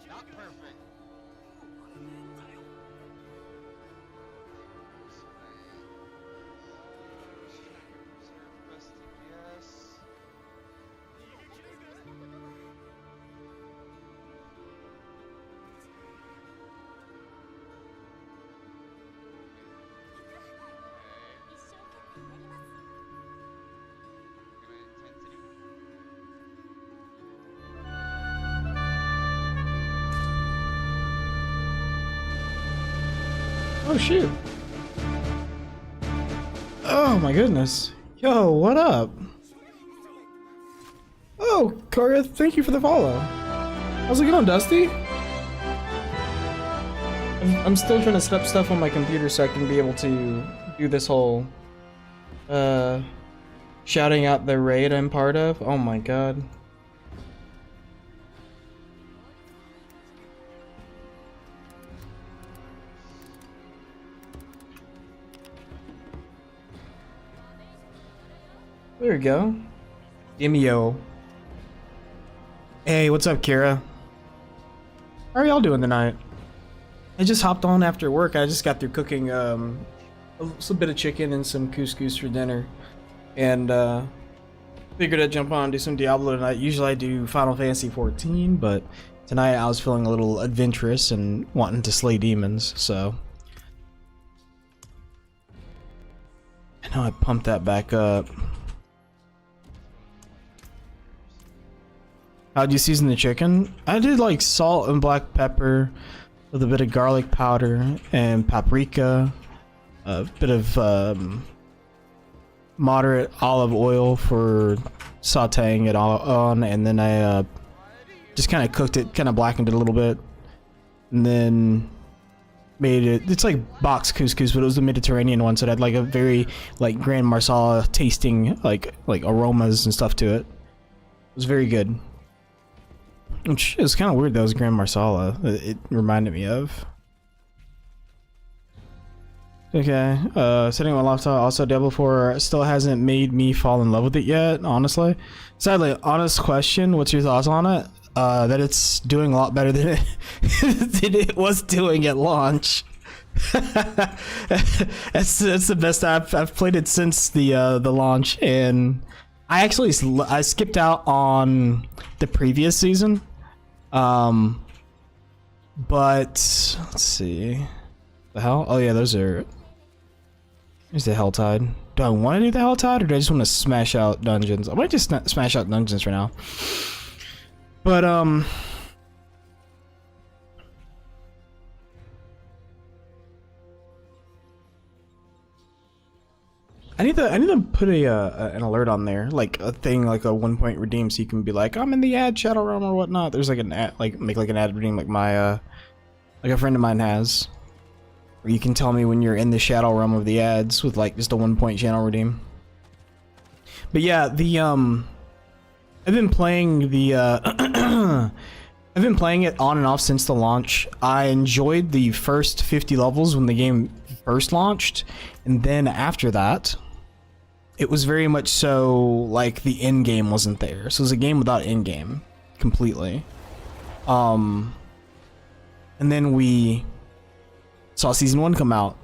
Not perfect. Best DPS. Oh shoot. Oh my goodness. Yo, what up? Oh, Korea, thank you for the follow. How's it going, Dusty? I'm still trying to set up stuff on my computer so I can be able to do this whole shouting out the raid I'm part of. Oh my god. There we go. Dimio. Hey, what's up, Kira? How are y'all doing tonight? I just hopped on after work. I just got through cooking a bit of chicken and some couscous for dinner. And figured I'd jump on and do some Diablo tonight. Usually I do Final Fantasy 14, but tonight I was feeling a little adventurous and wanting to slay demons, so. I know I pumped that back up. How'd you season the chicken? I did like salt and black pepper with a bit of garlic powder and paprika, a bit of moderate olive oil for sauteing it all on, and then I just kind of cooked it, kind of blackened it a little bit, and then made it. It's like box couscous, but it was the Mediterranean one, so it had like a very like Grand Marsala tasting like aromas and stuff to it. It was very good. Which is kind of weird. That was Grand Marsala. It reminded me of. Okay, setting my laptop. Also, Diablo 4 still hasn't made me fall in love with it yet, honestly. Sadly, honest question, what's your thoughts on it? That it's doing a lot better than it was doing at launch. That's the best I've played it since the launch, and I actually skipped out on the previous season. But let's see, the hell. Oh yeah, those are. Here's the Helltide. Do I want to do the Helltide, or do I just want to smash out dungeons? I might just smash out dungeons for now. But I need to put an alert on there, like a thing, like a 1 point redeem, so you can be like, I'm in the ad Shadow Realm or whatnot. There's like an ad, make like an ad redeem, like my like a friend of mine has, where you can tell me when you're in the Shadow Realm of the ads with like just a 1 point channel redeem. But yeah, the I've been playing the I've been playing it on and off since the launch. I enjoyed the first 50 levels when the game first launched, and then after that, it was very much so like the end game wasn't there. So it was a game without end game completely. And then we saw season 1 come out.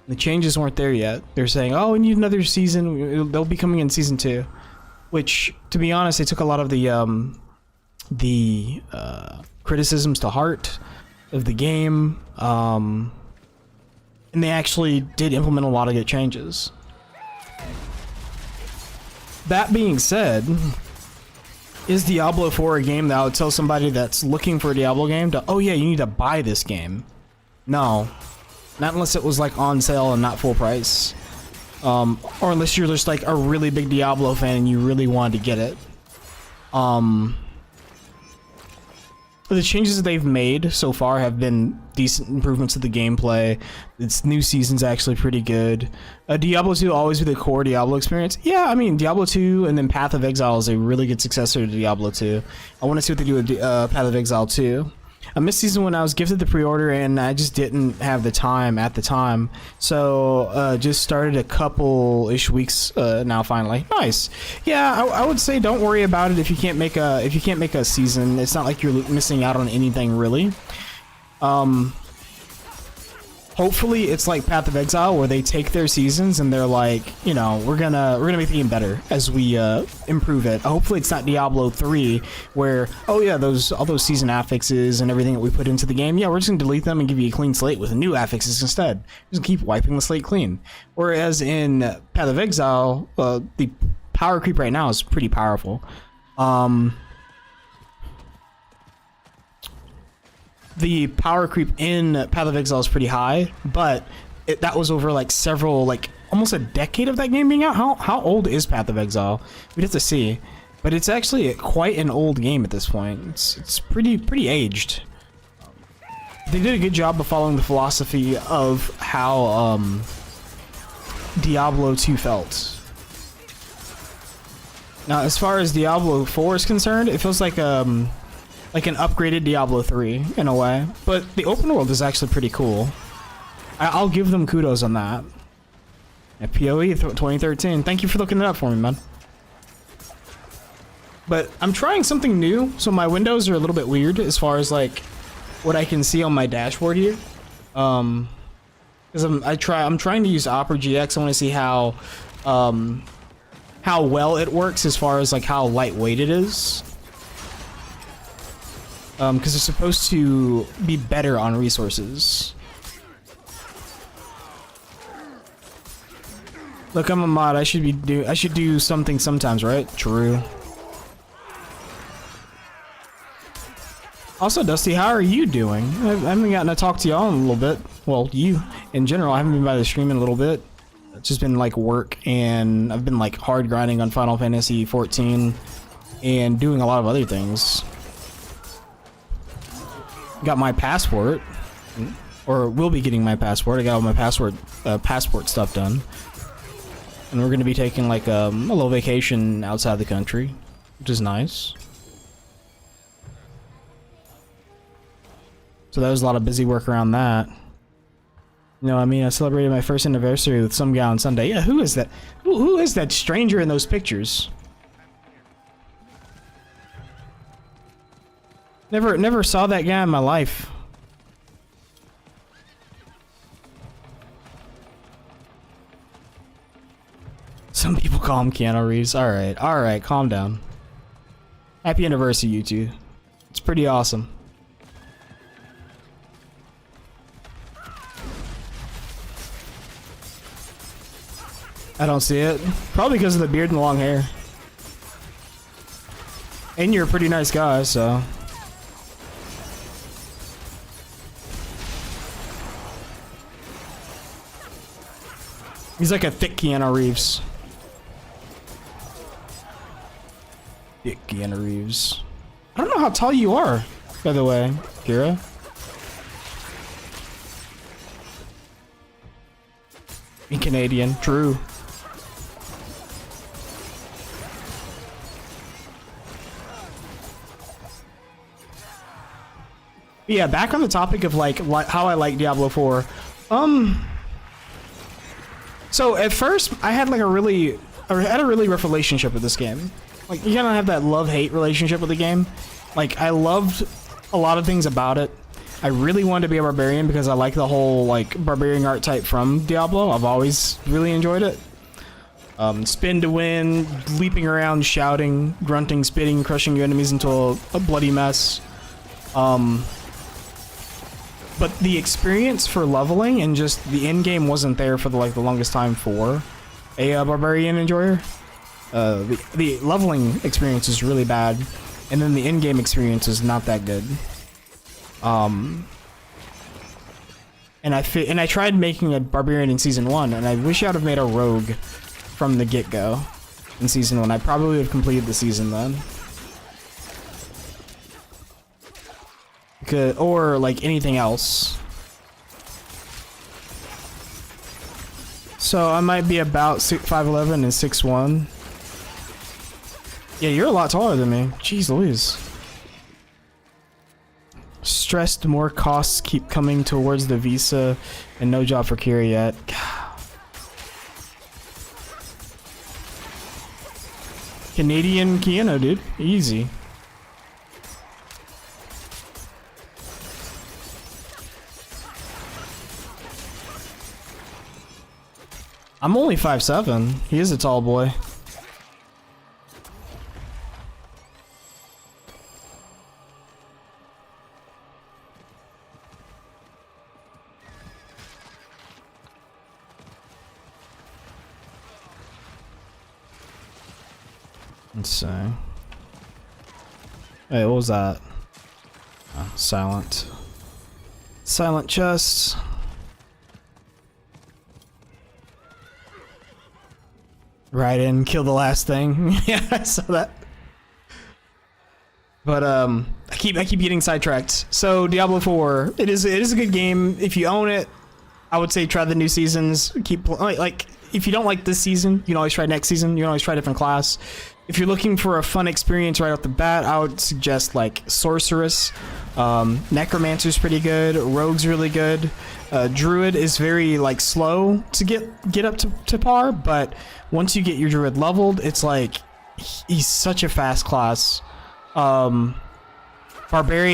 The changes weren't there yet. They're saying, "Oh, we need another season. They'll be coming in season 2." Which, to be honest, they took a lot of the criticisms to heart of the game, and they actually did implement a lot of good changes. That being said, is Diablo 4 a game that I would tell somebody that's looking for a Diablo game to, oh yeah, you need to buy this game? No. Not unless it was like on sale and not full price. Or unless you're just like a really big Diablo fan and you really wanted to get it. The changes that they've made so far have been decent improvements to the gameplay. Its new season's actually pretty good. Diablo 2 will always be the core Diablo experience. Yeah, I mean, Diablo 2 and then Path of Exile is a really good successor to Diablo 2. I want to see what they do with Path of Exile 2. I missed season 1. I was gifted the pre-order and I just didn't have the time at the time. So just started a couple-ish weeks now finally. Nice. Yeah, I would say don't worry about it if you can't make a season. It's not like you're missing out on anything really. Hopefully it's like Path of Exile where they take their seasons and they're like, you know, we're gonna make the game better as we improve it. Hopefully it's not Diablo 3 where, oh yeah, all those season affixes and everything that we put into the game, yeah, we're just gonna delete them and give you a clean slate with new affixes instead. Just keep wiping the slate clean. Whereas in Path of Exile, the power creep right now is pretty powerful. The power creep in Path of Exile is pretty high, but that was over like several, like almost a decade of that game being out. How old is Path of Exile? We'd have to see, but it's actually quite an old game at this point. It's pretty aged. They did a good job of following the philosophy of how Diablo 2 felt. Now, as far as Diablo 4 is concerned, it feels like an upgraded Diablo 3 in a way, but the open world is actually pretty cool. I'll give them kudos on that. PoE 2013. Thank you for looking it up for me, man. But I'm trying something new, so my windows are a little bit weird as far as like what I can see on my dashboard here. Because I'm trying to use Opera GX. I want to see how well it works as far as like how lightweight it is. Because it's supposed to be better on resources. Look, I'm a mod. I should do something sometimes, right? True. Also, Dusty, how are you doing? I haven't gotten to talk to y'all in a little bit. Well, you in general. I haven't been by the stream in a little bit. It's just been like work, and I've been like hard grinding on Final Fantasy 14 and doing a lot of other things. Got my passport, or will be getting my passport. I got all my passport stuff done, and we're gonna be taking like a little vacation outside the country, which is nice. So there was a lot of busy work around that. You know, I mean, I celebrated my first anniversary with some guy on Sunday. Yeah, who is that? Who is that stranger in those pictures? Never saw that guy in my life. Some people call him Keanu Reeves. Alright, calm down. Happy anniversary, you two. It's pretty awesome. I don't see it. Probably because of the beard and the long hair. And you're a pretty nice guy, so... He's like a thick Keanu Reeves. Thick Keanu Reeves. I don't know how tall you are, by the way, Kira. In Canadian, true. Yeah, back on the topic of like how I like Diablo 4. So at first I had like a really rough relationship with this game. Like you kind of have that love-hate relationship with the game. Like I loved a lot of things about it. I really wanted to be a barbarian because I like the whole like barbarian archetype from Diablo. I've always really enjoyed it. Spin to win, leaping around, shouting, grunting, spitting, crushing your enemies into a bloody mess. But the experience for leveling and just the end game wasn't there for the longest time for a barbarian enjoyer. The leveling experience is really bad, and then the end game experience is not that good. And I tried making a barbarian in season 1, and I wish I'd have made a rogue from the get-go in season 1. I probably would have completed the season then. Or like anything else. So I might be about 5'11" and 6'1". Yeah, you're a lot taller than me. Jeez Louise. Stressed, more costs keep coming towards the visa, and no job for Kira yet. Canadian Keanu, dude. Easy. I'm only 5'7". He is a tall boy. Let's see. Hey, what was that? Oh, silent. Silent chests. Right in, kill the last thing. Yeah, I saw that. But I keep getting sidetracked. So Diablo 4, it is a good game. If you own it, I would say try the new seasons. Like if you don't like this season, you can always try next season. You can always try a different class. If you're looking for a fun experience right off the bat, I would suggest like Sorceress. Necromancer's pretty good. Rogue's really good. Druid is very like slow to get up to par, but once you get your Druid leveled, it's like he's such a fast class. Barbarian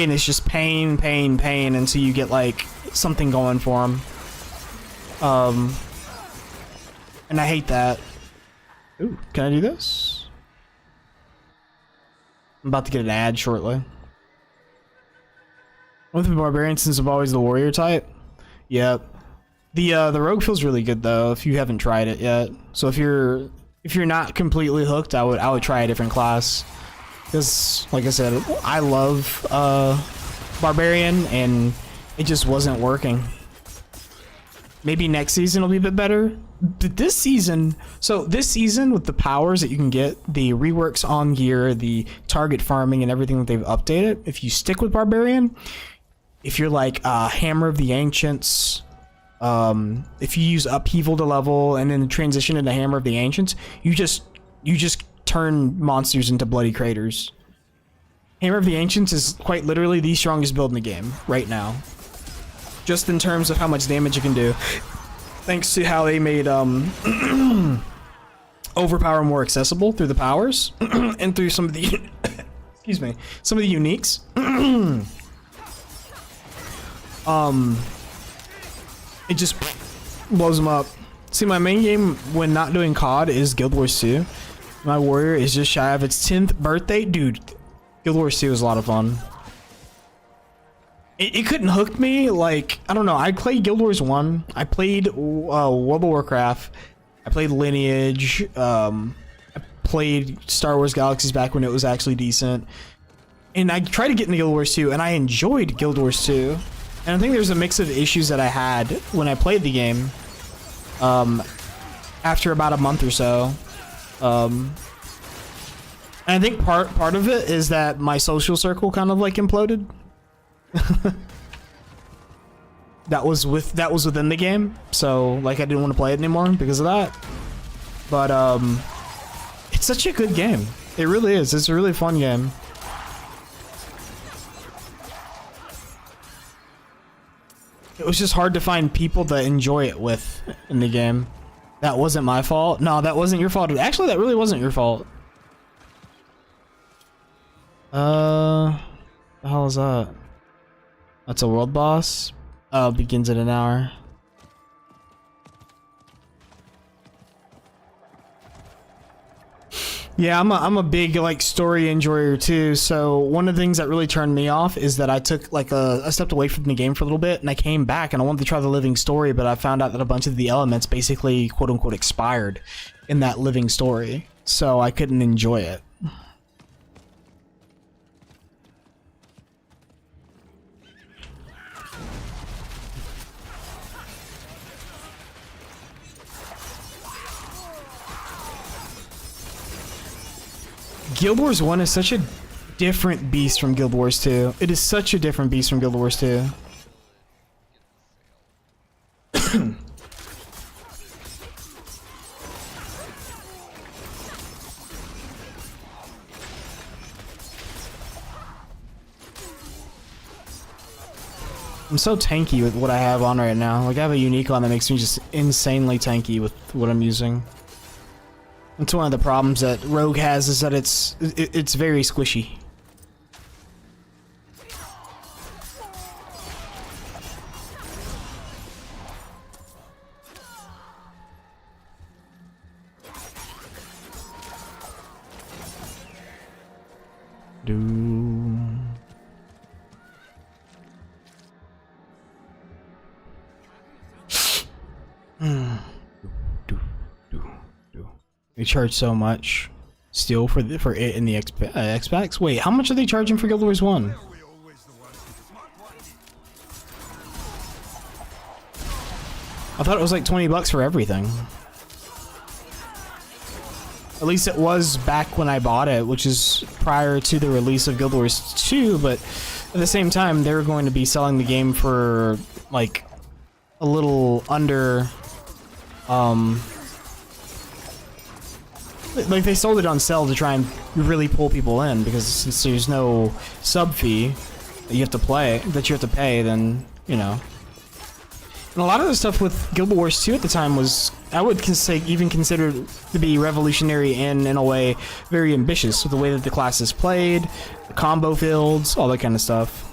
is just pain until you get like something going for him. And I hate that. Ooh, can I do this? I'm about to get an ad shortly. With the barbarian, since I'm always the warrior type. Yep. The rogue feels really good though if you haven't tried it yet. So if you're not completely hooked, I would try a different class. Because like I said, I love barbarian and it just wasn't working. Maybe next season will be a bit better. But this season with the powers that you can get, the reworks on gear, the target farming and everything that they've updated, if you stick with barbarian, if you're like Hammer of the Ancients, if you use Upheaval to level and then transition into Hammer of the Ancients, you just turn monsters into bloody craters. Hammer of the Ancients is quite literally the strongest build in the game right now. Just in terms of how much damage it can do. Thanks to how they made overpower more accessible through the powers and through some of the excuse me, some of the uniques. It just blows them up. See, my main game when not doing COD is Guild Wars 2. My warrior is just shy of its 10th birthday. Dude, Guild Wars 2 was a lot of fun. It couldn't hook me. Like, I don't know. I played Guild Wars 1. I played World of Warcraft. I played Lineage. I played Star Wars Galaxies back when it was actually decent. And I tried to get into Guild Wars 2, and I enjoyed Guild Wars 2. And I think there's a mix of issues that I had when I played the game. After about a month or so. And I think part of it is that my social circle kind of like imploded. that was within the game, so like I didn't want to play it anymore because of that. But it's such a good game. It really is. It's a really fun game. It was just hard to find people to enjoy it with in the game. That wasn't my fault. No, that wasn't your fault. Actually, that really wasn't your fault. The hell is that? That's a world boss. Oh, begins in an hour. Yeah, I'm a big like story enjoyer too. So one of the things that really turned me off is that I took like I stepped away from the game for a little bit, and I came back and I wanted to try the living story, but I found out that a bunch of the elements basically quote unquote expired in that living story, so I couldn't enjoy it. Guild Wars 1 is such a different beast from Guild Wars 2. It is such a different beast from Guild Wars 2. I'm so tanky with what I have on right now. Like, I have a unique on that makes me just insanely tanky with what I'm using. That's one of the problems that Rogue has, is that it's very squishy. They charge so much still for it in the Xbox. Wait, how much are they charging for Guild Wars 1? I thought it was like 20 bucks for everything. At least it was back when I bought it, which is prior to the release of Guild Wars 2, but at the same time, they were going to be selling the game for like a little under like they sold it on sale to try and really pull people in, because since there's no sub fee that you have to pay, then, you know. And a lot of the stuff with Guild Wars 2 at the time was, I would even consider to be revolutionary and, in a way, very ambitious with the way that the classes played, the combo fields, all that kind of stuff.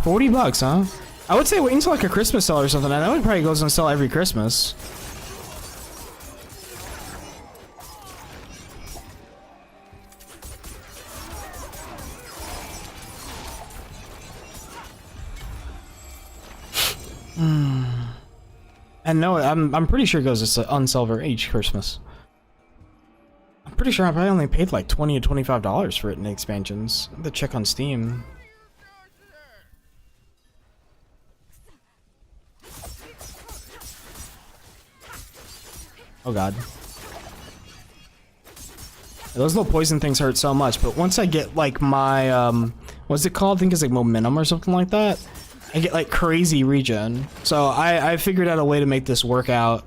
40 bucks, huh? I would say wait until like a Christmas sale or something. That would probably goes on sale every Christmas. And no, I'm pretty sure it goes on silver each Christmas. I'm pretty sure I probably only paid like $20 to $25 for it in the expansions. The check on Steam. Oh god. Those little poison things hurt so much, but once I get like my what's it called? I think it's like momentum or something like that. I get like crazy regen. So I figured out a way to make this work out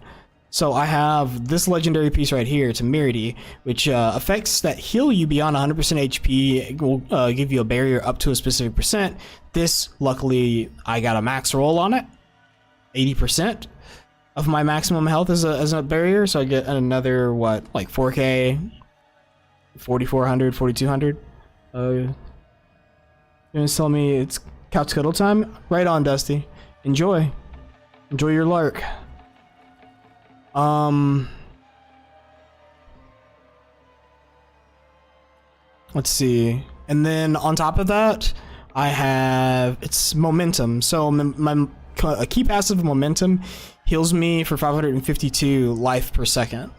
So I have this legendary piece right here, Temerity, which effects that heal you beyond 100% HP will give you a barrier up to a specific percent. This, luckily, I got a max roll on it. 80% of my maximum health as a barrier, so I get another, what, like 4k, 4400, 4200. You're gonna tell me it's couch cuddle time? Right on, Dusty. Enjoy. Enjoy your lark. Let's see. And then on top of that, I have, it's momentum. So a key passive momentum heals me for 552 life per second.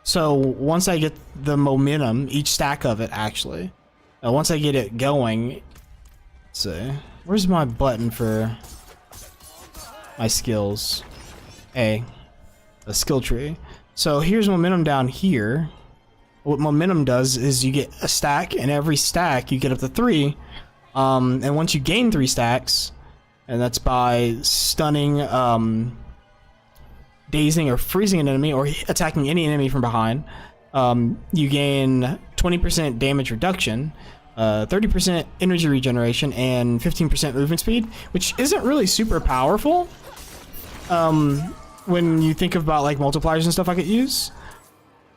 So once I get the momentum, each stack of it actually, once I get it going, let's see, where's my button for my skills? A skill tree. So here's momentum down here. What momentum does is you get a stack, and every stack you get up to 3. And once you gain 3 stacks, and that's by stunning, dazing or freezing an enemy, or attacking any enemy from behind, you gain 20% damage reduction, 30% energy regeneration, and 15% movement speed, which isn't really super powerful when you think about like multipliers and stuff I could use.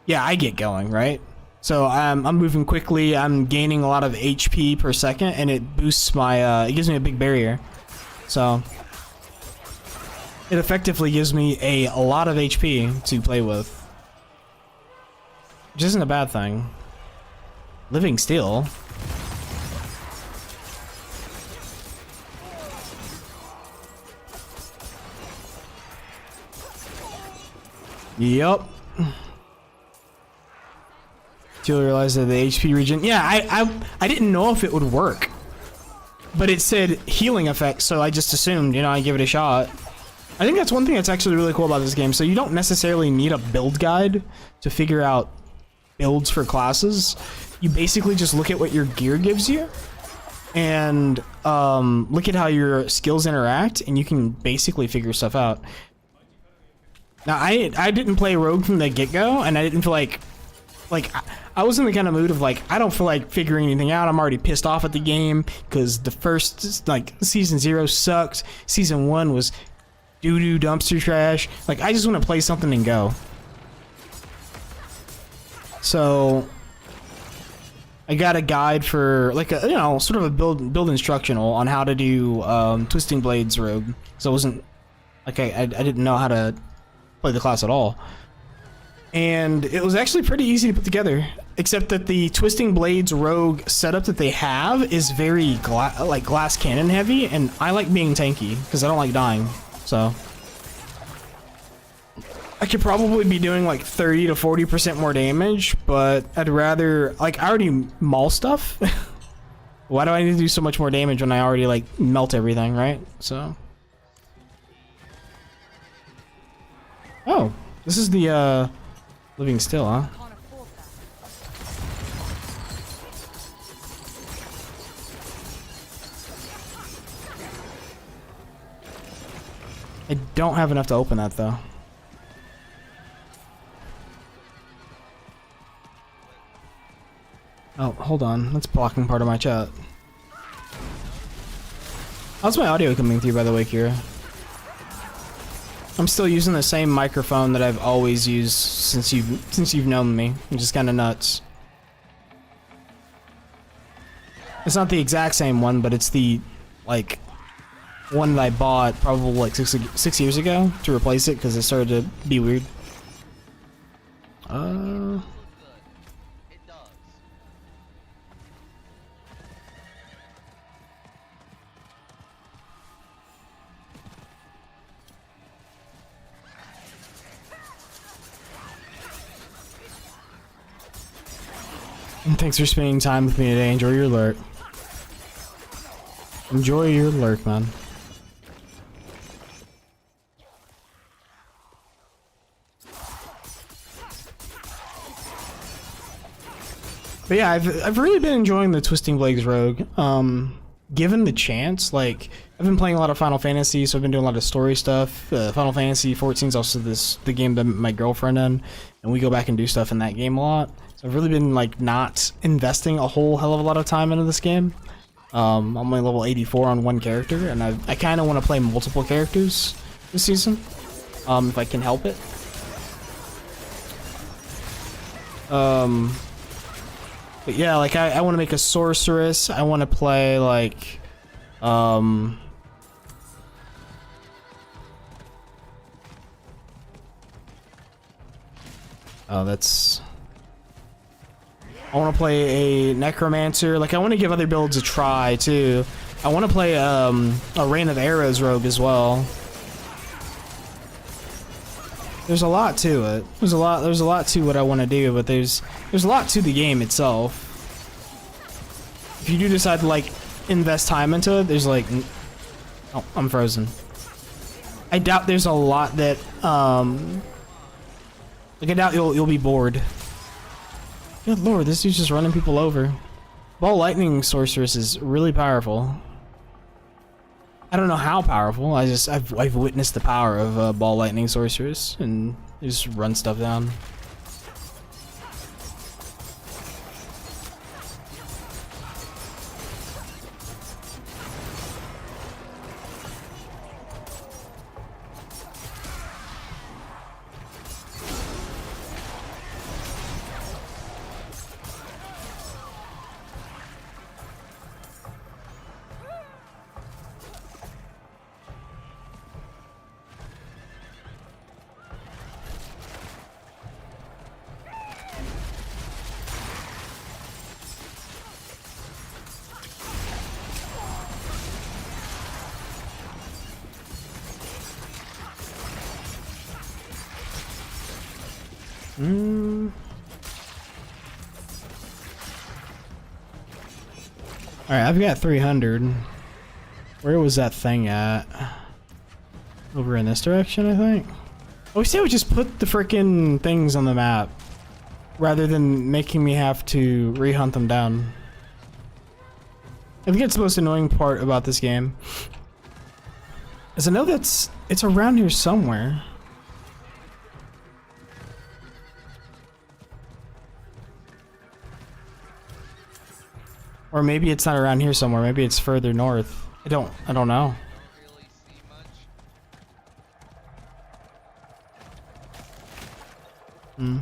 Yeah, I get going, right? So I'm moving quickly, I'm gaining a lot of HP per second, and it boosts my, it gives me a big barrier. So it effectively gives me a lot of HP to play with, which isn't a bad thing. Living still. Yup. Till realize that the HP regen. Yeah, I didn't know if it would work, but it said healing effect, so I just assumed, you know, I give it a shot. I think that's one thing that's actually really cool about this game. So you don't necessarily need a build guide to figure out builds for classes. You basically just look at what your gear gives you, and look at how your skills interact, and you can basically figure stuff out. Now, I didn't play Rogue from the get-go, and I didn't feel like I was in the kind of mood of like, I don't feel like figuring anything out. I'm already pissed off at the game because the first, like, season 0 sucked. Season 1 was doo-doo dumpster trash. Like, I just want to play something and go. So I got a guide for like a, you know, sort of a build instructional on how to do Twisting Blades Rogue. So I wasn't like I didn't know how to play the class at all. And it was actually pretty easy to put together, except that the Twisting Blades Rogue setup that they have is very glass cannon heavy, and I like being tanky because I don't like dying. So I could probably be doing like 30 to 40% more damage, but I'd rather, like, I already maul stuff. Why do I need to do so much more damage when I already like melt everything, right? So oh, this is the living still, huh? I don't have enough to open that though. Oh, hold on. That's blocking part of my chat. How's my audio coming through, by the way, Kira? I'm still using the same microphone that I've always used since you've known me, which is kind of nuts. It's not the exact same one, but it's the, like, one that I bought probably like six years ago to replace it because it started to be weird. And thanks for spending time with me today. Enjoy your lurk. Enjoy your lurk, man. But yeah, I've really been enjoying the Twisting Blades Rogue. given the chance, like I've been playing a lot of Final Fantasy, so I've been doing a lot of story stuff. Final Fantasy 14 is also the game that my girlfriend in, and we go back and do stuff in that game a lot. So I've really been like not investing a whole hell of a lot of time into this game. I'm only level 84 on one character, and I kind of want to play multiple characters this season, if I can help it. But yeah, like I want to make a sorceress. I want to play like, oh, that's. I want to play a necromancer. Like I want to give other builds a try too. I want to play a Rain of Arrows rogue as well. There's a lot to it. There's a lot to what I want to do, but there's a lot to the game itself. If you do decide to like invest time into it, there's like, oh, I'm frozen. I doubt there's a lot that like I doubt you'll be bored. Good lord, this dude's just running people over. Ball lightning sorceress is really powerful. I don't know how powerful. I've witnessed the power of ball lightning sorceress and just run stuff down. Alright, I've got 300. Where was that thing at? Over in this direction, I think? Oh, we say we just put the frickin' things on the map rather than making me have to re-hunt them down. I think it's the most annoying part about this game is I know it's around here somewhere. Or maybe it's not around here somewhere. Maybe it's further north. I don't know. Hmm.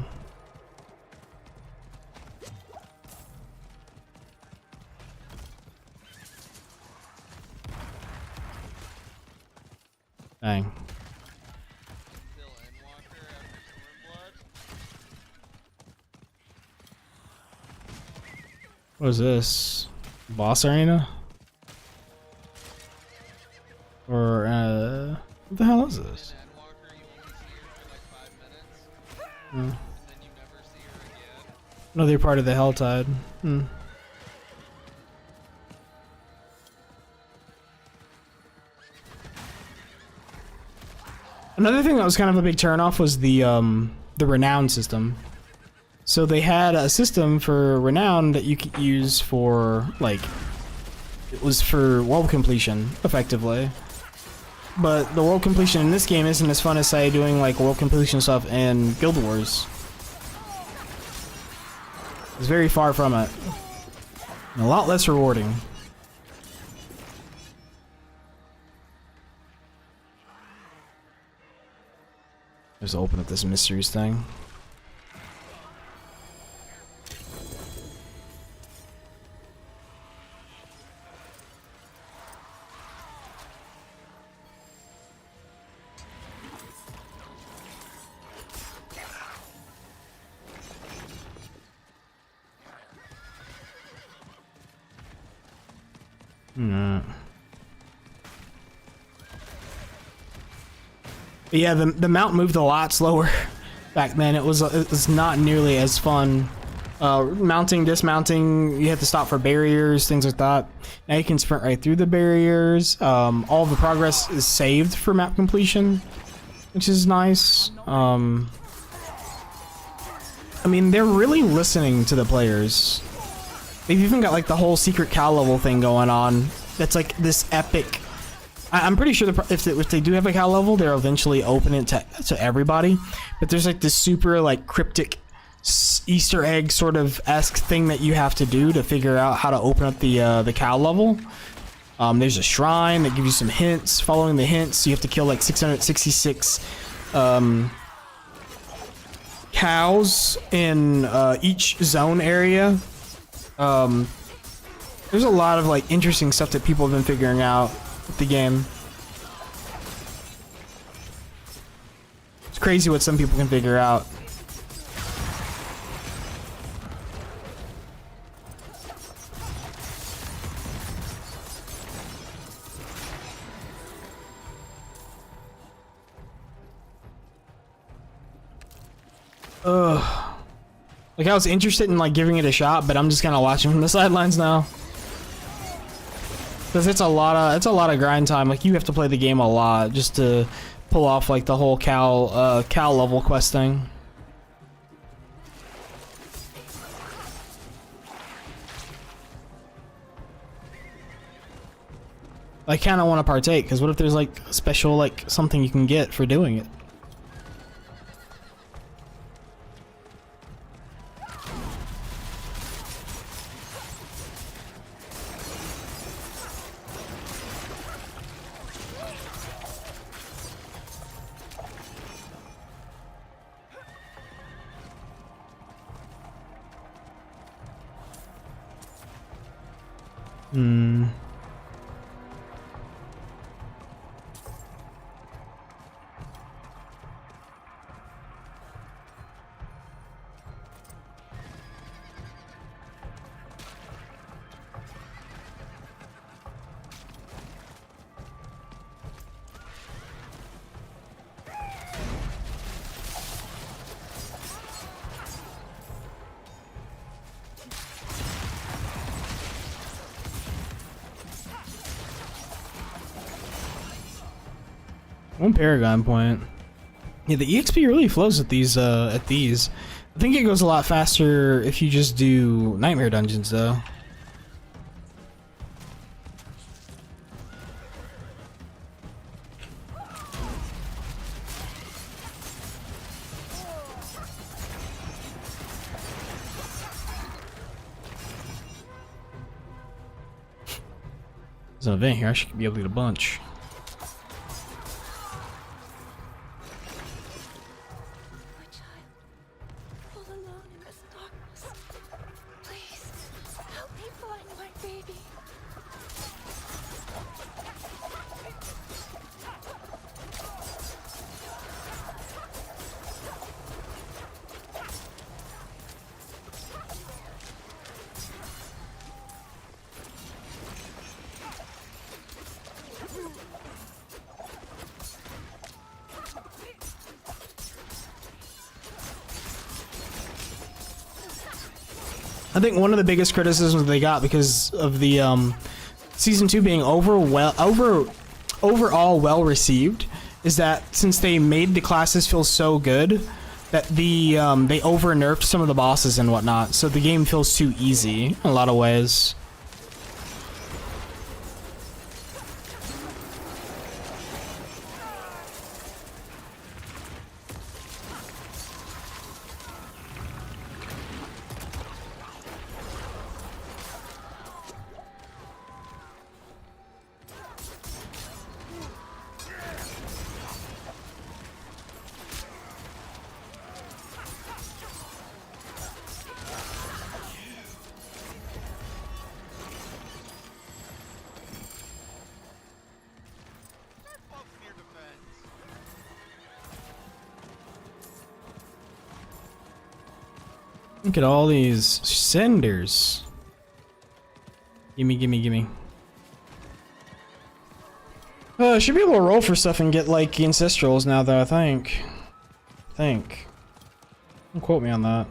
Dang. What is this? Boss arena? Or, what the hell is this? Another part of the Helltide. Hmm. Another thing that was kind of a big turnoff was the renown system. So they had a system for renown that you could use for, like, it was for world completion, effectively. But the world completion in this game isn't as fun as, say, doing, like, world completion stuff in Guild Wars. It's very far from it. And a lot less rewarding. Just open up this mysteries thing. But yeah, the mount moved a lot slower back then. It was not nearly as fun. Mounting, dismounting, you have to stop for barriers, things like that. Now you can sprint right through the barriers. All of the progress is saved for map completion, which is nice. I mean, they're really listening to the players. They've even got like the whole secret Cal level thing going on. that's like this epic. I'm pretty sure if they do have a cow level, they'll eventually open it to everybody. But there's like this super like cryptic Easter egg sort of esque thing that you have to do to figure out how to open up the cow level. There's a shrine that gives you some hints. Following the hints, you have to kill like 666 cows in each zone area. There's a lot of like interesting stuff that people have been figuring out with the game. It's crazy what some people can figure out. Like I was interested in like giving it a shot, but I'm just kind of watching from the sidelines now. Cause it's a lot of grind time. Like you have to play the game a lot just to pull off like the whole cow level quest thing. I kind of want to partake, because what if there's like a special like something you can get for doing it? One Paragon point. Yeah, the EXP really flows at these. I think it goes a lot faster if you just do Nightmare Dungeons, though. There's an event here. I should be able to get a bunch. I think one of the biggest criticisms they got because of the season 2 being overall well received is that since they made the classes feel so good that they over nerfed some of the bosses and whatnot, so the game feels too easy in a lot of ways. Look at all these cinders. Gimme, gimme, gimme. I should be able to roll for stuff and get like ancestrals now, though. I think. Don't quote me on that.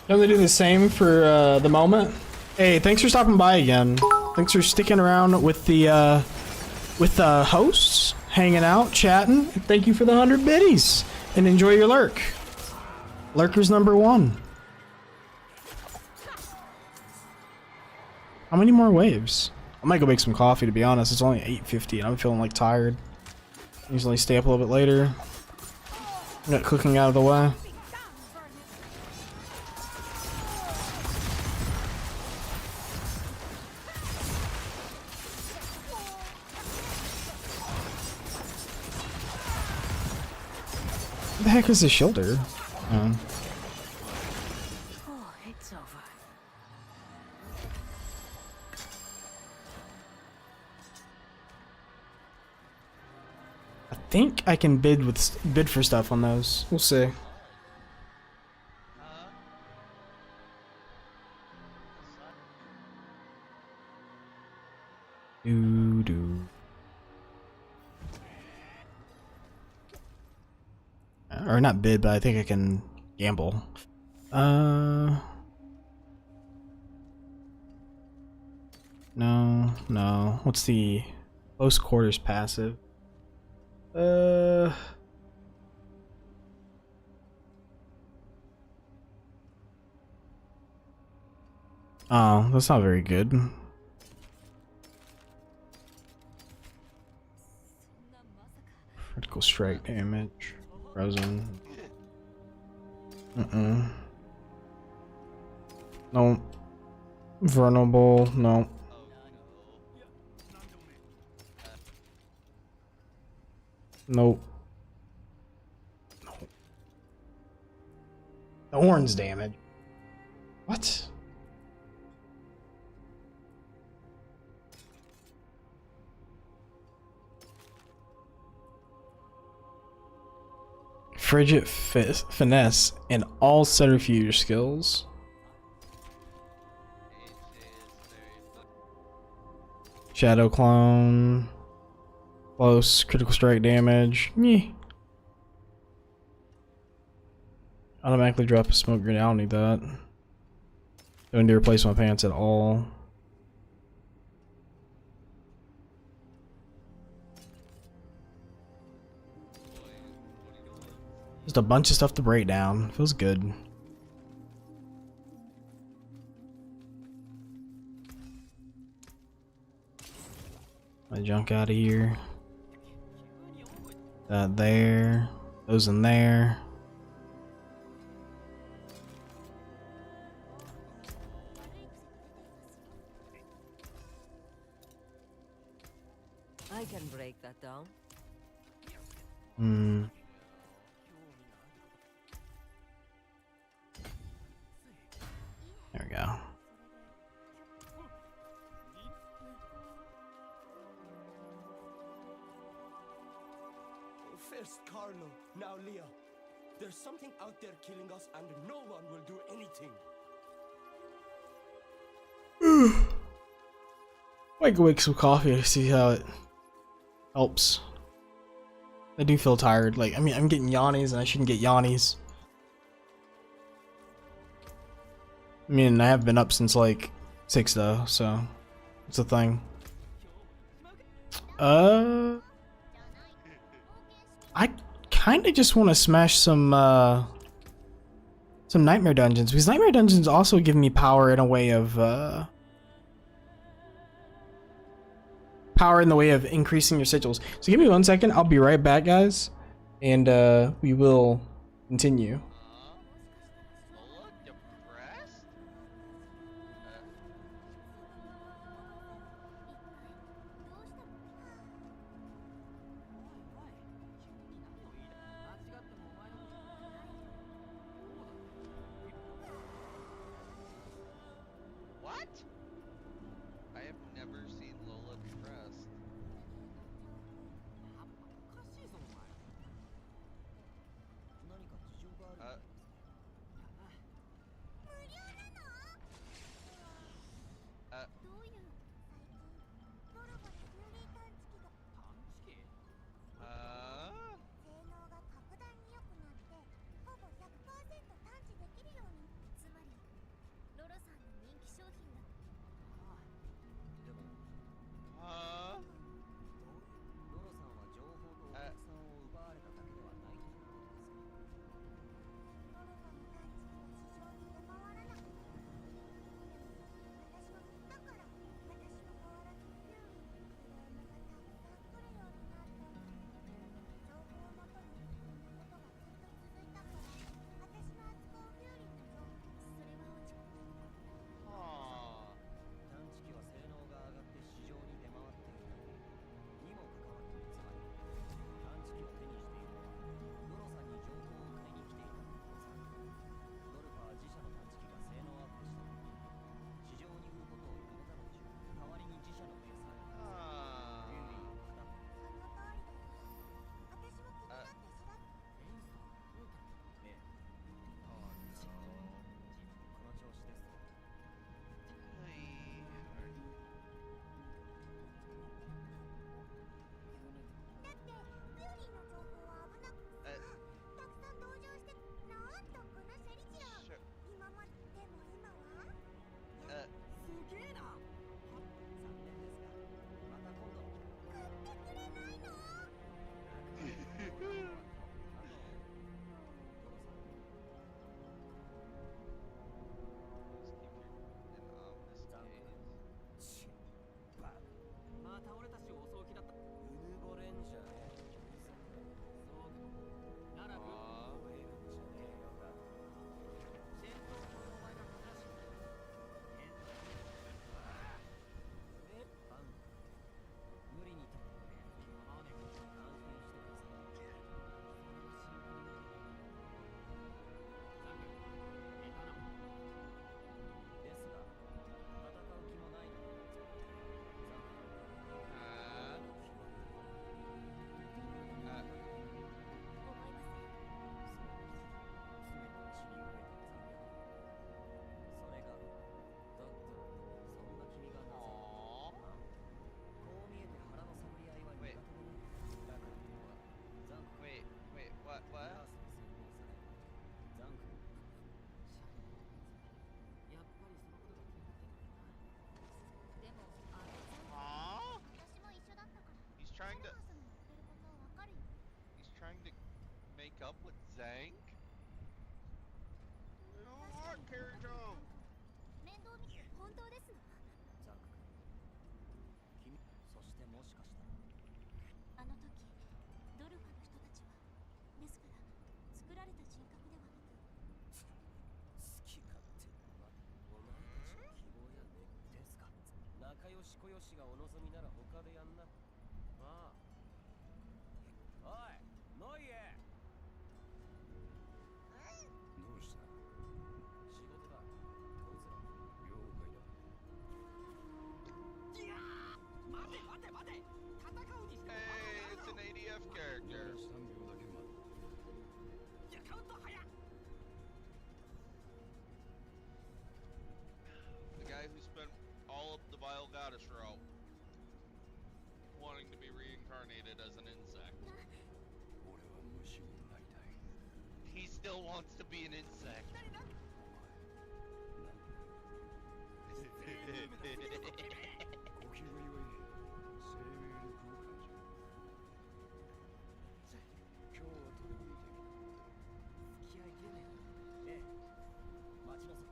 Don't they do the same for the moment? Hey, thanks for stopping by again. Thanks for sticking around with the hosts, hanging out, chatting. Thank you for the 100 biddies, and enjoy your lurk. Lurker's #1. How many more waves? I might go make some coffee, to be honest. It's only 8:50 and I'm feeling like tired. Usually stay up a little bit later. Got cooking out of the way. What the heck is the shielder? Oh, it's over. I think I can bid for stuff on those. We'll see. Doo. Or not bid, but I think I can gamble. No. What's the close quarters passive? Oh, that's not very good. Critical strike damage. Frozen. No. Vulnerable. No. Nope. No. Thorns damage. What? Frigid finesse and all subterfuge skills. Shadow clone. Close critical strike damage. Meh. Automatically drop a smoke grenade. I don't need that. Don't need to replace my pants at all. Just a bunch of stuff to break down. Feels good. My junk out of here. That there. Those in there. I can break that down. There we go. First Carlo, now Leah. There's something out there killing us and no one will do anything. Might go make some coffee, see how it helps. I do feel tired. Like, I mean, I'm getting yawnies and I shouldn't get yawnies. I mean, I have been up since like 6 though, so it's a thing. I kind of just want to smash some nightmare dungeons, because nightmare dungeons also give me power in a way of power in the way of increasing your sigils. So give me 1 second. I'll be right back, guys, and we will continue. Lola depressed? What? I have never seen Lola depressed. あの時ドルファの人たちはですから作られた人格ではなく好き勝手まお前たちの希望やねですか仲良しこよしがお望みなら他でやんなああおいノイエどうした仕事だこいつら了解だいやー待て待て待て戦うにしても Hey, it's an ADF character. 3秒だけ待ていやカウント早っ The guy who spent all of the Vile Goddess route wanting to be reincarnated as an insect. 俺は虫になりたい He still wants to be an insect. ごきげんよい生命力を感じる今日は取りに行って付き合いきれないええ待ちなさい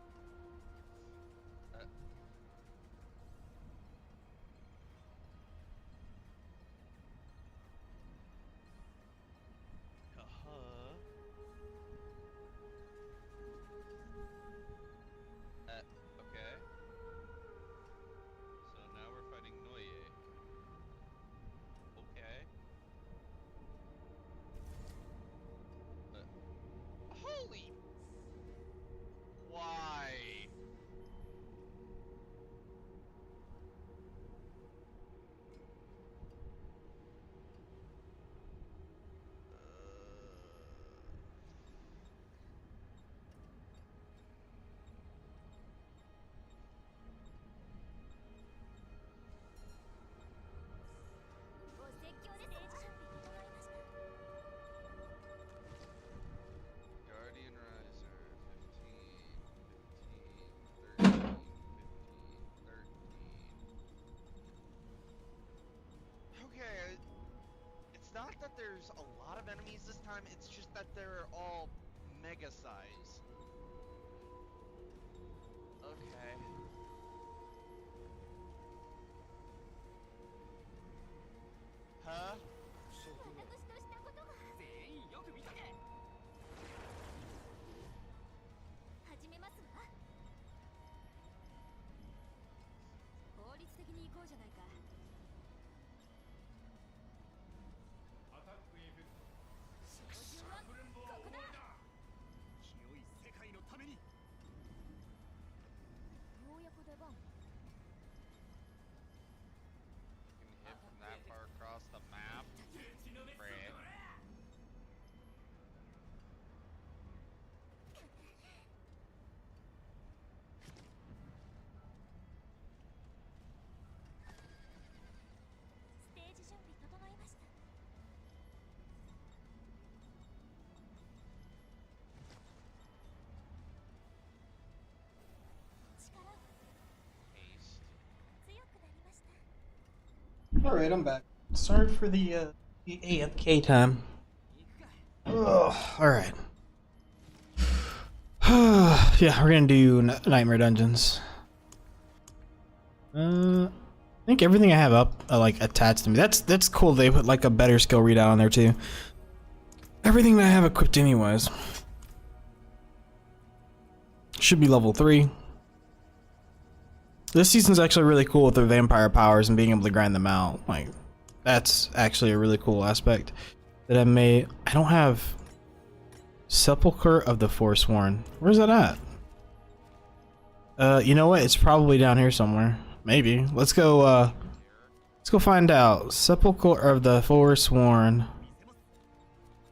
Okay. So now we're fighting Noye. Okay. Holy! Why? Guardian Riser, 15, 13, 13. Okay, it's not that there's a lot of enemies this time, it's just that they're all mega size. Okay. Huh? 全員よく見とけ始めますわ効率的に行こうじゃないか照準はここだ清い世界のためにようやく出番 You can hit from that far across the map. Frick. ステージ準備整いました力が Haste. 強くなりました All right, I'm back. Sorry for the AFK time. Ugh, all right. Yeah, we're gonna do Nightmare Dungeons. I think everything I have up like attached to me. That's cool. They put like a better skill readout on there too. Everything that I have equipped anyways should be level 3. This season's actually really cool with the vampire powers and being able to grind them out. Like, that's actually a really cool aspect that I made. I don't have Sepulchre of the Forsworn. Where's that at? You know what? It's probably down here somewhere. Maybe. Let's go find out. Sepulchre of the Forsworn.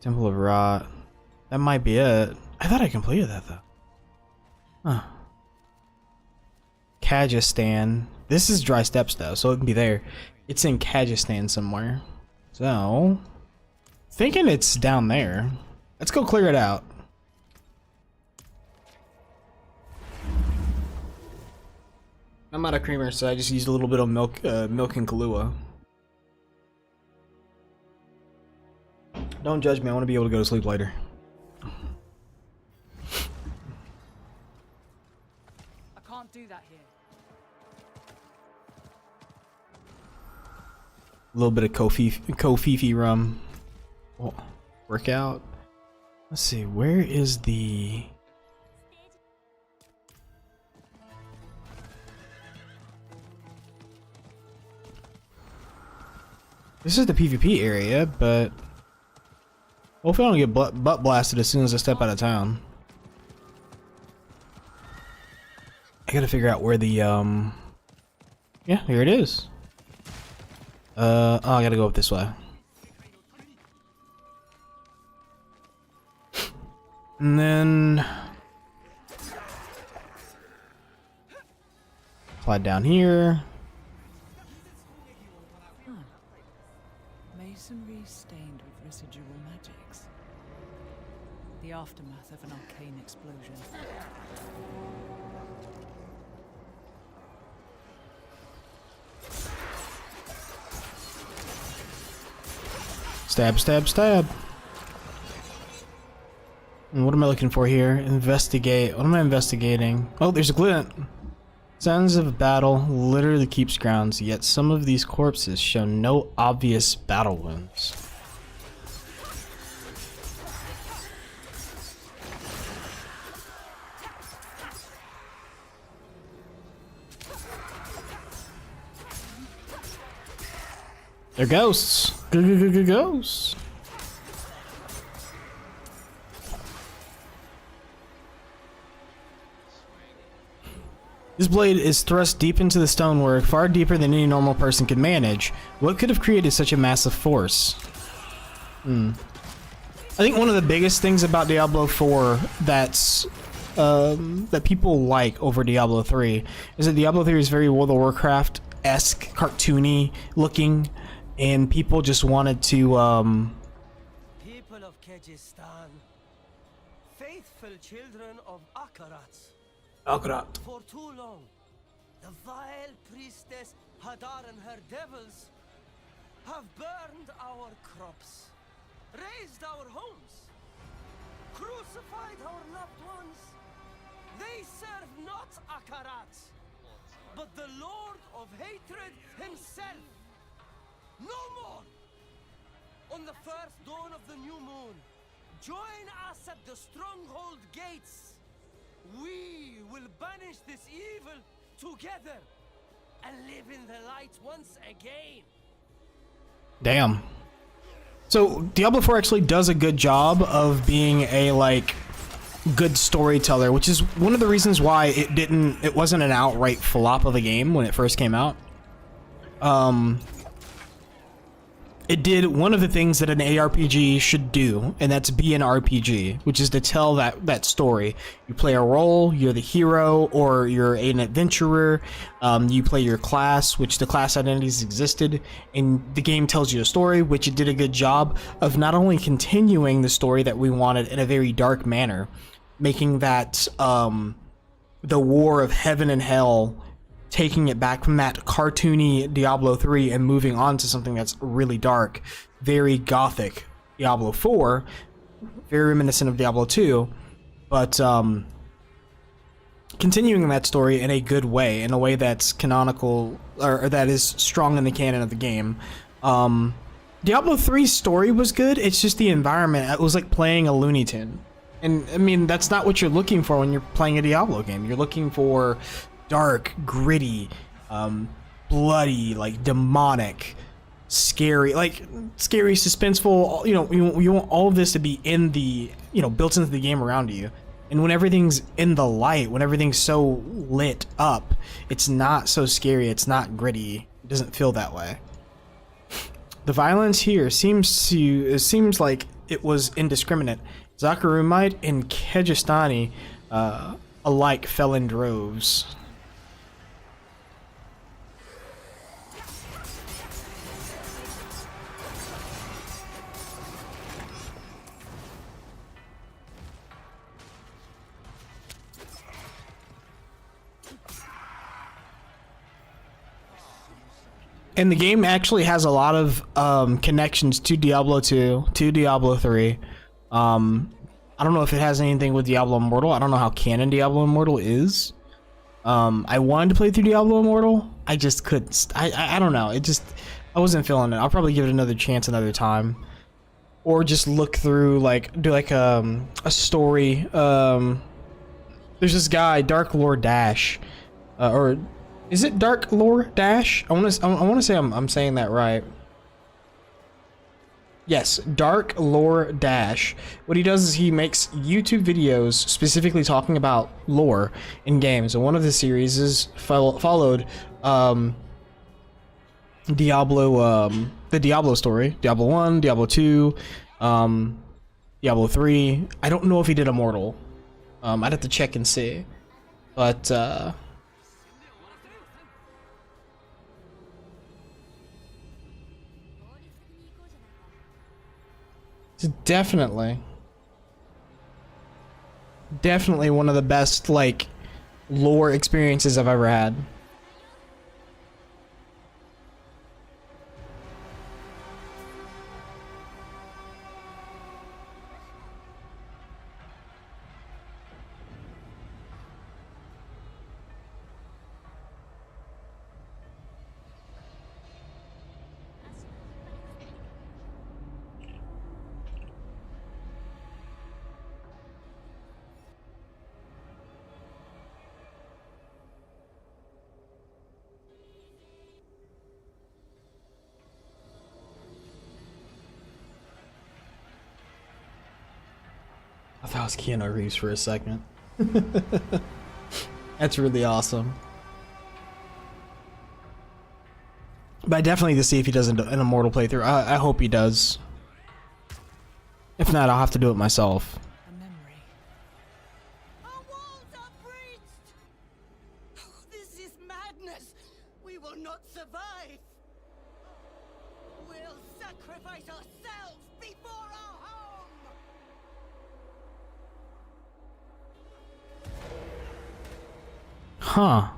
Temple of Rot. That might be it. I thought I completed that though. Huh. Kyrgyzstan. This is Dry Steppes though, so it can be there. It's in Kyrgyzstan somewhere. So, thinking it's down there. Let's go clear it out. I'm out of creamer, so I just used a little bit of milk and Kahlua. Don't judge me. I want to be able to go to sleep later. I can't do that here. A little bit of Kofifi rum. Oh, work out. Let's see, where is the... This is the PvP area, but hopefully I don't get butt blasted as soon as I step out of town. I gotta figure out where the yeah, here it is. Oh, I gotta go up this way. And then slide down here. Masonry stained with residual magics. The aftermath of an arcane explosion. Stab, stab, stab. And what am I looking for here? Investigate. What am I investigating? Oh, there's a glint. Sounds of battle literally keeps grounds, yet some of these corpses show no obvious battle wounds. They're ghosts. Ghosts. This blade is thrust deep into the stonework, far deeper than any normal person could manage. What could have created such a massive force? I think one of the biggest things about Diablo 4 that's that people like over Diablo 3 is that Diablo 3 is very World of Warcraft-esque, cartoony looking, and people just wanted to People of Kyrgyzstan, faithful children of Akarat. For too long, the vile priestess Hadar and her devils have burned our crops, razed our homes, crucified our loved ones. They serve not Akarat, but the Lord of Hatred himself. No more! On the first dawn of the new moon, join us at the stronghold gates. We will banish this evil together and live in the light once again. Damn. So Diablo 4 actually does a good job of being a like good storyteller, which is one of the reasons why it wasn't an outright flop of a game when it first came out. It did one of the things that an ARPG should do, and that's be an RPG, which is to tell that story. You play a role, you're the hero, or you're an adventurer. You play your class, which the class identities existed, and the game tells you a story, which it did a good job of not only continuing the story that we wanted in a very dark manner, making that the war of heaven and hell, taking it back from that cartoony Diablo 3 and moving on to something that's really dark, very gothic Diablo 4, very reminiscent of Diablo 2, but continuing that story in a good way, in a way that's canonical, or that is strong in the canon of the game. Diablo 3's story was good, it's just the environment, it was like playing a Looney Tune. And I mean, that's not what you're looking for when you're playing a Diablo game. You're looking for dark, gritty, bloody, like demonic, scary, suspenseful. You know, you want all of this to be in the, built into the game around you. And when everything's in the light, when everything's so lit up, it's not so scary. It's not gritty. It doesn't feel that way. The violence here seems like it was indiscriminate. Zakarumite and Kyrgyzstani alike fell in droves. And the game actually has a lot of connections to Diablo 2, to Diablo 3. I don't know if it has anything with Diablo Immortal. I don't know how canon Diablo Immortal is. I wanted to play through Diablo Immortal. I just couldn't. I don't know. I wasn't feeling it. I'll probably give it another chance another time, or just look through like do like a story. There's this guy Dark Lord Dash, or is it Dark Lord Dash? I want to say I'm saying that right. Yes, Dark Lore Dash. What he does is he makes YouTube videos specifically talking about lore in games, and one of the series is followed Diablo, the Diablo story, Diablo 1, Diablo 2, Diablo 3. I don't know if he did Immortal. I'd have to check and see, but it's definitely one of the best like lore experiences I've ever had. I thought it was Keanu Reeves for a second. That's really awesome. But I definitely need to see if he does an Immortal playthrough. I hope he does. If not, I'll have to do it myself. A memory. Our walls are breached! Oh, this is madness! We will not survive! We'll sacrifice ourselves before our home! Huh.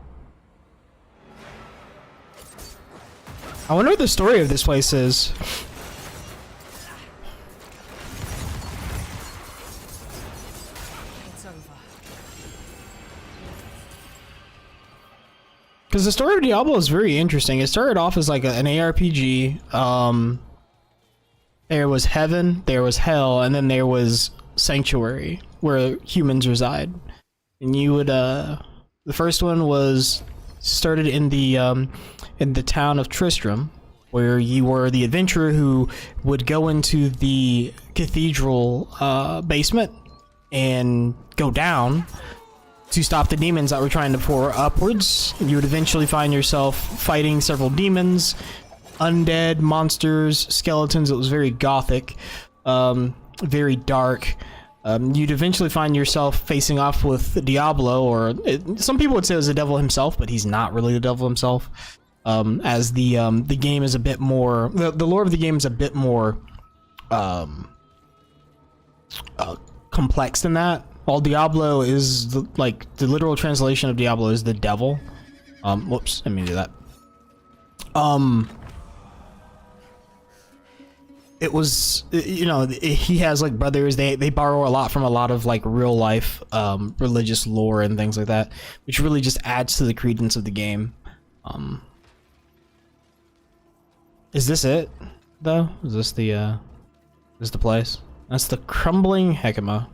I wonder what the story of this place is. It's over. Because the story of Diablo is very interesting. It started off as like an ARPG. There was heaven, there was hell, and then there was sanctuary where humans reside. And you would the first one was started in the town of Tristram, where you were the adventurer who would go into the cathedral basement and go down to stop the demons that were trying to pour upwards. You would eventually find yourself fighting several demons, undead, monsters, skeletons. It was very gothic, very dark. You'd eventually find yourself facing off with Diablo, or some people would say it was the devil himself, but he's not really the devil himself. As the game is a bit more, the lore of the game is a bit more complex than that. While Diablo is the literal translation of Diablo is the devil. Whoops, I didn't mean to do that. It was, you know, he has like brothers. They borrow a lot from a lot of like real life religious lore and things like that, which really just adds to the credence of the game. Is this it though? Is this the place? That's the crumbling Hekima.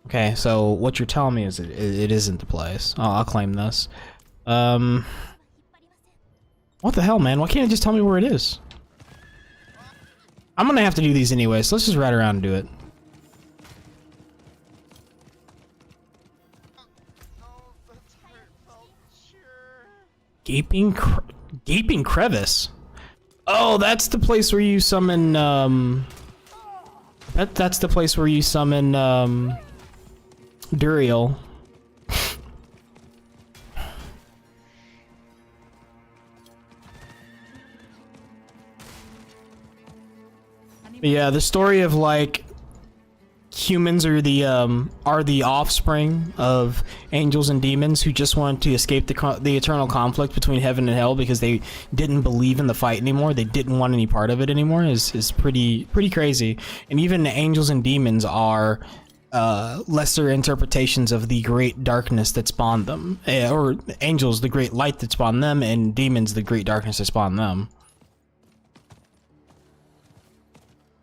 Okay, so what you're telling me is it isn't the place. I'll claim this. What the hell, man? Why can't you just tell me where it is? I'm gonna have to do these anyway, so let's just ride around and do it. Oh, that's heartfelt, sure. Gaping crevice. Oh, that's the place where you summon. That's the place where you summon Duriel. Yeah, the story of like humans are the offspring of angels and demons who just want to escape the eternal conflict between heaven and hell because they didn't believe in the fight anymore. They didn't want any part of it anymore. Is pretty crazy. And even the angels and demons are lesser interpretations of the great darkness that spawned them, or angels the great light that spawned them, and demons the great darkness that spawned them.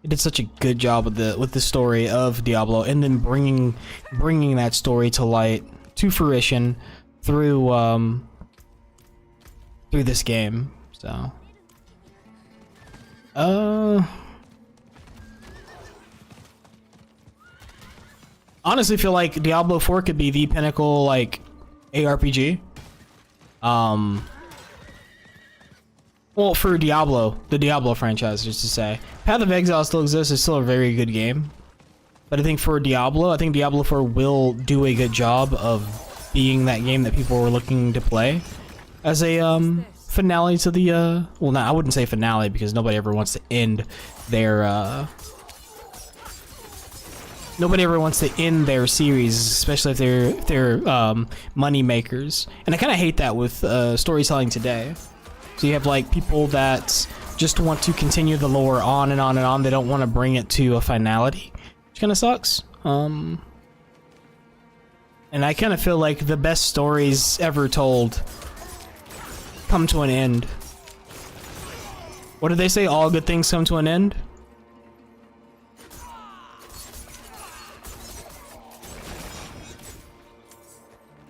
It did such a good job with the story of Diablo, and then bringing that story to light, to fruition, through this game. So, honestly, feel like Diablo 4 could be the pinnacle like ARPG. Well, for Diablo, the Diablo franchise, just to say. Path of Exile still exists, it's still a very good game. But I think for Diablo, I think Diablo 4 will do a good job of being that game that people were looking to play as a finale to the well, no, I wouldn't say finale because nobody ever wants to end their series, especially if they're money makers. And I kind of hate that with storytelling today. So you have like people that just want to continue the lore on and on and on. They don't want to bring it to a finality, which kind of sucks. And I kind of feel like the best stories ever told come to an end. What did they say? All good things come to an end?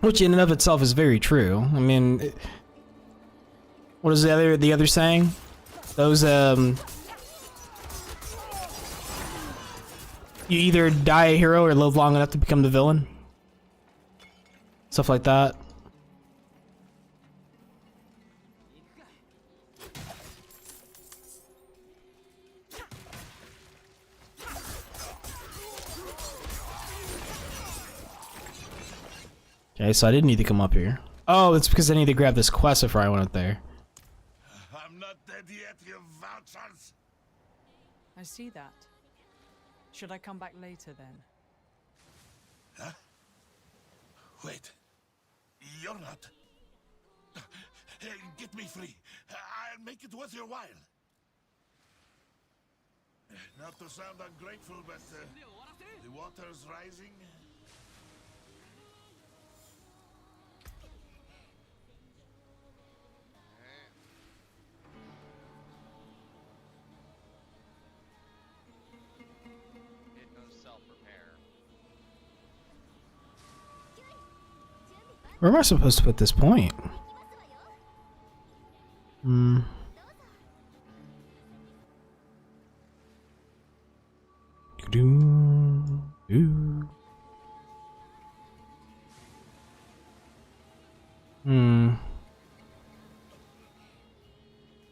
Which in and of itself is very true. I mean, what is the other saying? Those you either die a hero or live long enough to become the villain. Stuff like that. Okay, so I didn't need to come up here. Oh, it's because I need to grab this quest before I went up there. I'm not dead yet, you vouchers! I see that. Should I come back later then? Huh? Wait. You're not... Get me free. I'll make it worth your while. Not to sound ungrateful, but the water's rising. Where am I supposed to put this point? The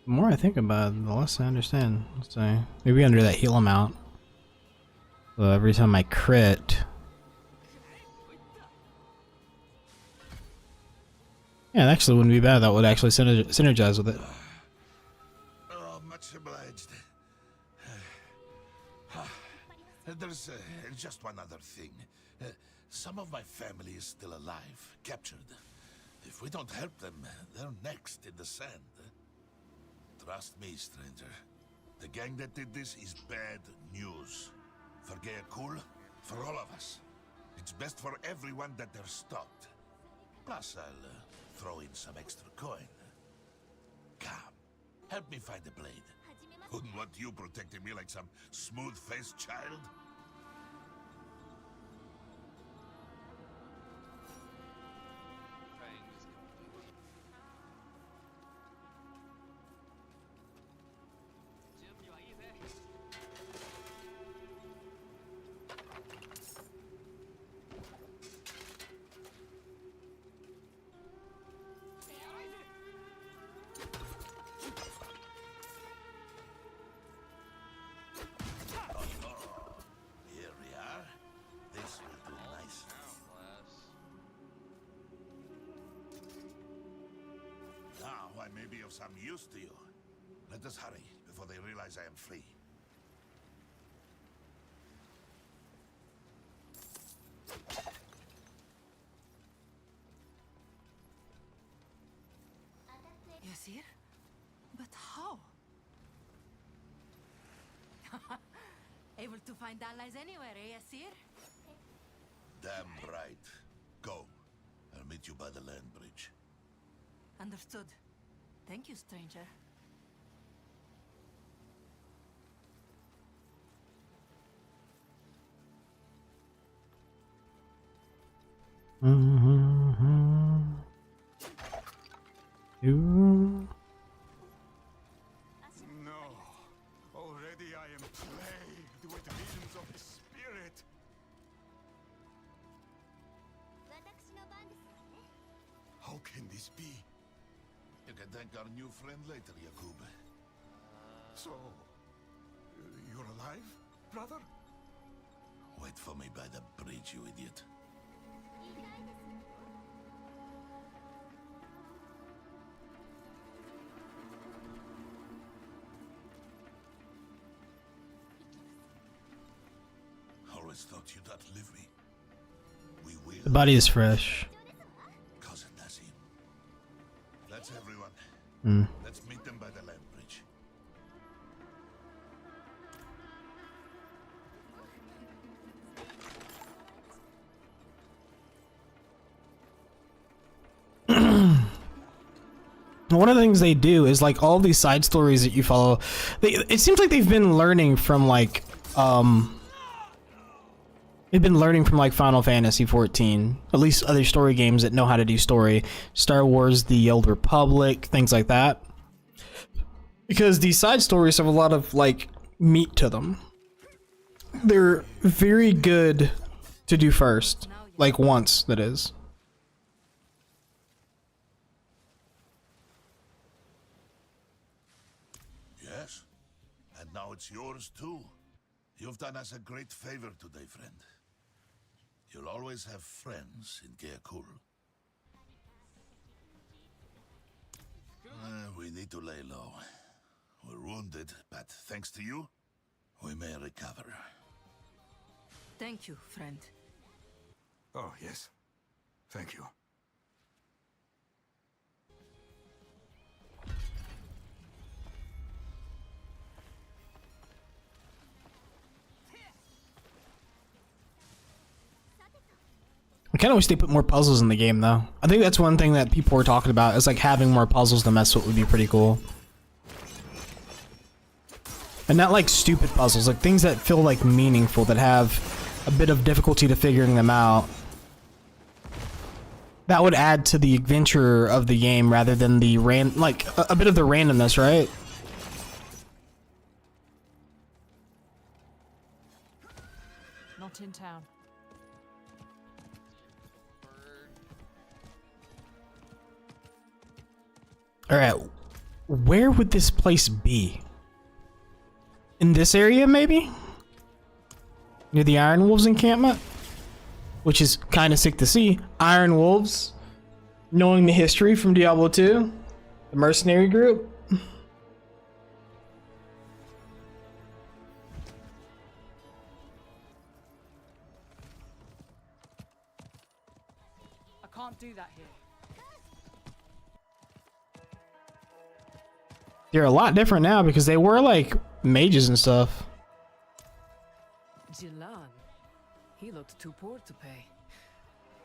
more I think about it, the less I understand. Let's say maybe under that heal amount. So every time I crit. Yeah, it actually wouldn't be bad. That would actually synergize with it. Oh, much obliged. There's just one other thing. Some of my family is still alive, captured. If we don't help them, they're next in the sand. Trust me, stranger. The gang that did this is bad news. For Geakul, for all of us. It's best for everyone that they're stopped. Plus, I'll throw in some extra coin. Come, help me find a blade. Wouldn't want you protecting me like some smooth-faced child. I may be of some use to you. Let us hurry before they realize I am free. Yasir? But how? Able to find allies anywhere, eh, Yasir? Damn right. Go. I'll meet you by the land bridge. Understood. Thank you, stranger. Ooh. No. Already I am plagued with visions of the spirit. 私の番ですわね。 How can this be? You can thank our new friend later, Yakub. So, you're alive, brother? Wait for me by the bridge, you idiot. 意外ですよ。 Always thought you'd outlive me. We will. The body is fresh. Cousin Nazim. That's everyone. Mm. Let's meet them by the land bridge. One of the things they do is like all these side stories that you follow. It seems like they've been learning from like they've been learning from like Final Fantasy 14, at least other story games that know how to do story, Star Wars, The Old Republic, things like that. Because these side stories have a lot of like meat to them. They're very good to do first, like once, that is. Yes? And now it's yours too. You've done us a great favor today, friend. You'll always have friends in Geakul. We need to lay low. We're wounded, but thanks to you, we may recover. Thank you, friend. Oh, yes. Thank you. I kind of wish they put more puzzles in the game, though. I think that's one thing that people were talking about, is like having more puzzles to mess with would be pretty cool. And not like stupid puzzles, like things that feel like meaningful, that have a bit of difficulty to figuring them out. That would add to the adventure of the game rather than the like a bit of the randomness, right? Not in town. Alright, where would this place be? In this area, maybe? Near the Iron Wolves encampment? Which is kind of sick to see. Iron Wolves, knowing the history from Diablo 2, the mercenary group. I can't do that here. They're a lot different now because they were like mages and stuff. Jilan. He looked too poor to pay.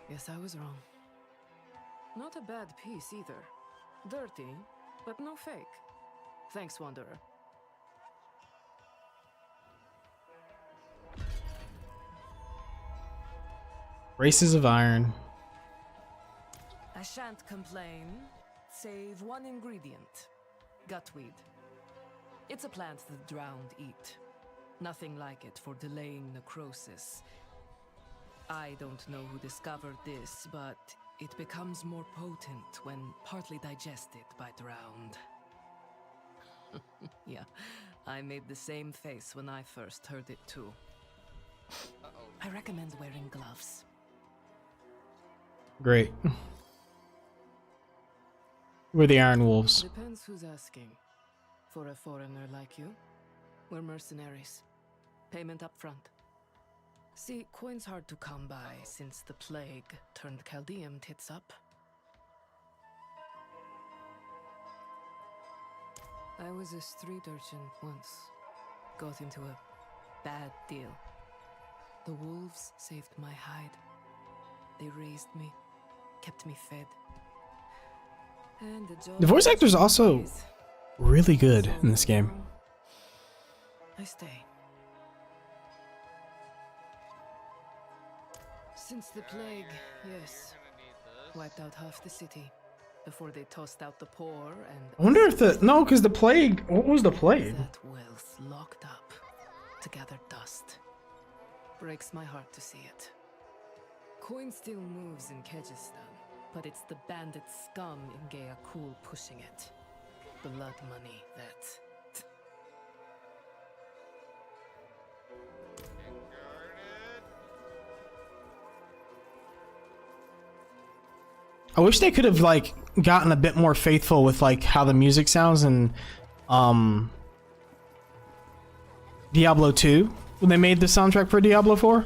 Guess I was wrong. Not a bad piece either. Dirty, but no fake. Thanks, Wanderer. Races of Iron. I shan't complain, save one ingredient. Gutweed. It's a plant the drowned eat. Nothing like it for delaying necrosis. I don't know who discovered this, but it becomes more potent when partly digested by drowned. Yeah, I made the same face when I first heard it too. I recommend wearing gloves. Great. We're the Iron Wolves. Depends who's asking. For a foreigner like you, we're mercenaries. Payment up front. See, coin's hard to come by since the plague turned Chaldean tits up. I was a street urchin once. Got into a bad deal. The wolves saved my hide. They raised me, kept me fed. And The voice actor's also really good in this game. I stay. Since the plague, yes. You're gonna need this. Wiped out half the city before they tossed out the poor and I wonder if the no, because the plague. What was the plague? that wealth locked up to gather dust. Breaks my heart to see it. Coin still moves in Kyrgyzstan, but it's the bandit scum in Gayakul pushing it. Blood money that... Guarded. I wish they could have like gotten a bit more faithful with like how the music sounds in Diablo 2 when they made the soundtrack for Diablo 4.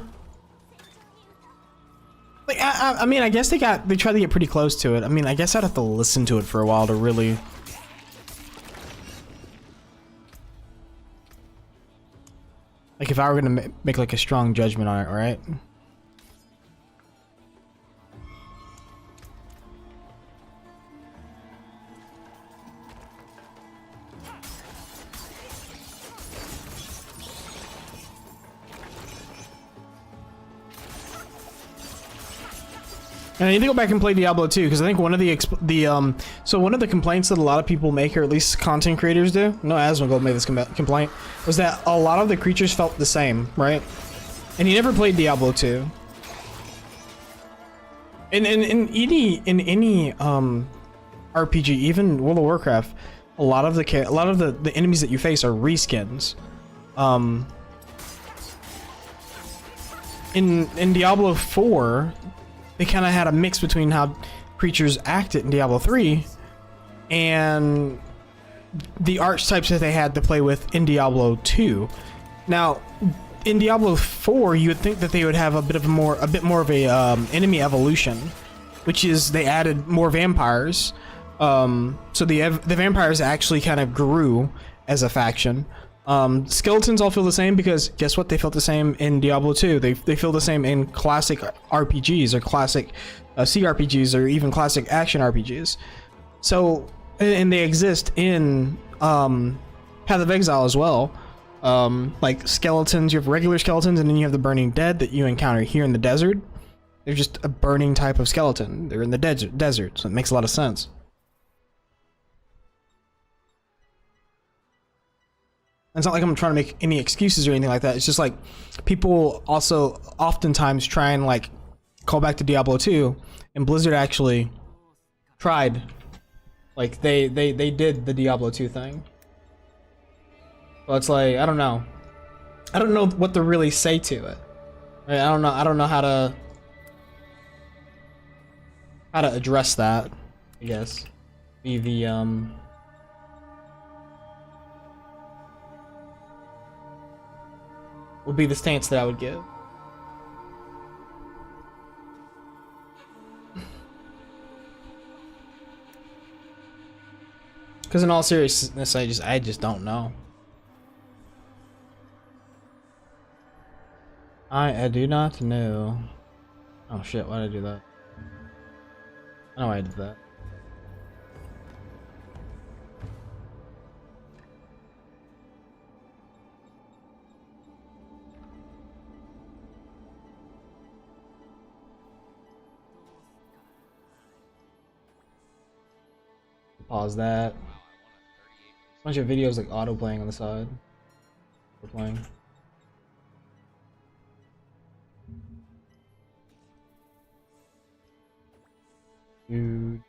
Like I mean, I guess they tried to get pretty close to it. I mean, I guess I'd have to listen to it for a while to really. Like if I were gonna make like a strong judgment on it, right? And I need to go back and play Diablo 2 because I think one of so one of the complaints that a lot of people make, or at least content creators do, no, Asmongold made this complaint, was that a lot of the creatures felt the same, right? And he never played Diablo 2. In any RPG, even World of Warcraft, a lot of the enemies that you face are reskins. In Diablo 4. They kind of had a mix between how creatures acted in Diablo 3 and the archetypes that they had to play with in Diablo 2. Now, in Diablo 4, you would think that they would have a bit more of a enemy evolution, which is they added more vampires. So the vampires actually kind of grew as a faction. Skeletons all feel the same because guess what? They felt the same in Diablo 2. They feel the same in classic RPGs or classic CRPGs or even classic action RPGs. So, and they exist in Path of Exile as well. Like skeletons, you have regular skeletons, and then you have the burning dead that you encounter here in the desert. They're just a burning type of skeleton. They're in the desert, so it makes a lot of sense. It's not like I'm trying to make any excuses or anything like that. It's just like people also oftentimes try and like call back to Diablo 2, and Blizzard actually tried. Like they did the Diablo 2 thing. But it's like I don't know what to really say to it. Right? I don't know how to address that. I guess would be the stance that I would give. Because in all seriousness, I just don't know. I do not know. Oh shit! Why did I do that? I know why I did that. Pause that. Bunch of videos like auto playing on the side. We're playing. Dude.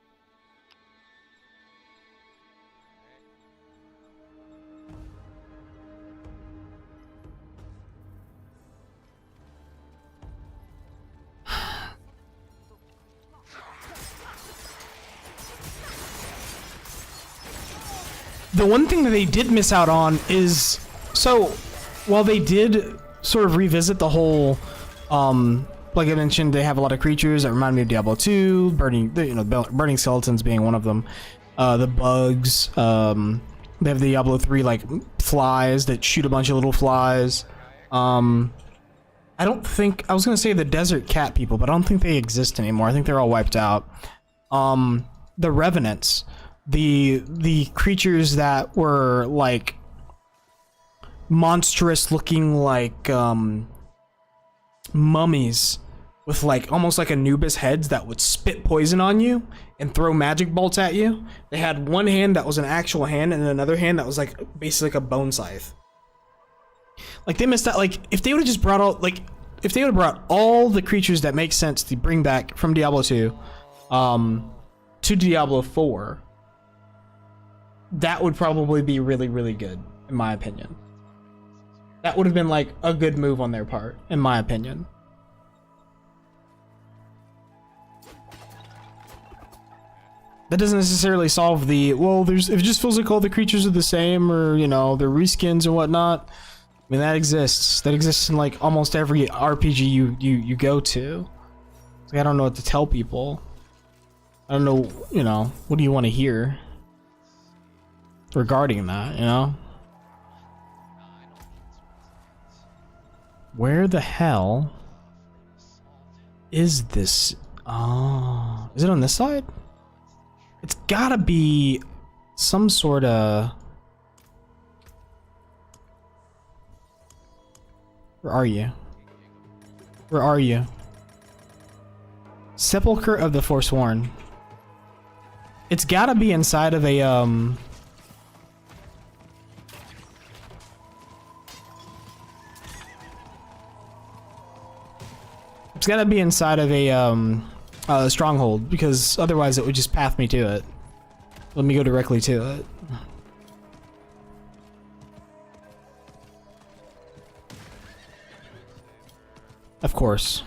The one thing that they did miss out on is, so while they did sort of revisit the whole, like I mentioned, they have a lot of creatures that remind me of Diablo 2, burning skeletons being one of them, the bugs, they have the Diablo 3 like flies that shoot a bunch of little flies. I was gonna say the desert cat people, but I don't think they exist anymore. I think they're all wiped out. The revenants. The creatures that were like monstrous looking like mummies with like almost like Anubis heads that would spit poison on you and throw magic bolts at you. They had one hand that was an actual hand and another hand that was like basically like a bone scythe. Like they missed out. Like if they would have just brought all if they would have brought all the creatures that make sense to bring back from Diablo 2 to Diablo 4, that would probably be really, really good, in my opinion. That would have been like a good move on their part, in my opinion. That doesn't necessarily solve the, well, it just feels like all the creatures are the same, or, you know, they're reskins and whatnot. I mean, that exists. That exists in like almost every RPG you go to. Like, I don't know what to tell people. I don't know, you know, what do you want to hear regarding that, you know? Where the hell is this? Oh, is it on this side? It's gotta be some sort of... Where are you? Where are you? Sepulchre of the Forsworn. It's gotta be inside of a, It's gotta be inside of a stronghold, because otherwise it would just path me to it. Let me go directly to it. Of course.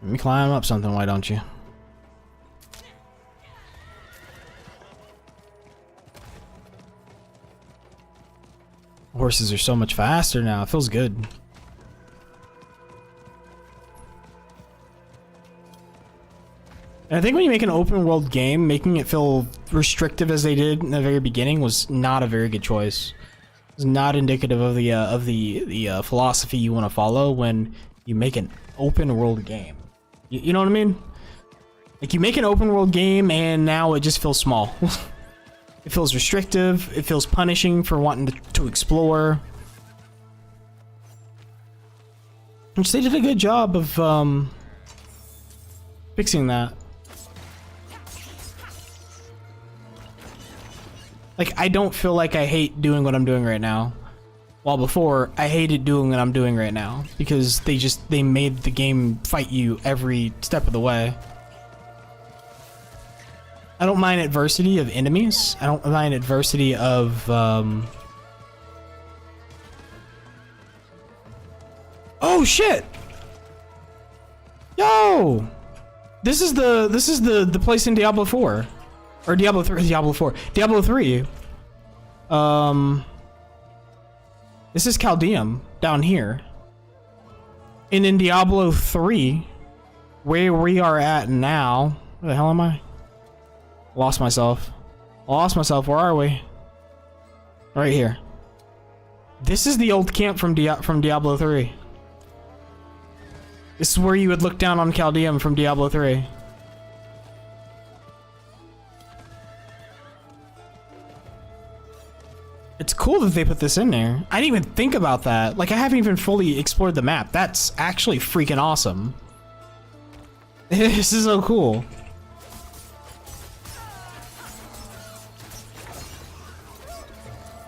Let me climb up something, why don't you? Horses are so much faster now, it feels good. And I think when you make an open world game, making it feel restrictive as they did in the very beginning was not a very good choice. It's not indicative of the philosophy you want to follow when you make an open world game. You know what I mean? Like, you make an open world game and now it just feels small. It feels restrictive. It feels punishing for wanting to explore. Which they did a good job of fixing that. Like, I don't feel like I hate doing what I'm doing right now. While before, I hated doing what I'm doing right now. Because they made the game fight you every step of the way. I don't mind adversity of enemies. I don't mind adversity of, Oh shit! Yo! This is the place in Diablo 4. Or Diablo 3, Diablo 4. Diablo 3. This is Caldeum, down here. And in Diablo 3, where we are at now... Where the hell am I? Lost myself. Where are we? Right here. This is the old camp from Diablo 3. This is where you would look down on Caldeum from Diablo 3. It's cool that they put this in there. I didn't even think about that. Like, I haven't even fully explored the map. That's actually freaking awesome. This is so cool.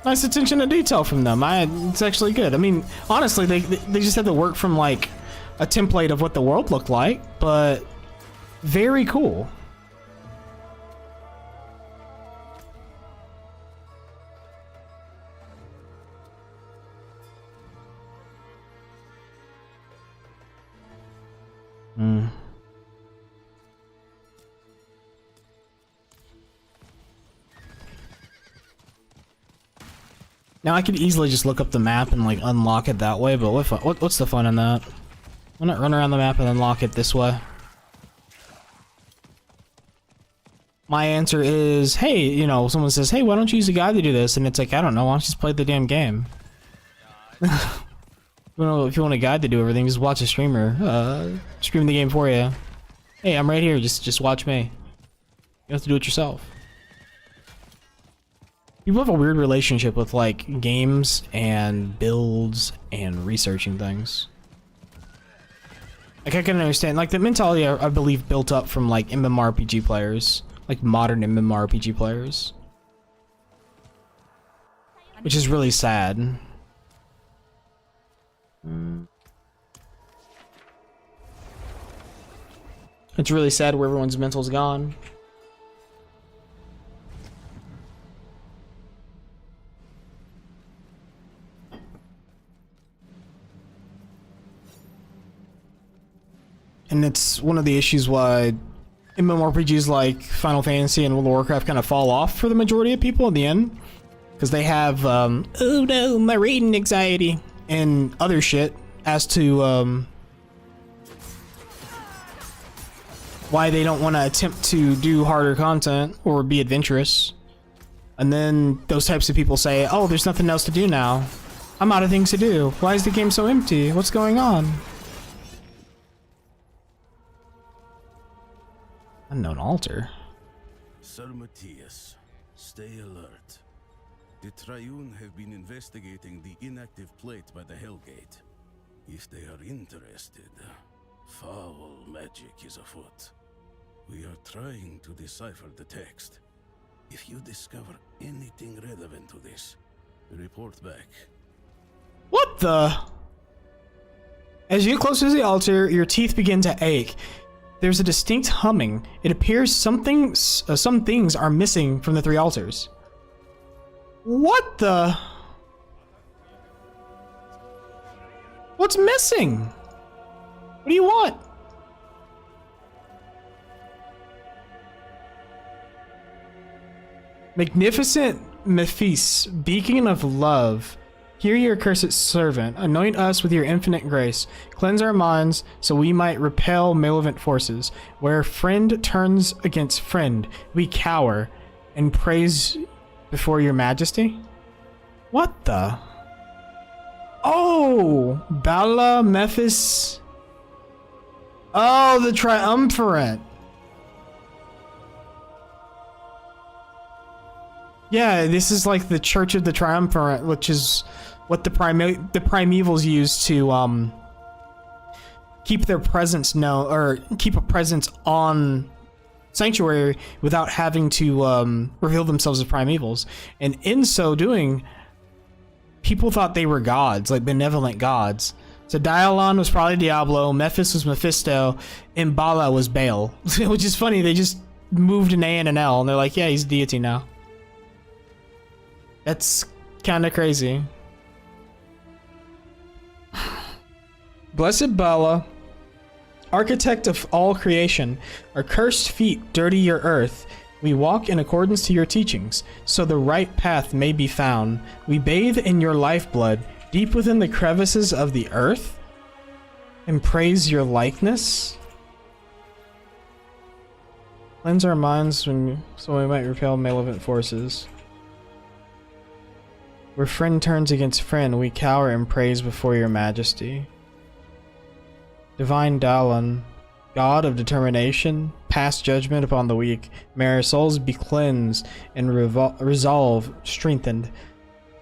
Nice attention to detail from them. It's actually good. I mean, honestly, they just had to work from like a template of what the world looked like, but very cool. Now I could easily just look up the map and like unlock it that way, but what's the fun in that? Why not run around the map and unlock it this way? My answer is, hey, you know, someone says, hey, why don't you use a guide to do this? And it's like, I don't know, why don't you just play the damn game? If you want a guide to do everything, just watch a streamer stream the game for you. Hey, I'm right here, just watch me. You don't have to do it yourself. People have a weird relationship with like games and builds and researching things. Like, I can understand, like, the mentality, I believe, built up from, like, MMORPG players. Like, modern MMORPG players. Which is really sad. It's really sad where everyone's mental's gone. And it's one of the issues why MMORPGs like Final Fantasy and World of Warcraft kind of fall off for the majority of people in the end. Because they have, oh no, my rating anxiety and other shit as to why they don't want to attempt to do harder content or be adventurous. And then those types of people say, oh, there's nothing else to do now. I'm out of things to do. Why is the game so empty? What's going on? Unknown altar. Sir Matthias, stay alert. The Triune have been investigating the inactive plate by the Hellgate. If they are interested, foul magic is afoot. We are trying to decipher the text. If you discover anything relevant to this, report back. What the? As you get closer to the altar, your teeth begin to ache. There's a distinct humming. It appears some things are missing from the three altars. What the? What's missing? What do you want? Magnificent Mephis, beacon of love, hear your accursed servant, anoint us with your infinite grace, cleanse our minds so we might repel malevolent forces. Where friend turns against friend, we cower and praise before your majesty. What the? Oh, Bala Mephis. Oh, the triumvirate. Yeah, this is like the Church of the Triumvirate, which is what the primevals use to keep their presence known, or keep a presence on Sanctuary without having to reveal themselves as primevals. And in so doing, people thought they were gods, like benevolent gods. So Dialon was probably Diablo, Mephis was Mephisto, and Bala was Baal. Which is funny, they just moved an A and an L, and they're like, yeah, he's deity now. That's kind of crazy. Blessed Bala, architect of all creation, our cursed feet dirty your earth. We walk in accordance to your teachings, so the right path may be found. We bathe in your lifeblood, deep within the crevices of the earth, and praise your likeness. Cleanse our minds so we might repel malevolent forces. Where friend turns against friend, we cower and praise before your majesty. Divine Dalan, God of determination, pass judgment upon the weak, may our souls be cleansed and resolve strengthened.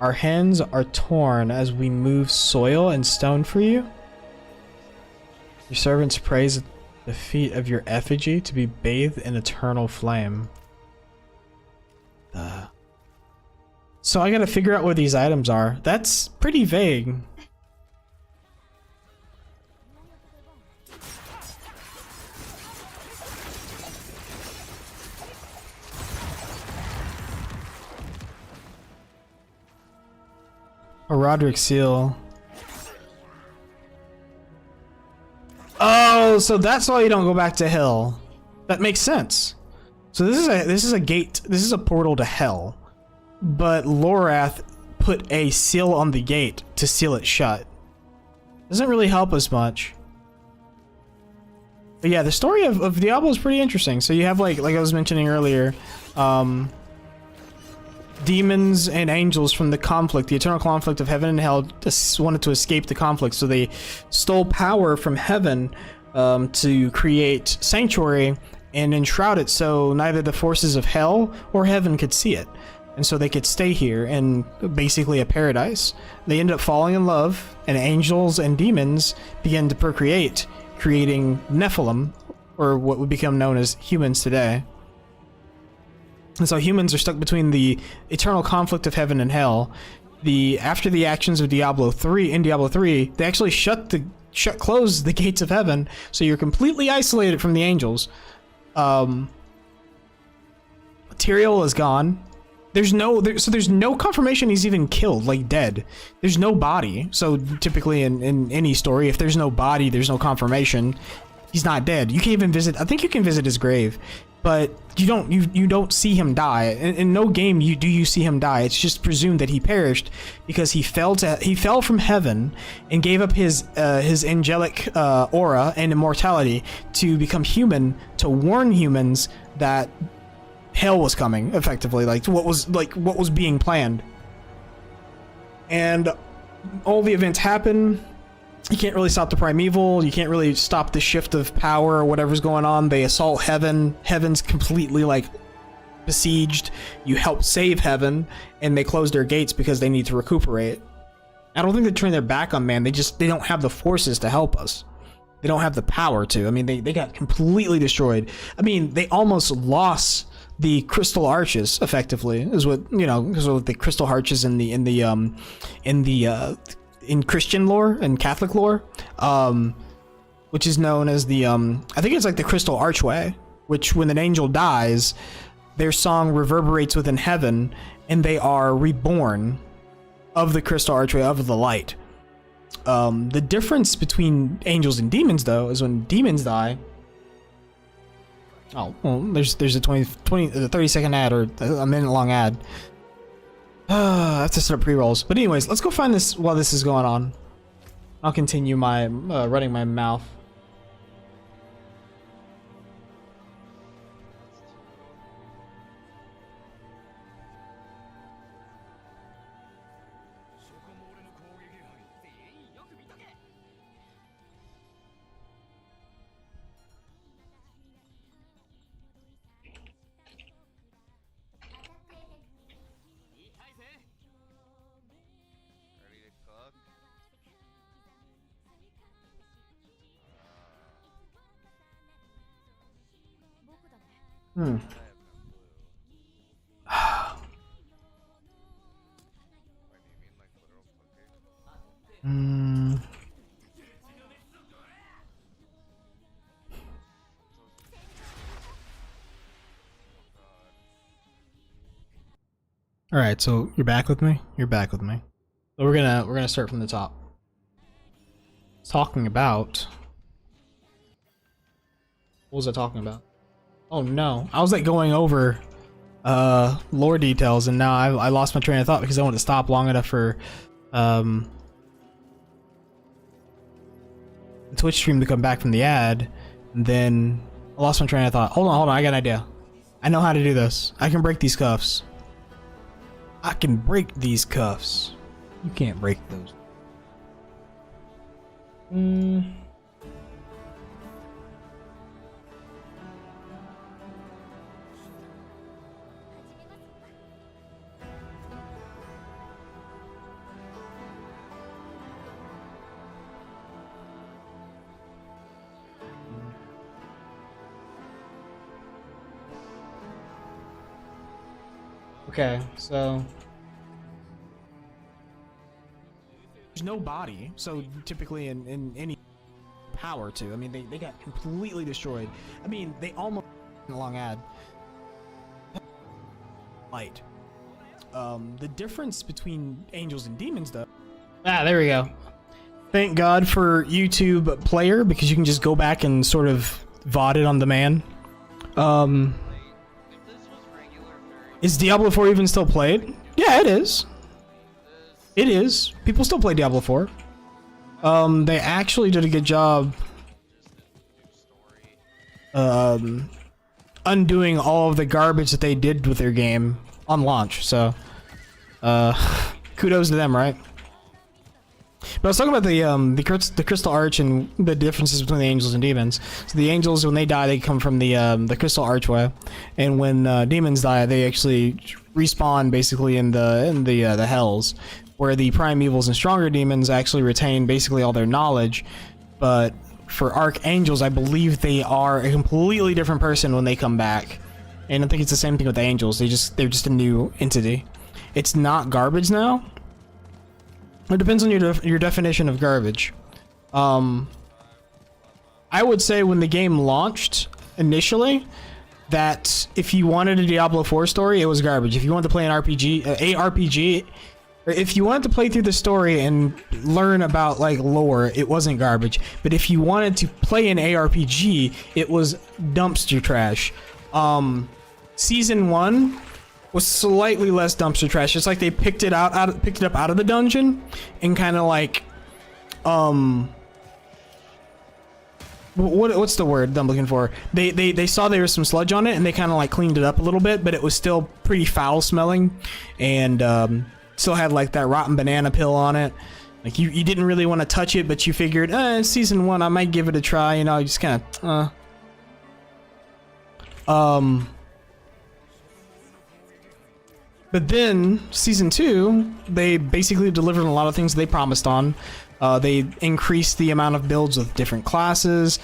Our hands are torn as we move soil and stone for you. Your servants praise the feet of your effigy to be bathed in eternal flame. So I gotta figure out where these items are. That's pretty vague. A Roderick seal. Oh, so that's why you don't go back to hell. That makes sense. So this is a gate. This is a portal to hell. But Lorath put a seal on the gate to seal it shut. Doesn't really help us much. But yeah, the story of Diablo is pretty interesting. So you have like I was mentioning earlier, demons and angels from the conflict, the eternal conflict of heaven and hell, just wanted to escape the conflict. So they stole power from heaven to create Sanctuary and enshroud it so neither the forces of hell or heaven could see it. And so they could stay here in basically a paradise. They end up falling in love, and angels and demons begin to procreate creating Nephilim, or what would become known as humans today. And so humans are stuck between the eternal conflict of heaven and hell. After the actions of Diablo 3, they actually close the gates of heaven, so you're completely isolated from the angels. Tyrael is gone. There's no confirmation he's even killed, like dead. There's no body. So typically in any story, if there's no body, there's no confirmation. He's not dead. You can even visit. I think you can visit his grave, but you don't see him die. In no game do you see him die. It's just presumed that he perished because he fell from heaven and gave up his angelic aura and immortality to become human, to warn humans that hell was coming, effectively, like what was being planned. And all the events happen. You can't really stop the primeval. You can't really stop the shift of power or whatever's going on. They assault heaven. Heaven's completely like besieged. You help save heaven, and they close their gates because they need to recuperate. I don't think they turn their back on man. They don't have the forces to help us. They don't have the power to. I mean, they got completely destroyed. I mean, they almost lost the crystal arches, effectively, is what, you know, because of the crystal arches in Christian lore and Catholic lore, which is known as the I think it's like the Crystal Archway, which when an angel dies, their song reverberates within heaven, and they are reborn of the Crystal Archway, of the light. The difference between angels and demons, though, is when demons die. Oh, well, there's a 30-second ad, or a minute-long ad. I have to set up pre-rolls. But anyways, let's go find this while this is going on. I'll continue my running my mouth. Ready to cook? Hmm. I have no clue. Why do you mean like literal cooking? Hmm. All right, so you're back with me. You're back with me. So we're gonna start from the top. Talking about. What was I talking about? Oh no, I was like going over lore details, and now I lost my train of thought because I wanted to stop long enough for the Twitch stream to come back from the ad, and then I lost my train of thought. Hold on, I got an idea. I know how to do this. I can break these cuffs. I can break these cuffs. You can't break those. Okay, so there's no body, so typically in any power to. I mean, they got completely destroyed. I mean, they almost a long ad. Light. The difference between angels and demons, though. Ah, there we go. Thank God for YouTube Player, because you can just go back and sort of VOD it on demand. Is Diablo 4 even still played? Yeah, it is. It is. People still play Diablo 4. They actually did a good job undoing all of the garbage that they did with their game on launch, so kudos to them, right? But I was talking about the Crystal Arch and the differences between the angels and demons. So the angels, when they die, they come from the Crystal Archway, and when demons die, they actually respawn basically in the hells, where the primevals and stronger demons actually retain basically all their knowledge, but for Archangels, I believe they are a completely different person when they come back. And I think it's the same thing with the Angels. They're just a new entity. It's not garbage now. It depends on your definition of garbage. I would say when the game launched initially, that if you wanted a Diablo 4 story, it was garbage. If you wanted to play an RPG, a RPG, or if you wanted to play through the story and learn about like lore, it wasn't garbage. But if you wanted to play an ARPG, it was dumpster trash. Season 1 was slightly less dumpster trash. It's like they picked it up out of the dungeon and kind of like what's the word that I'm looking for? They saw there was some sludge on it and they kind of like cleaned it up a little bit, but it was still pretty foul smelling and still had like that rotten banana peel on it. Like you didn't really want to touch it, but you figured, season 1 I might give it a try, you know, just kind of But then, Season 2, they basically delivered a lot of things they promised on. They increased the amount of builds with different classes.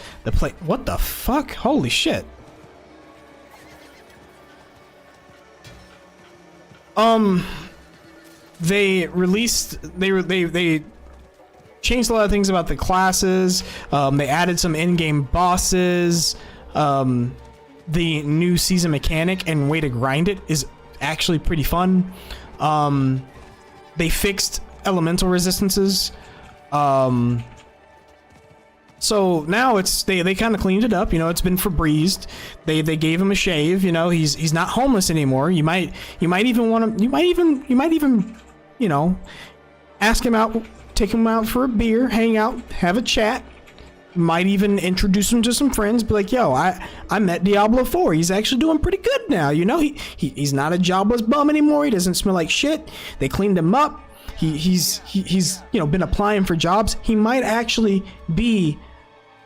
What the fuck? Holy shit. They changed a lot of things about the classes. They added some in-game bosses. The new season mechanic and way to grind it is actually pretty fun. They fixed elemental resistances. So now they kind of cleaned it up, you know. It's been Febrezed. They gave him a shave, you know. He's not homeless anymore. You might even you know, ask him out, take him out for a beer, hang out, have a chat. Might even introduce him to some friends, be like, yo, I met Diablo 4. He's actually doing pretty good now, you know. He's not a jobless bum anymore. He doesn't smell like shit. They cleaned him up. He's you know, been applying for jobs. He might actually be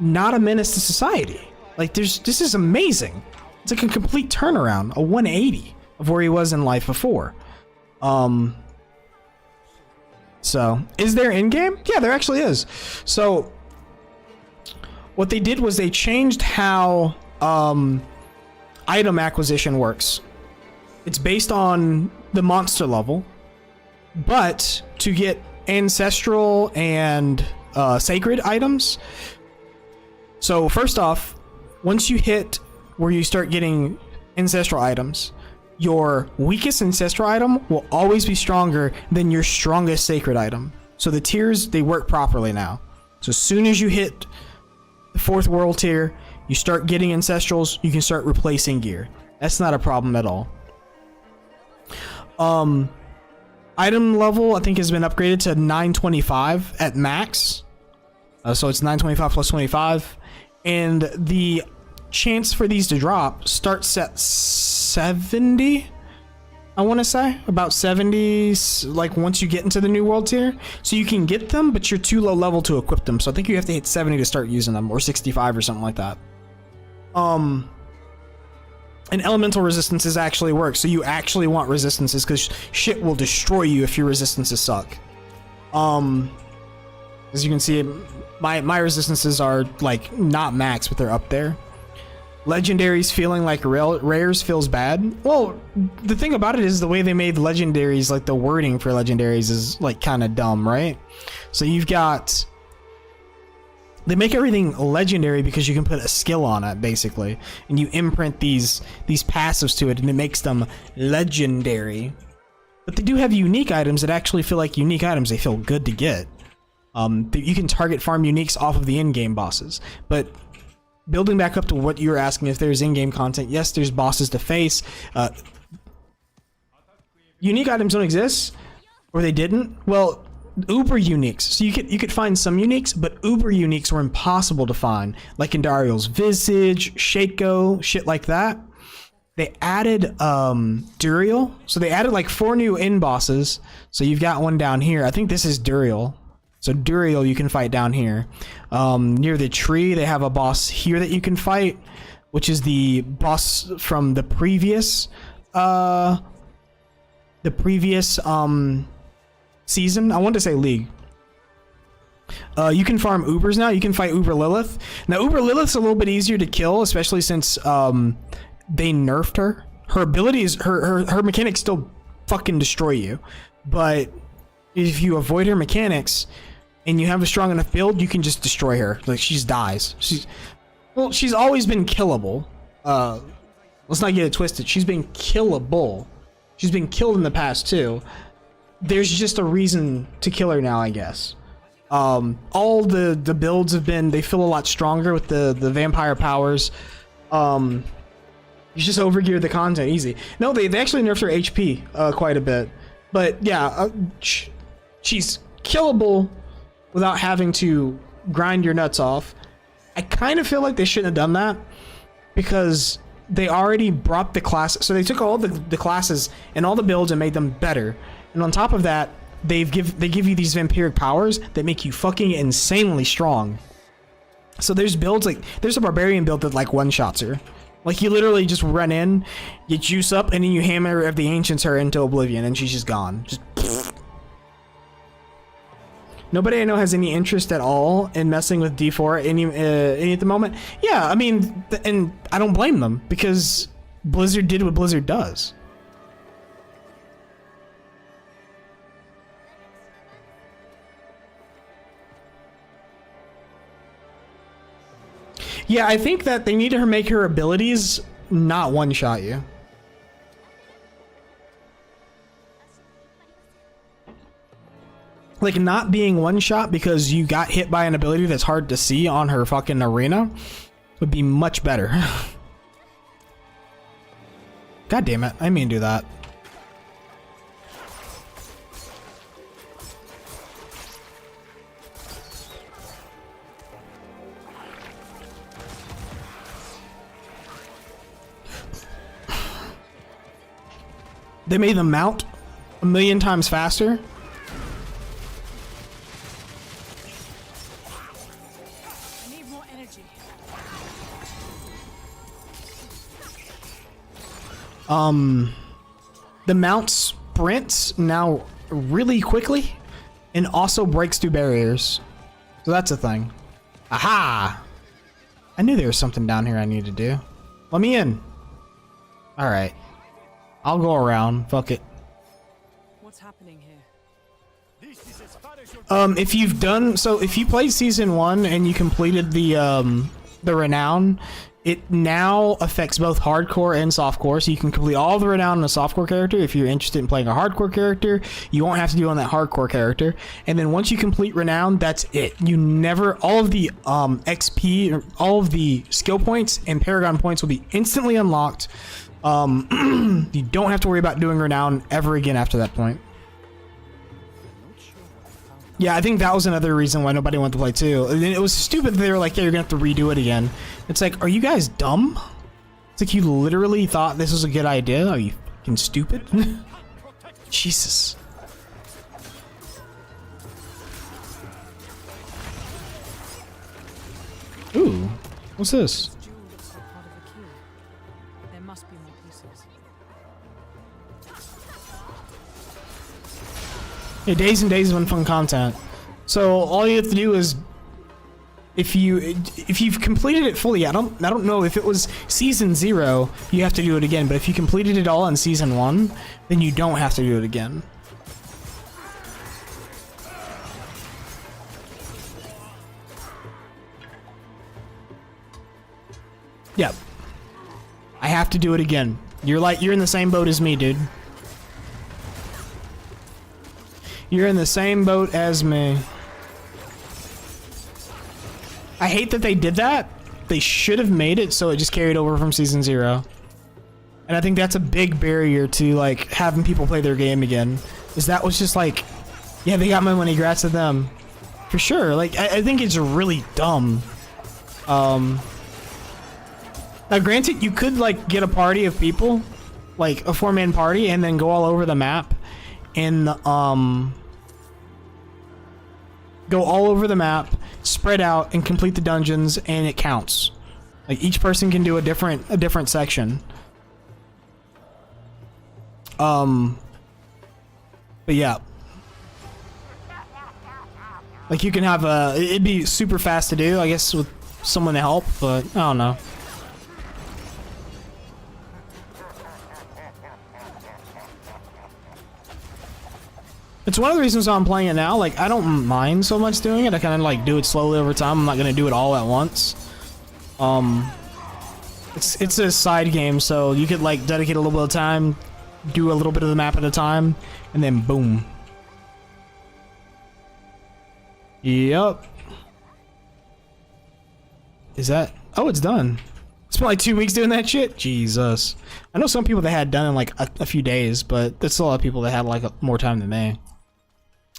not a menace to society. Like this is amazing. It's like a complete turnaround, a 180 of where he was in life before. So is there in-game? Yeah, there actually is. So what they did was they changed how item acquisition works. It's based on the monster level, but to get ancestral and sacred items. So first off, once you hit where you start getting ancestral items, your weakest ancestral item will always be stronger than your strongest sacred item. So the tiers, they work properly now. So as soon as you hit the 4th world tier, you start getting ancestrals, you can start replacing gear. That's not a problem at all. Item level, I think, has been upgraded to 925 at max. So it's 925 plus 25. And the chance for these to drop starts at 70, I want to say. About 70, like once you get into the new world tier. So you can get them, but you're too low level to equip them. So I think you have to hit 70 to start using them, or 65 or something like that. And elemental resistances actually work, so you actually want resistances, because shit will destroy you if your resistances suck. As you can see, my resistances are like not max, but they're up there. Legendaries feeling like rares feels bad. Well, the thing about it is the way they made legendaries, like the wording for legendaries is like kind of dumb, right? So you've got, they make everything legendary because you can put a skill on it, basically, and you imprint these passives to it, and it makes them legendary. But they do have unique items that actually feel like unique items. They feel good to get. You can target farm uniques off of the in-game bosses. But building back up to what you were asking, if there's in-game content, yes, there's bosses to face. Unique items don't exist, or they didn't. Well, uber uniques. So you could find some uniques, but uber uniques were impossible to find, like in Dario's Visage, Shaco, shit like that. They added Duriel. So they added like 4 new in bosses. So you've got one down here. I think this is Duriel. So Duriel you can fight down here. Near the tree, they have a boss here that you can fight, which is the boss from the previous season. I wanted to say league. You can farm Ubers now. You can fight Uber Lilith. Now, Uber Lilith's a little bit easier to kill, especially since they nerfed her. Her abilities, her mechanics still fucking destroy you. But if you avoid her mechanics and you have a strong enough build, you can just destroy her. Like, she just dies. She's always been killable. Let's not get it twisted. She's been killable. She's been killed in the past too. There's just a reason to kill her now, I guess. All the builds have been, they feel a lot stronger with the vampire powers. You just overgear the content easy. No, they actually nerfed her HP quite a bit. But yeah, she's killable without having to grind your nuts off. I kind of feel like they shouldn't have done that because they already brought the class. So they took all the classes and all the builds and made them better. And on top of that, they give you these vampiric powers that make you fucking insanely strong. So there's builds like, there's a barbarian build that like one-shots her. Like, you literally just run in, you juice up, and then you hammer the ancients her into oblivion, and she's just gone. Just pfft. Nobody I know has any interest at all in messing with D4 any at the moment. Yeah, I mean, and I don't blame them, because Blizzard did what Blizzard does. Yeah, I think that they need to make her abilities not one-shot you. Like, not being one-shot because you got hit by an ability that's hard to see on her fucking arena would be much better. God damn it, I mean do that. They made the mount 1,000,000 times faster. I need more energy. The mount sprints now really quickly and also breaks through barriers. So that's a thing. Aha! I knew there was something down here I need to do. Let me in. All right. I'll go around. Fuck it. What's happening here? If you've done so, if you played season 1 and you completed the renown, it now affects both hardcore and softcore. So you can complete all the renown on a softcore character. If you're interested in playing a hardcore character, you won't have to do on that hardcore character. And then once you complete renown, that's it. You never, all of the XP, all of the skill points and paragon points will be instantly unlocked. You don't have to worry about doing renown ever again after that point. Yeah, I think that was another reason why nobody wanted to play too. And it was stupid that they were like, yeah, you're gonna have to redo it again. It's like, are you guys dumb? It's like you literally thought this was a good idea? Are you fucking stupid? Jesus. Ooh, what's this? Yeah, days and days of unfun content. So all you have to do is, if you've completed it fully, I don't know if it was season 0, you have to do it again. But if you completed it all in season 1, then you don't have to do it again. Yep. I have to do it again. You're in the same boat as me, dude. You're in the same boat as me. I hate that they did that. They should have made it so it just carried over from season 0. And I think that's a big barrier to like having people play their game again. Is that was just like, yeah, they got my money, congrats to them. For sure. Like I think it's really dumb. Now granted, you could like get a party of people, like a 4-man party, and then go all over the map and go all over the map, spread out, and complete the dungeons, and it counts. Like each person can do a different section. But yeah. Like you can have it'd be super fast to do, I guess, with someone to help, but I don't know. It's one of the reasons why I'm playing it now. Like, I don't mind so much doing it. I kind of like do it slowly over time. I'm not gonna do it all at once. It's a side game, so you could like dedicate a little bit of time, do a little bit of the map at a time, and then boom. Yep. Is that? Oh, it's done. Spent like 2 weeks doing that shit? Jesus. I know some people that had done in like a few days, but there's still a lot of people that had like more time than me.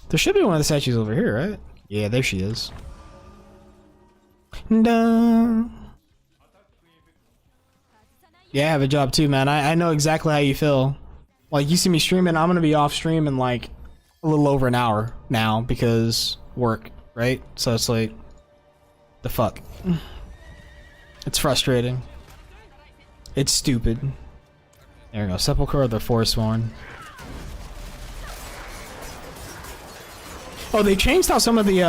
There should be one of the statues over here, right? Yeah, there she is. No. Yeah, I have a job too, man. I know exactly how you feel. Like, you see me streaming, I'm gonna be off stream in like a little over an hour now because work, right? So it's like, the fuck. It's frustrating. It's stupid. There we go. Sepulchre of the Forsworn. Oh, they changed how some of the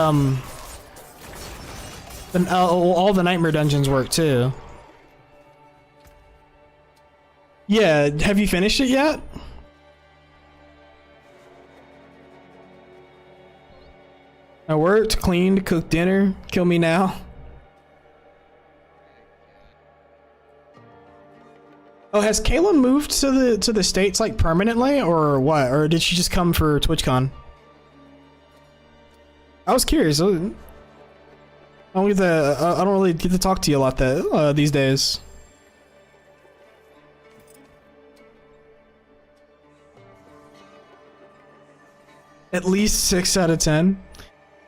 all the nightmare dungeons work too. Yeah, have you finished it yet? I worked, cleaned, cooked dinner. Kill me now. Oh, has Kayla moved to the States like permanently or what? Or did she just come for TwitchCon? I was curious. I don't really get to talk to you a lot these days. At least 6 out of 10.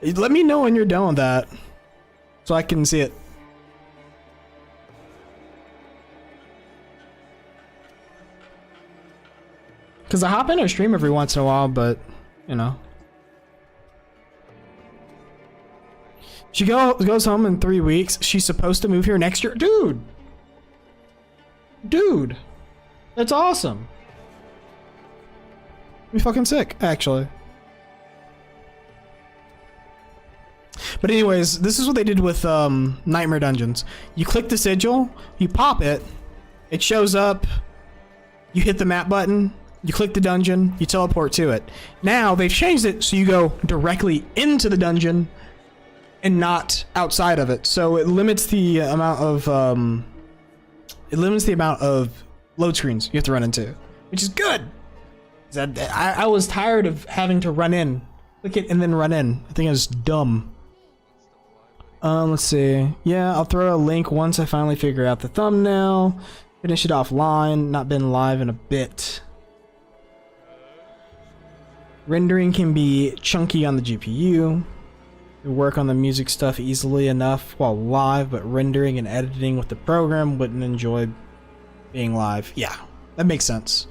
Let me know when you're done with that, so I can see it. Cause I hop in her stream every once in a while, but you know. She goes home in 3 weeks. She's supposed to move here next year. Dude. That's awesome. Be fucking sick, actually. But anyways, this is what they did with Nightmare Dungeons. You click the sigil, you pop it, it shows up, you hit the map button, you click the dungeon, you teleport to it. Now they've changed it so you go directly into the dungeon and not outside of it. So it limits the amount of load screens you have to run into, which is good. I was tired of having to run in, click it and then run in. I think it was dumb. Let's see. Yeah, I'll throw a link once I finally figure out the thumbnail. Finish it offline. Not been live in a bit. Rendering can be chunky on the GPU. You work on the music stuff easily enough while live, but rendering and editing with the program wouldn't enjoy being live. Yeah, that makes sense.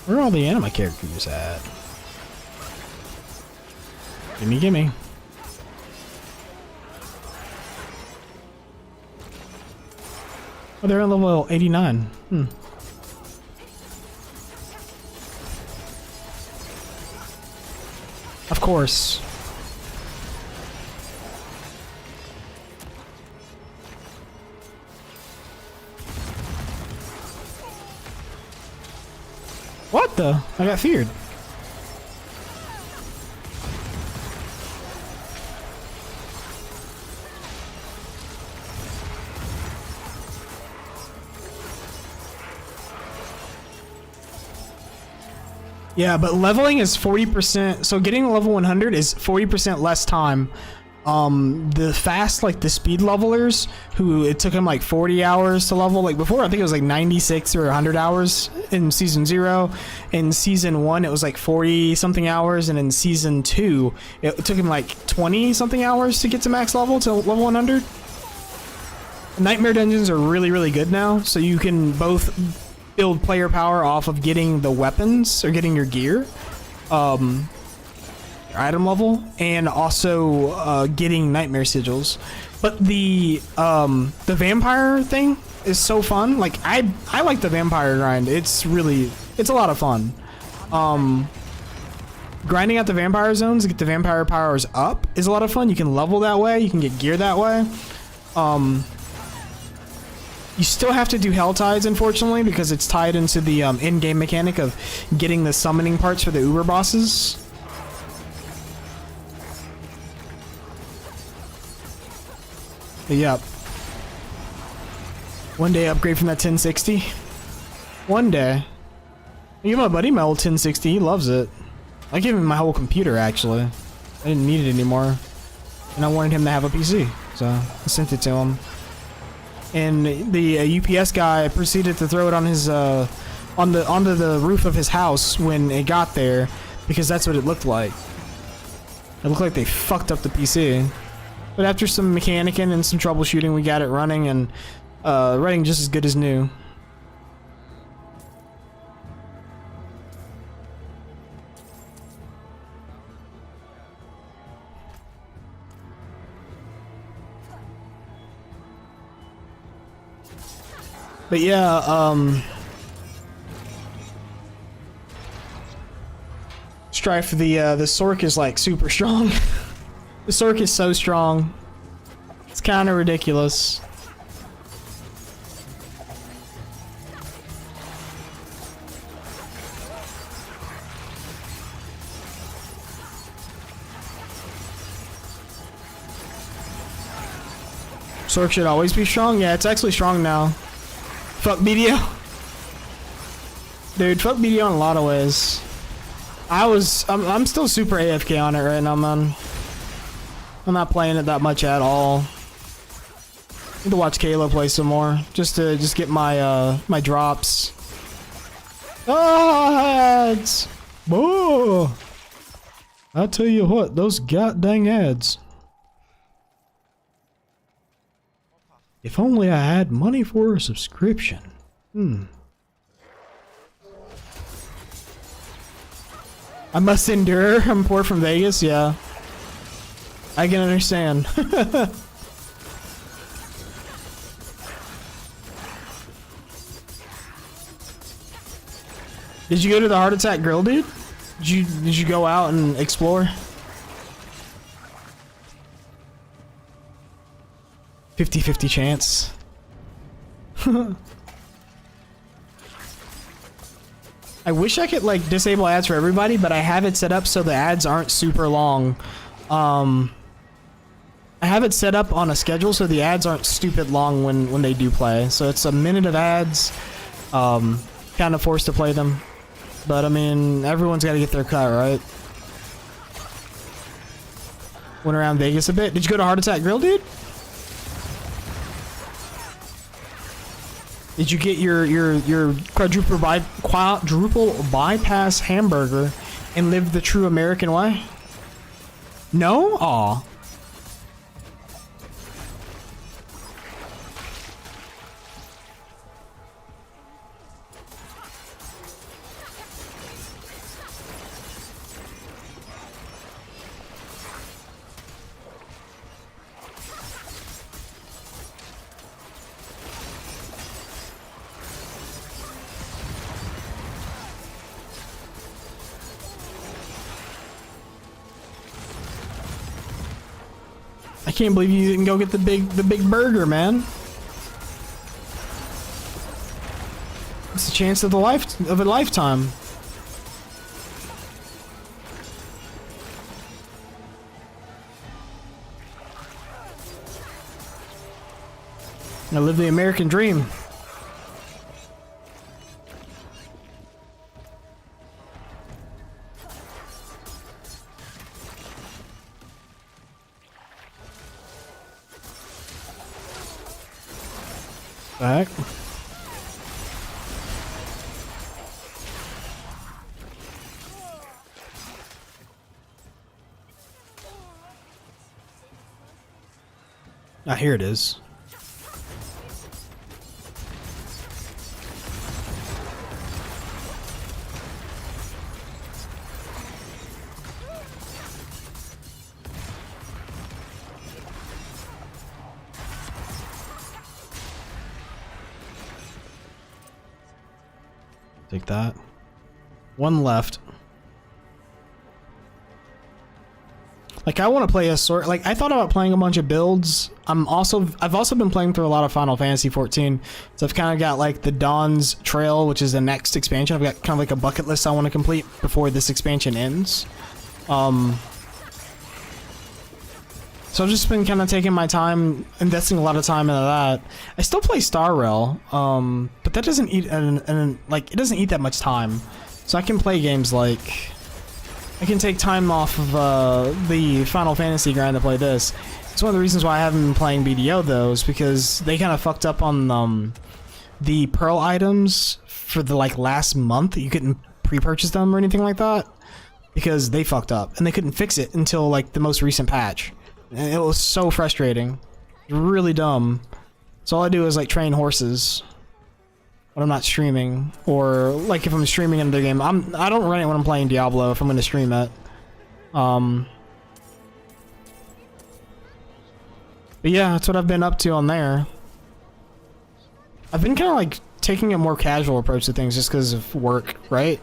Where are all the anime characters at? Gimme. Oh, they're on level 89. Of course. What the? I got feared. Yeah, but leveling is 40%. So getting level 100 is 40% less time. The fast, like the speed levelers, who it took them like 40 hours to level. Like before, I think it was like 96 or 100 hours in season 0. In season 1, it was like 40 something hours, and in season 2, it took him like 20 something hours to get to max level, to level 100. Nightmare dungeons are really, really good now, so you can both build player power off of getting the weapons or getting your gear, item level, and also getting nightmare sigils. But the vampire thing is so fun. Like I like the vampire grind. It's a lot of fun. Grinding out the vampire zones to get the vampire powers up is a lot of fun. You can level that way. You can get gear that way. You still have to do hell tides, unfortunately, because it's tied into the in-game mechanic of getting the summoning parts for the uber bosses. But yeah. One day upgrade from that 1060. One day. I give my buddy my old 1060. He loves it. I gave him my whole computer, actually. I didn't need it anymore. And I wanted him to have a PC. So I sent it to him. And the UPS guy proceeded to throw it on his onto the roof of his house when it got there, because that's what it looked like. It looked like they fucked up the PC. But after some mechanicking and some troubleshooting, we got it running, and running just as good as new. But yeah, Strife, the Sork is like super strong. The Sork is so strong. It's kind of ridiculous. Sork should always be strong? Yeah, it's actually strong now. Fuck BDO. Dude, fuck BDO in a lot of ways. I'm still super AFK on it right now, man. I'm not playing it that much at all. Need to watch Kayla play some more, just to get my my drops. Ads! Whoa! I tell you what, those goddamn ads. If only I had money for a subscription. I must endure. I'm poor from Vegas, yeah. I can understand. Did you go to the Heart Attack Grill, dude? Did you go out and explore? 50-50 chance. I wish I could like disable ads for everybody, but I have it set up so the ads aren't super long. I have it set up on a schedule so the ads aren't stupid long when they do play. So it's a minute of ads. Kind of forced to play them. But I mean, everyone's got to get their cut, right? Went around Vegas a bit. Did you go to Heart Attack Grill, dude? Did you get your quadruple bypass hamburger and live the true American way? No? Aw. I can't believe you didn't go get the big burger, man. It's a chance of a lifetime. I live the American dream. Back. Ah, here it is. Take that. One left. Like, I want to play a sort. Like, I thought about playing a bunch of builds. I've also been playing through a lot of Final Fantasy 14. So I've kind of got like the Dawn's Trail, which is the next expansion. I've got kind of like a bucket list I want to complete before this expansion ends. So I've just been kind of taking my time, investing a lot of time into that. I still play Star Rail, but that doesn't eat, like, it doesn't eat that much time. So I can play games like, I can take time off of the Final Fantasy grind to play this. It's one of the reasons why I haven't been playing BDO though, is because they kind of fucked up on the Pearl items for the like last month. You couldn't pre-purchase them or anything like that because they fucked up and they couldn't fix it until like the most recent patch. And it was so frustrating. Really dumb. So all I do is like train horses when I'm not streaming, or like if I'm streaming another game. I don't run it when I'm playing Diablo if I'm going to stream it. But yeah, that's what I've been up to on there. I've been kind of like taking a more casual approach to things just because of work, right?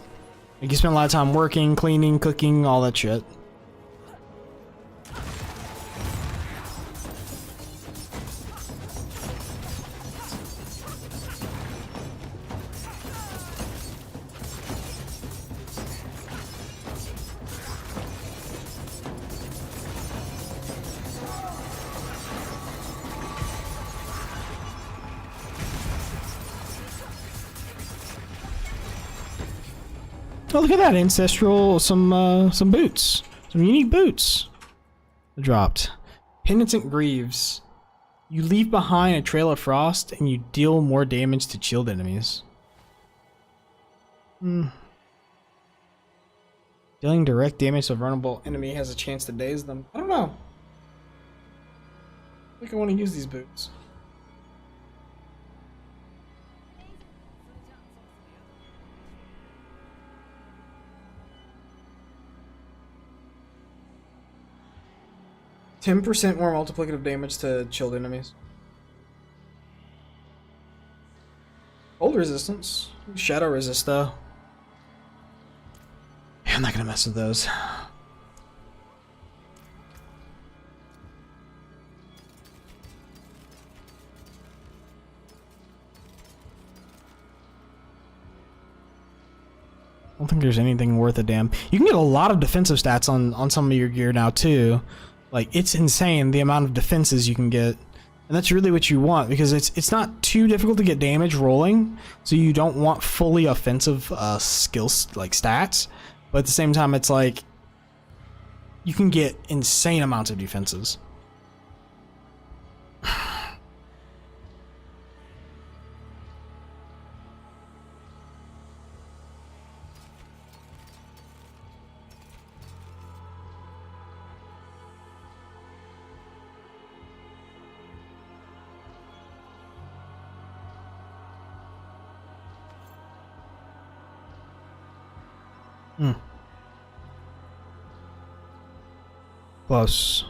Like you spend a lot of time working, cleaning, cooking, all that shit. Oh, look at that, ancestral, some boots. Some unique boots. Dropped. Penitent Greaves. You leave behind a trail of frost and you deal more damage to chilled enemies. Dealing direct damage to a vulnerable enemy has a chance to daze them. I don't know. I think I want to use these boots. %10 more multiplicative damage to chilled enemies. Cold resistance. Shadow resist though. Yeah, I'm not gonna mess with those. I don't think there's anything worth a damn. You can get a lot of defensive stats on some of your gear now too. Like, it's insane the amount of defenses you can get. And that's really what you want, because it's not too difficult to get damage rolling, so you don't want fully offensive skills, like stats. But at the same time, it's like, you can get insane amounts of defenses. Close.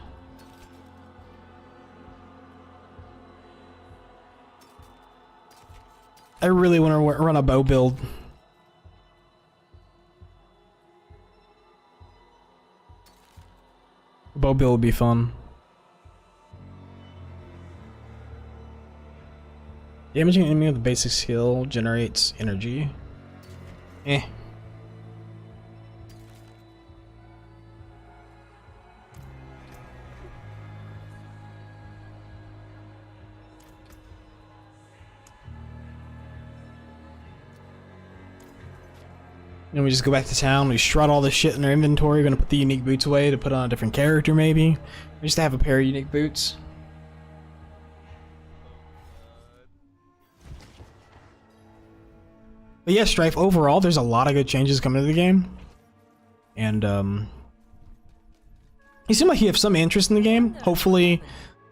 I really want to run a bow build. Bow build would be fun. Damaging an enemy with a basic skill generates energy. Eh. And we just go back to town, we strut all this shit in our inventory, we're gonna put the unique boots away to put on a different character maybe. Or just to have a pair of unique boots. But yeah, Strife, overall, there's a lot of good changes coming to the game. And, you seem like you have some interest in the game. Hopefully,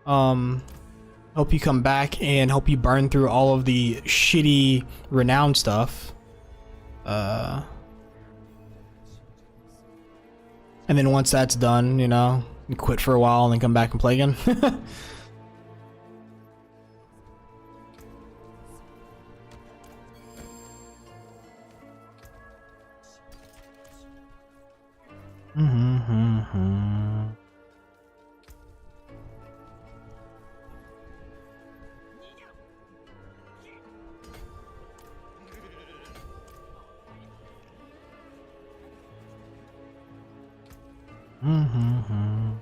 help you come back and help you burn through all of the shitty renowned stuff. And then once that's done, you know, you quit for a while and then come back and play again. Mm-hmm. Mm-hmm.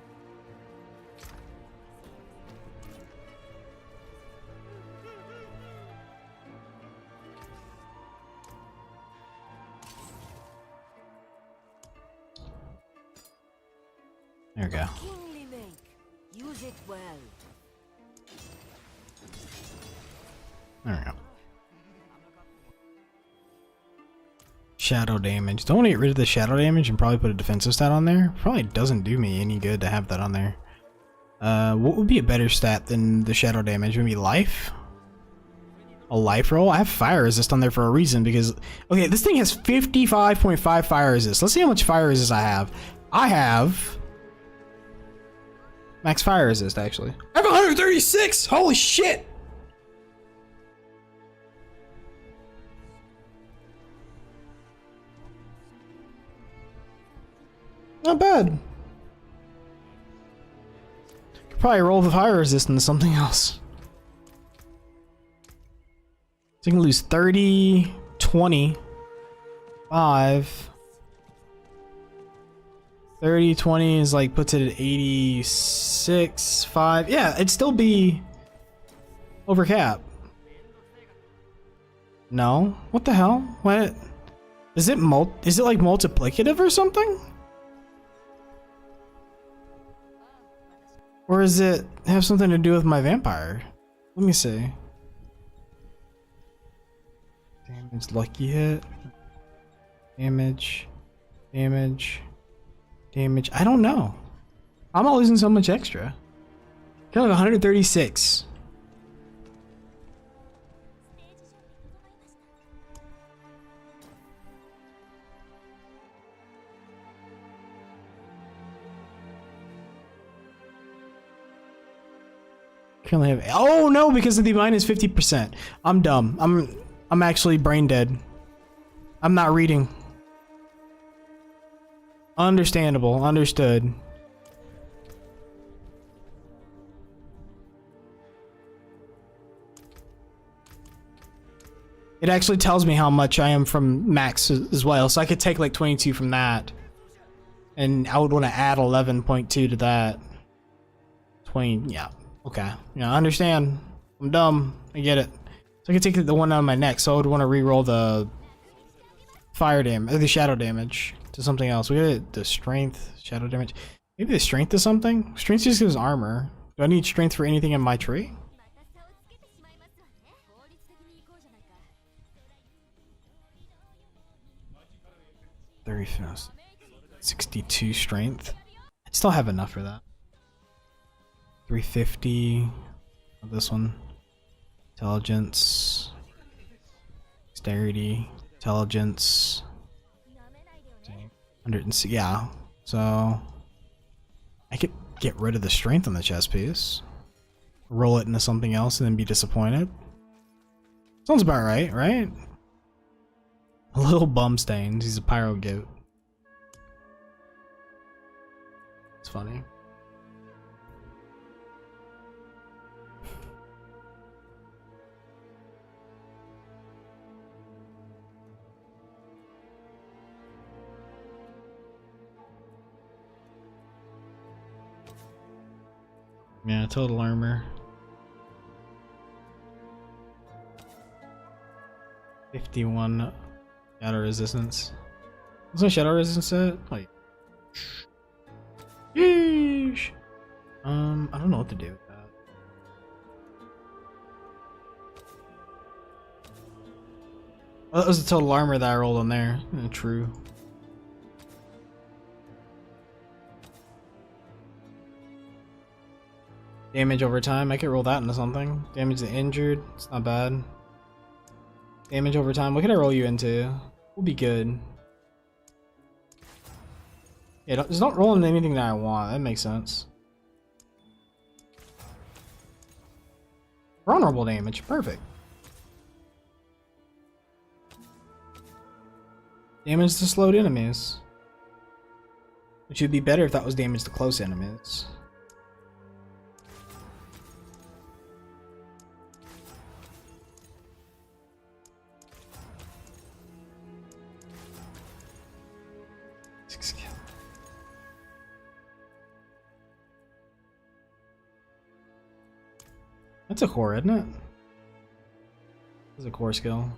There we go. Kingly make. Use it well. There we go. Shadow damage. Don't want to get rid of the shadow damage and probably put a defensive stat on there. Probably doesn't do me any good to have that on there. What would be a better stat than the shadow damage? Maybe life? A life roll? I have fire resist on there for a reason because... Okay, this thing has 55.5 fire resist. Let's see how much fire resist I have. I have... Max fire resist, actually. I have 136! Holy shit! Not bad. Could probably roll the fire resist into something else. So you can lose 30, 20, 5. 30, 20 is like puts it at 86, 5. Yeah, it'd still be over cap. No? What the hell? What? Is it like multiplicative or something? Or does it have something to do with my vampire? Let me see. Damage, lucky hit. Damage. Damage. Damage. I don't know. I'm not losing so much extra. Kind of 136. Currently have. Oh no, because of the minus 50%. I'm dumb. I'm actually brain dead. I'm not reading. Understandable. Understood. It actually tells me how much I am from max as well, so I could take like 22 from that. And I would want to add 11.2 to that. 20, yeah. Okay. Yeah, I understand. I'm dumb. I get it. So I could take the one on my neck, so I would want to re-roll the fire damage, or the shadow damage to something else. We got the strength, shadow damage. Maybe the strength to something? Strength just gives armor. Do I need strength for anything in my tree? 62 strength. I still have enough for that. 350. This one. Intelligence. Dexterity. Intelligence. 106. Yeah. So I could get rid of the strength on the chest piece. Roll it into something else and then be disappointed. Sounds about right, right? A little bum stains. He's a pyro goat. It's funny. Yeah, total armor. 51 shadow resistance. What's my shadow resistance at? Like, yeesh. I don't know what to do with that. Oh, that was the total armor that I rolled on there. True. Damage over time. I could roll that into something. Damage the injured. It's not bad. Damage over time. What can I roll you into? Will be good. Yeah, just don't roll into anything that I want. That makes sense. Vulnerable damage. Perfect. Damage to slowed enemies. Which would be better if that was damage to close enemies. That's a core, isn't it? That's a core skill.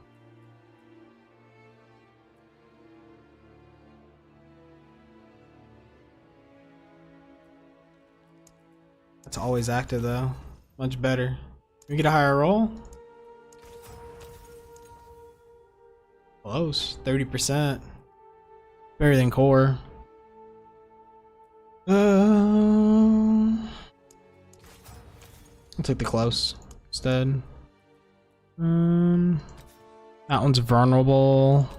That's always active though. Much better. We get a higher roll? Close. 30%. Better than core. I'll take the close instead. That one's vulnerable.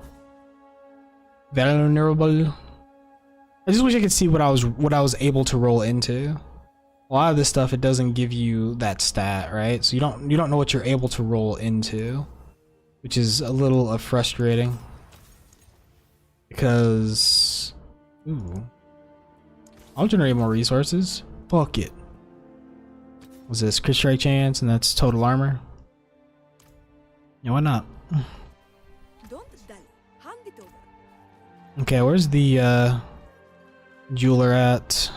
Vulnerable. I just wish I could see what I was able to roll into. A lot of this stuff, it doesn't give you that stat, right? So you don't know what you're able to roll into, which is a little frustrating. Because, ooh, I'll generate more resources. Fuck it. Was this crit strike chance, and that's total armor? Yeah, why not? Okay, where's the jeweler at?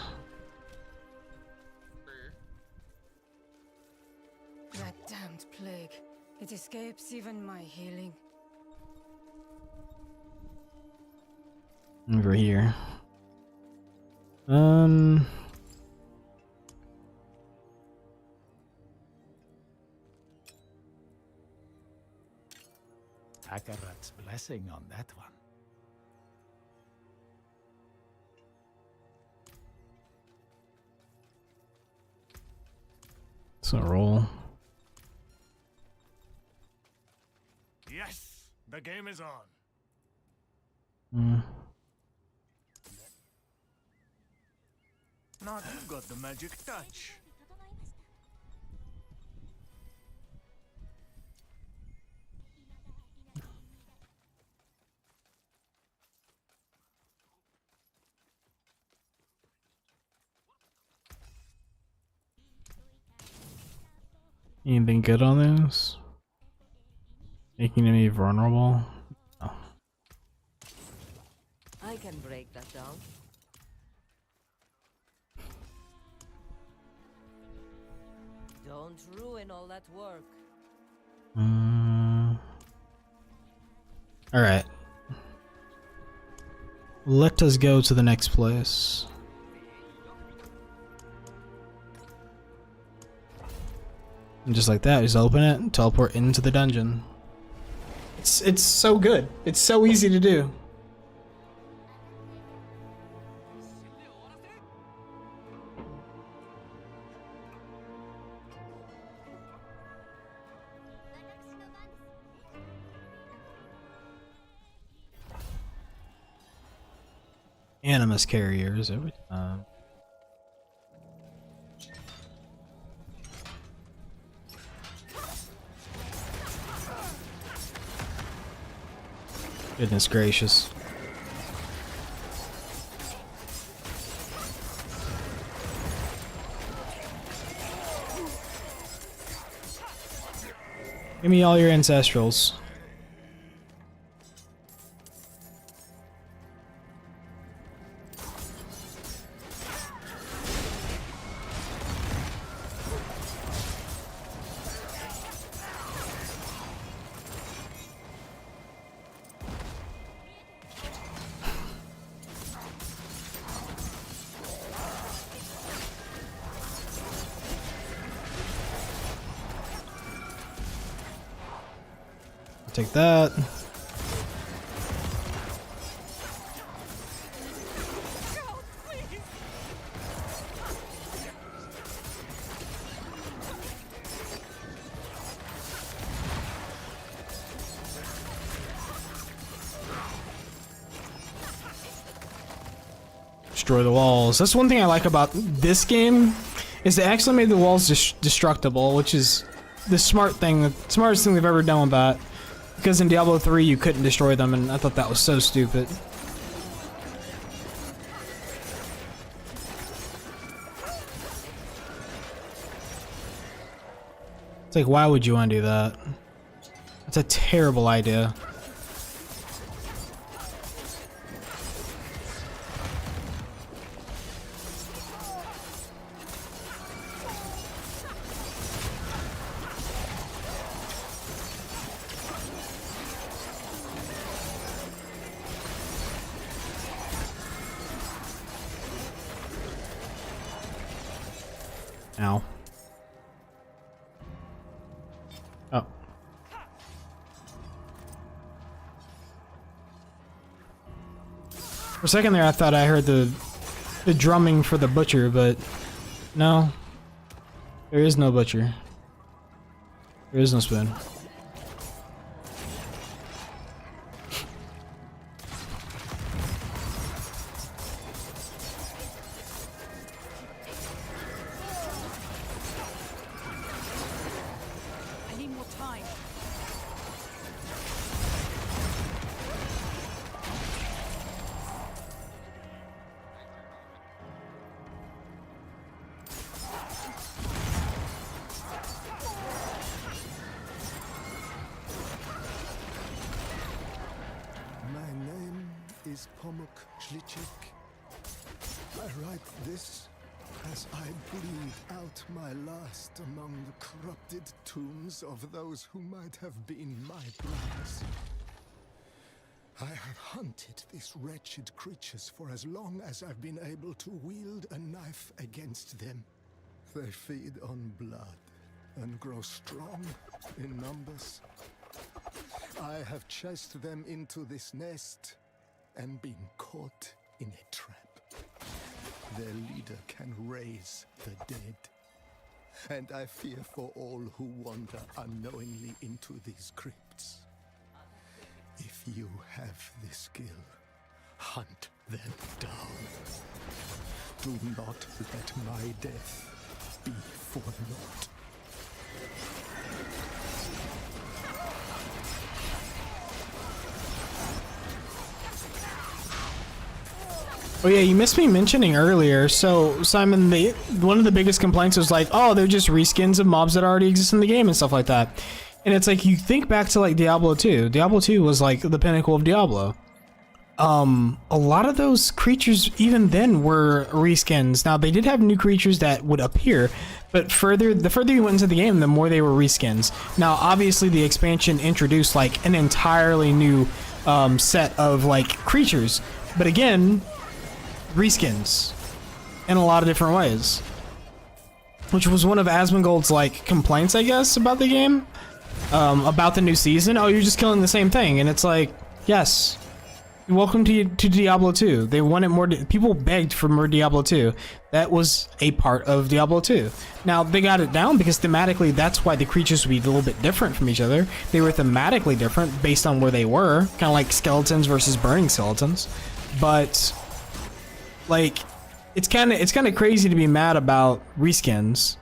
That damned plague. It escapes even my healing. Over here. Akarat's blessing on that one. It's a roll. Yes, the game is on. Now you've got the magic touch. Anything good on this? Making me vulnerable? Oh. I can break that down. Don't ruin all that work. Alright. Let us go to the next place. And just like that, just open it and teleport into the dungeon. It's so good. It's so easy to do. Animus carriers every time. Goodness gracious. Give me all your ancestrals. Take that. Destroy the walls. That's one thing I like about this game, is they actually made the walls destructible, which is the smartest thing they've ever done with that. Because in Diablo 3 you couldn't destroy them, and I thought that was so stupid. It's like, why would you want to do that? That's a terrible idea. Ow. Oh. For a second there, I thought I heard the drumming for the butcher, but no. There is no butcher. There is no spoon. I need more time. My name is Pomuk Shlichik. I write this as I bleed out my last among the corrupted tombs of those who might have been my brothers. I have hunted these wretched creatures for as long as I've been able to wield a knife against them. They feed on blood and grow strong in numbers. I have chased them into this nest and been caught in a trap. Their leader can raise the dead. And I fear for all who wander unknowingly into these crypts. If you have the skill, hunt them down. Do not let my death be for naught. Oh yeah, you missed me mentioning earlier. So Simon, one of the biggest complaints was like, oh, they're just reskins of mobs that already exist in the game and stuff like that. And it's like, you think back to like Diablo 2. Diablo 2 was like the pinnacle of Diablo. A lot of those creatures even then were reskins. Now they did have new creatures that would appear, but the further you went into the game, the more they were reskins. Now obviously the expansion introduced like an entirely new set of like creatures, but again, reskins in a lot of different ways, which was one of Asmongold's like complaints, I guess, about the game, about the new season. Oh, you're just killing the same thing, and it's like, yes, welcome to Diablo 2. They wanted more. People begged for more Diablo 2. That was a part of Diablo 2. Now they got it down because thematically, that's why the creatures would be a little bit different from each other. They were thematically different based on where they were, kind of like skeletons versus burning skeletons, but. Like, it's kind of crazy to be mad about reskins.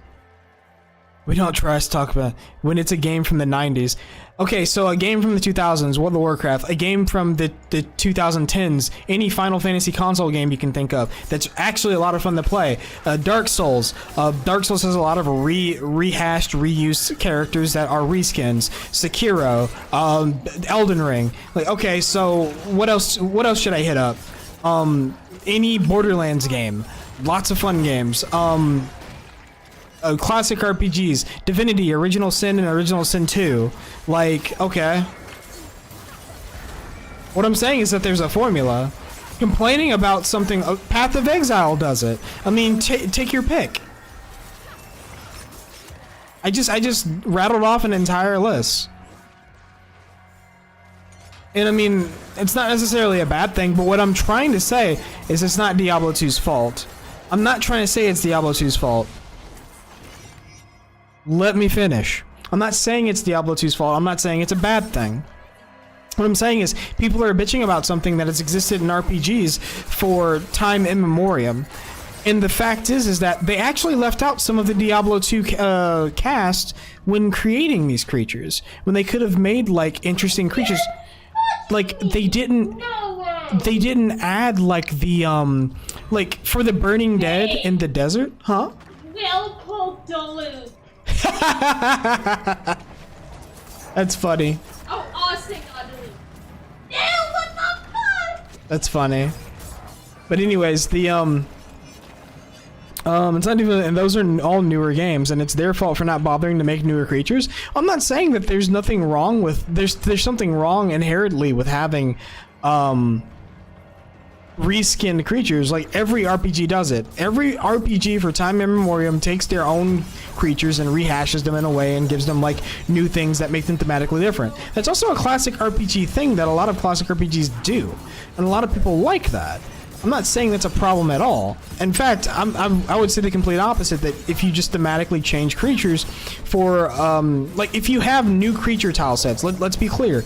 We don't try to talk about when it's a game from the 90s. Okay, so a game from the 2000s, World of Warcraft, a game from the 2010s, any Final Fantasy console game you can think of that's actually a lot of fun to play. Dark Souls. Dark Souls has a lot of rehashed, reused characters that are reskins. Sekiro, Elden Ring. Like, okay, so what else should I hit up? Any Borderlands game, lots of fun games, classic RPGs, Divinity, Original Sin, and Original Sin 2. Like, okay. What I'm saying is that there's a formula. Complaining about something, Path of Exile does it. I mean, take your pick. I just rattled off an entire list. And I mean, it's not necessarily a bad thing, but what I'm trying to say is it's not Diablo 2's fault. I'm not trying to say it's Diablo 2's fault. Let me finish. I'm not saying it's Diablo 2's fault. I'm not saying it's a bad thing. What I'm saying is people are bitching about something that has existed in RPGs for time immemorial. And the fact is that they actually left out some of the Diablo 2 cast when creating these creatures. When they could have made like interesting creatures. Like they didn't add like the like for the Burning Dead in the desert, huh? We'll call Duluth. That's funny. Oh, Austin got deleted. Ew, what the fuck? That's funny. But anyways, the it's not even, and those are all newer games, and it's their fault for not bothering to make newer creatures. I'm not saying that there's nothing wrong with, there's something wrong inherently with having, reskinned creatures. Like, every RPG does it. Every RPG for time immemorial takes their own creatures and rehashes them in a way and gives them, like, new things that make them thematically different. That's also a classic RPG thing that a lot of classic RPGs do, and a lot of people like that. I'm not saying that's a problem at all. In fact, I would say the complete opposite, that if you just thematically change creatures for, like, if you have new creature tile sets, let's be clear.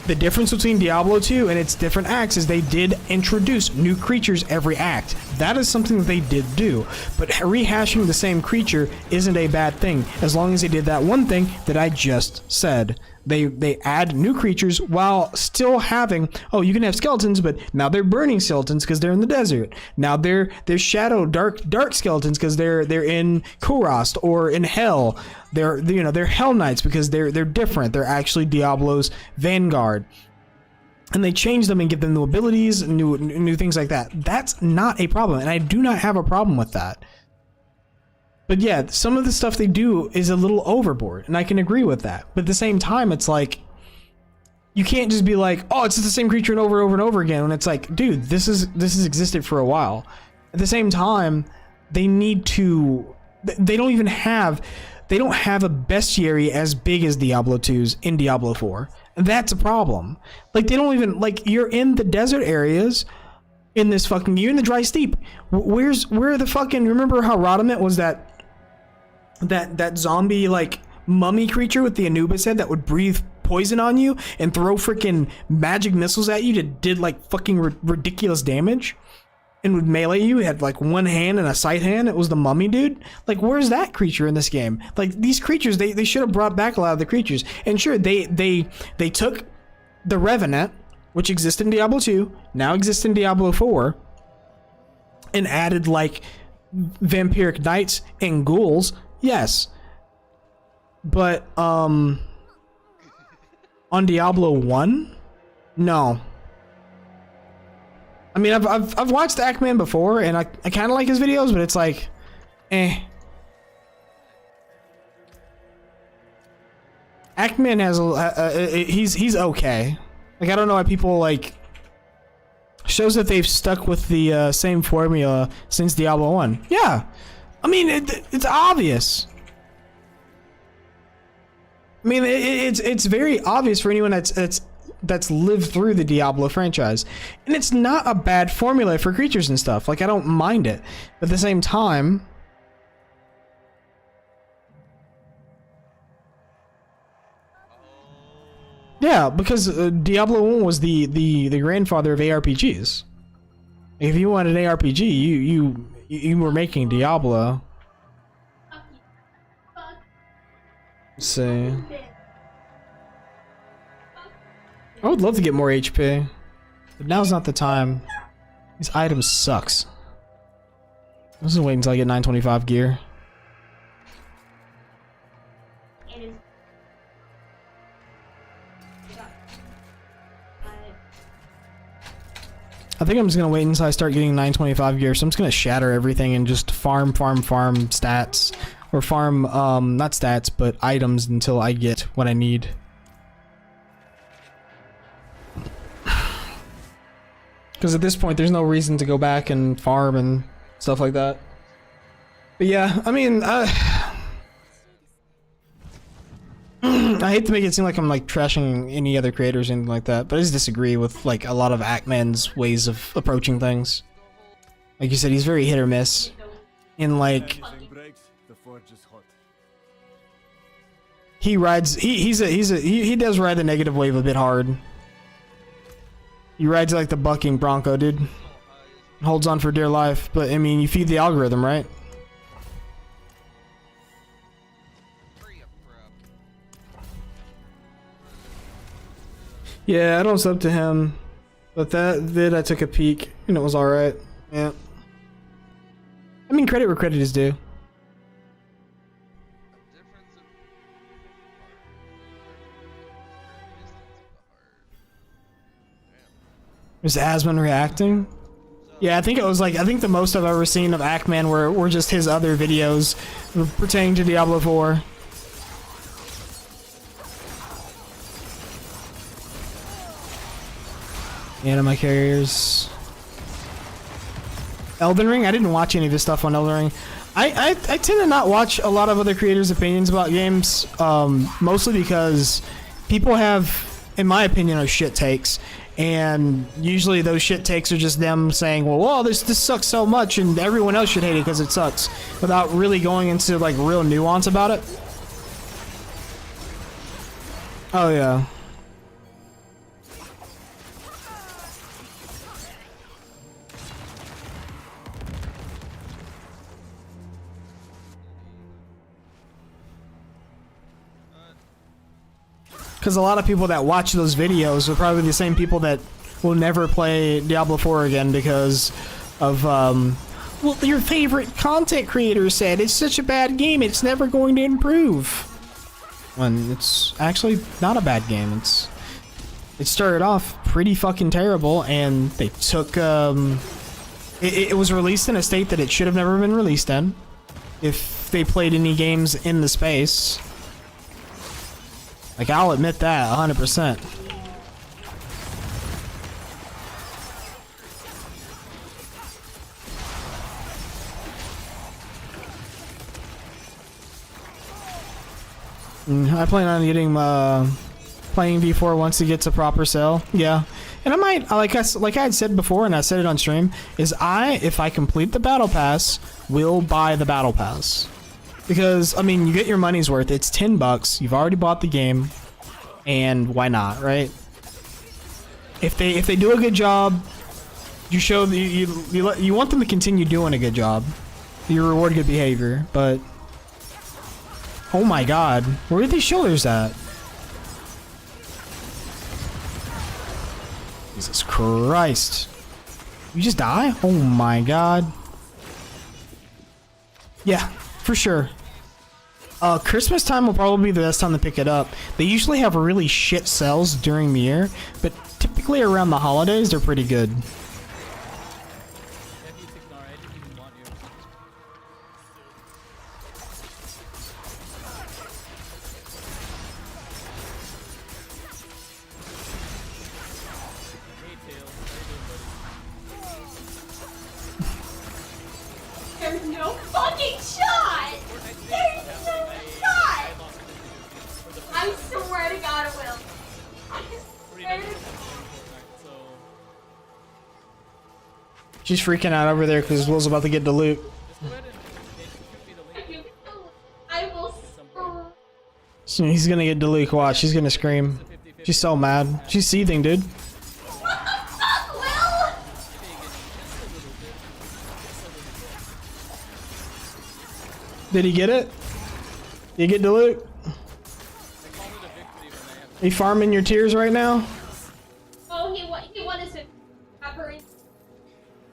The difference between Diablo 2 and its different acts is they did introduce new creatures every act. That is something that they did do. But rehashing the same creature isn't a bad thing, as long as they did that one thing that I just said. They add new creatures while still having, oh, you can have skeletons, but now they're burning skeletons because they're in the desert. Now they're shadow dark skeletons because they're in Kurast or in Hell. They're Hell Knights because they're different. They're actually Diablo's vanguard. And they change them and give them new abilities, new things like that. That's not a problem, and I do not have a problem with that. But yeah, some of the stuff they do is a little overboard, and I can agree with that. But at the same time, it's like, you can't just be like, oh, it's just the same creature and over again. When it's like, dude, this has existed for a while. At the same time, they need to. They don't have a bestiary as big as Diablo 2's in Diablo 4. And that's a problem. Like, they don't even, like, you're in the desert areas. In this fucking, you're in the dry steep. Where the fucking, remember how Rodimus was that zombie, like, mummy creature with the Anubis head that would breathe poison on you and throw freaking magic missiles at you that did, like, fucking ridiculous damage and would melee you? It had, like, one hand and a scythe hand. It was the mummy dude. Like, where's that creature in this game? Like, these creatures, they should have brought back a lot of the creatures. And sure, they took the Revenant, which exists in Diablo 2, now exists in Diablo 4, and added, like, vampiric knights and ghouls. Yes. But, on Diablo 1? No. I mean, I've watched Ackman before, and I kind of like his videos, but it's like, eh. Ackman has he's okay. Like, I don't know why people, like, shows that they've stuck with the same formula since Diablo 1. Yeah. I mean, it's obvious. I mean, it's very obvious for anyone that's lived through the Diablo franchise. And it's not a bad formula for creatures and stuff. Like, I don't mind it. But at the same time, yeah, because Diablo 1 was the grandfather of ARPGs. If you wanted an ARPG, you were making Diablo. Let's see. I would love to get more HP, but now's not the time. These items sucks. I'm just waiting until I get 925 gear. I think I'm just gonna wait until I start getting 925 gear, so I'm just gonna shatter everything and just farm stats. Or farm, not stats, but items until I get what I need. Because at this point, there's no reason to go back and farm and stuff like that. But yeah, I mean, I hate to make it seem like I'm, like, trashing any other creators or anything like that, but I just disagree with, like, a lot of Ackman's ways of approaching things. Like you said, he's very hit or miss. In, like, he does ride the negative wave a bit hard. He rides like the bucking bronco, dude. Holds on for dear life, but I mean, you feed the algorithm, right? Yeah, I don't sub to him, but that vid I took a peek and it was alright. Yeah. I mean, credit where credit is due. Was Asmon reacting? Yeah, I think it was like, I think the most I've ever seen of Ackman were just his other videos pertaining to Diablo 4. Anima carriers. Elden Ring? I didn't watch any of this stuff on Elden Ring. I tend to not watch a lot of other creators' opinions about games, mostly because people have, in my opinion, are shit takes. And usually those shit takes are just them saying, well, whoa, this sucks so much and everyone else should hate it because it sucks, without really going into like real nuance about it. Oh yeah. Because a lot of people that watch those videos are probably the same people that will never play Diablo 4 again because of, well, your favorite content creator said it's such a bad game, it's never going to improve. When it's actually not a bad game. It started off pretty fucking terrible, and they took, it was released in a state that it should have never been released in, if they played any games in the space. Like, I'll admit that 100%. I plan on getting playing V4 once it gets a proper sale. Yeah, and I might, like I had said before, and I said it on stream, is if I complete the battle pass, will buy the battle pass. Because, I mean, you get your money's worth. It's $10. You've already bought the game, and why not, right? If they do a good job, you show you want them to continue doing a good job. You reward good behavior, but oh my god, where are these shoulders at? Jesus Christ! You just die? Oh my god! Yeah, for sure. Christmas time will probably be the best time to pick it up. They usually have really shit sales during the year, but typically around the holidays, they're pretty good. There's no fucking shot! There's no shot! I swear to God it will. I swear to She's freaking out over there because Will's about to get the loot. I will So he's gonna get Deluxe. Watch, she's gonna scream. She's so mad. She's seething, dude. What the fuck, Will? Did he get it? Did you get Deluxe? Are you farming your tears right now? Oh, he won his pepper.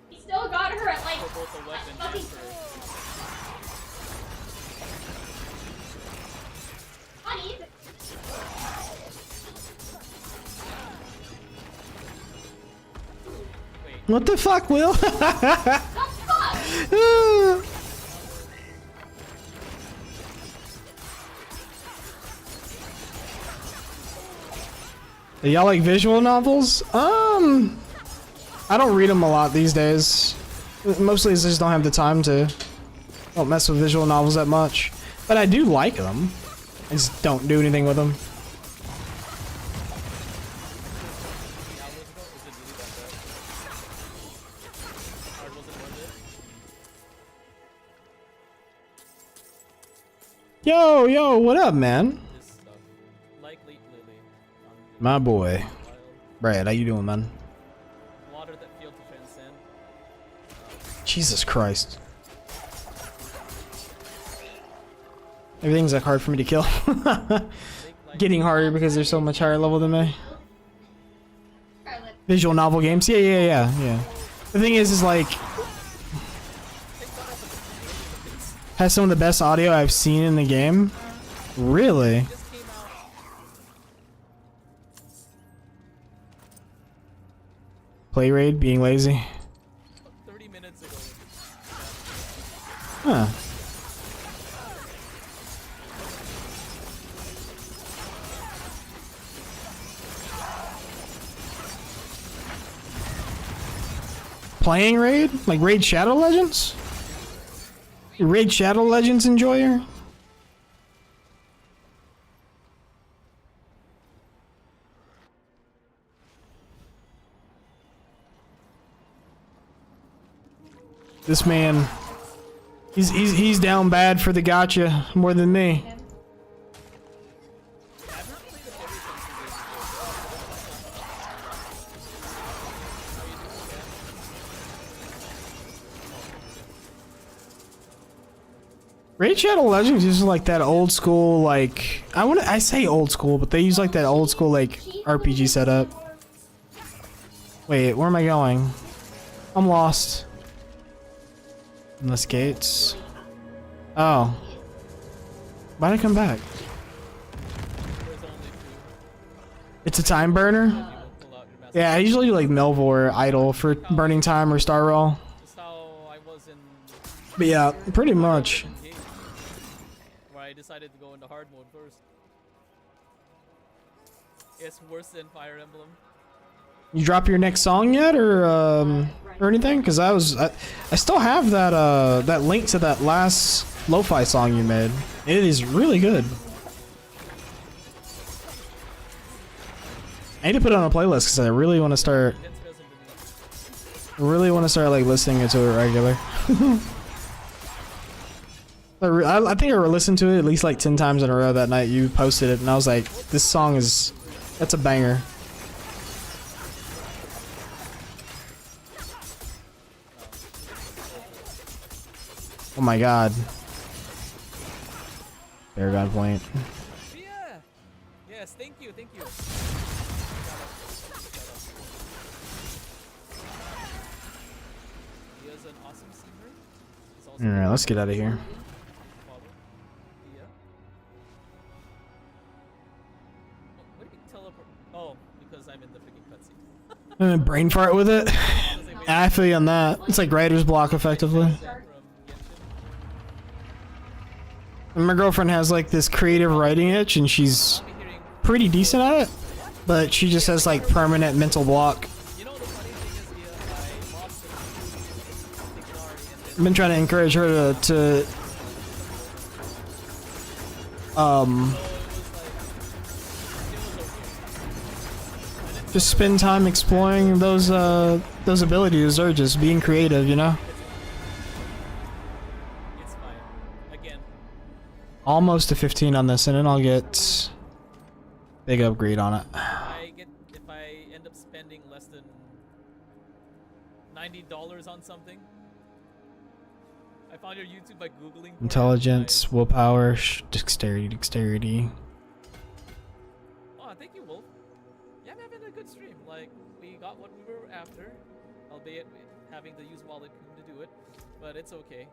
He still got her at like fucking. Honey. What the fuck, Will? Do y'all like visual novels? I don't read them a lot these days. Mostly I just don't have the time to. Don't mess with visual novels that much. But I do like them. I just don't do anything with them. Yo, what up, man? My boy. Brad, how you doing, man? Jesus Christ. Everything's like hard for me to kill. Getting harder because they're so much higher level than me. Visual novel games? Yeah. The thing is like... has some of the best audio I've seen in the game. Really? play raid being lazy. 30 minutes ago. Huh. Playing raid? Like Raid Shadow Legends? Raid Shadow Legends enjoyer? This man, he's down bad for the gotcha more than me. Raid Shadow Legends is like that old school, like I say old school, but they use like that old school like RPG setup. Wait, where am I going? I'm lost. Unless gates. Oh. Why'd I come back? It's a time burner? Yeah, I usually do like Melvor or Idle for burning time or Star Roll. But yeah, pretty much. Where I decided to go into hard mode first. It's worse than Fire Emblem. You drop your next song yet, or anything? Because I still have that that link to that last lo-fi song you made. It is really good. I need to put it on a playlist because I really want to start. Like listening to it regular. I think I listened to it at least like 10 times in a row that night you posted it, and I was like, this song that's a banger. Oh my god. Paragon point. Yeah. Yes, thank you, thank you. He is an awesome singer. Alright, let's get out of here. What do you teleport? Oh, because I'm in the freaking cutscene. Brain fart with it. I feel you on that. It's like writer's block effectively. And my girlfriend has like this creative writing itch and she's pretty decent at it, but she just has like permanent mental block. I've been trying to encourage her to just spend time exploring those abilities or just being creative, you know? Almost to 15 on this, and then I'll get big upgrade on it. If I end up spending less than $90 on something, I found your YouTube by googling. Intelligence, willpower, dexterity. Oh, thank you, Wolf. Yeah, I'm having a good stream. Like, we got what we were after, albeit having to use Wallet Coon to do it, but it's okay.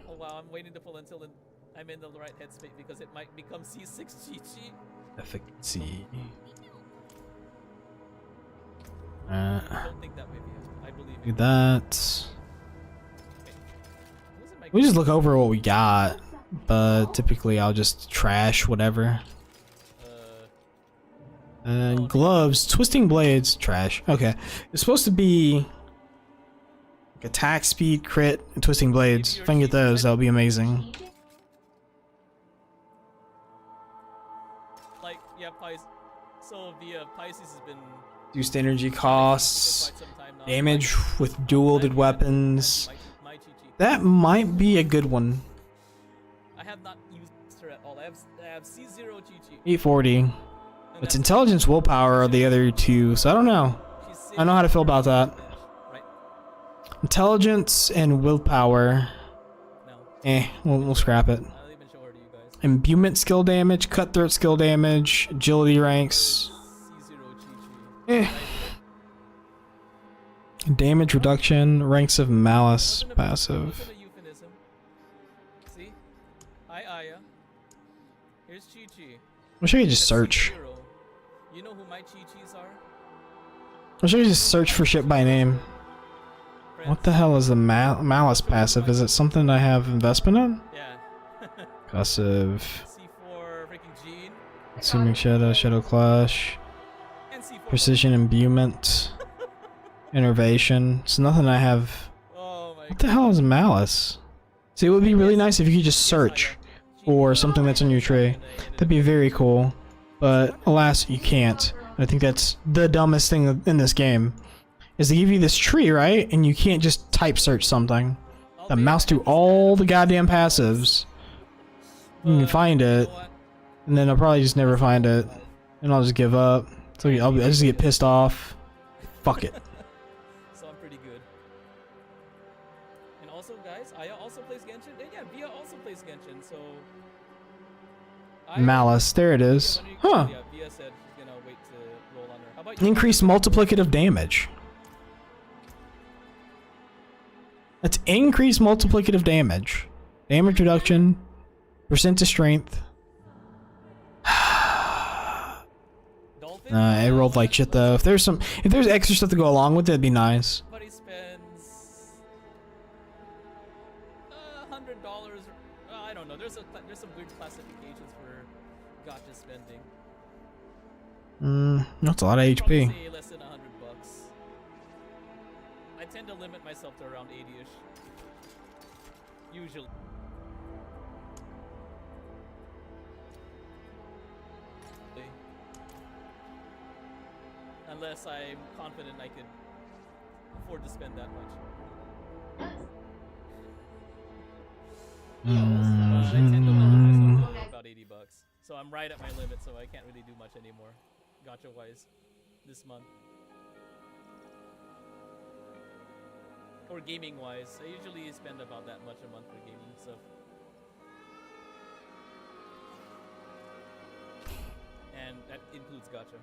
Oh wow, I'm waiting to pull until I'm in the right headspace because it might become C6 Chi-Chi. Efficacy. I don't think that may be it. I believe Look at that. We just look over what we got, but typically I'll just trash whatever. Gloves, twisting blades, trash. Okay, it's supposed to be attack speed, crit, and twisting blades. If I can get those, that'll be amazing. Like, yeah, Pisces. So the Pisces has been Reduced energy costs, damage with dual-wielded weapons. That might be a good one. I have not used her at all. I have C0 Chi-Chi. 840. It's intelligence, willpower are the other two, so I don't know. I don't know how to feel about that. Intelligence and willpower. We'll scrap it. Imbuement skill damage, cutthroat skill damage, agility ranks. Damage reduction, ranks of malice, passive. See? Hi, Aya. Here's Chi-Chi. Wish I could just search. You know who my Chi-Chis are? I should just search for shit by name. What the hell is the Malice passive? Is it something I have investment in? Yeah. Passive. C4 freaking Gene. Seeming Shadow, Shadow Clash. And C4. Precision Imbuement. Innervation. It's nothing I have. Oh my What the hell is Malice? See, it would be really nice if you could just search for something that's on your tree. That'd be very cool. But alas, you can't. I think that's the dumbest thing in this game. Is they give you this tree, right? And you can't just type search something. The mouse through all the goddamn passives. You can find it. And then I'll probably just never find it. And I'll just give up. So I'll just get pissed off. Fuck it. So I'm pretty good. And also, guys, Aya also plays Genshin. And yeah, Via also plays Genshin, so... Malice, there it is. Huh. Yeah, Via said she's gonna wait to roll on her. How about you? Increase multiplicative damage. That's increased multiplicative damage. Damage reduction. Percent to strength. It rolled like shit though. If there's extra stuff to go along with it, it'd be nice. Somebody spends $100. I don't know. There's some weird classifications for gotcha spending. That's a lot of HP. Say less than $100. I tend to limit myself to around 80ish. Usually. Unless I'm confident I can afford to spend that much. But I tend to limit myself to about $80. So I'm right at my limit, so I can't really do much anymore, gotcha wise, this month. Or gaming wise, I usually spend about that much a month for gaming stuff. And that includes gotcha.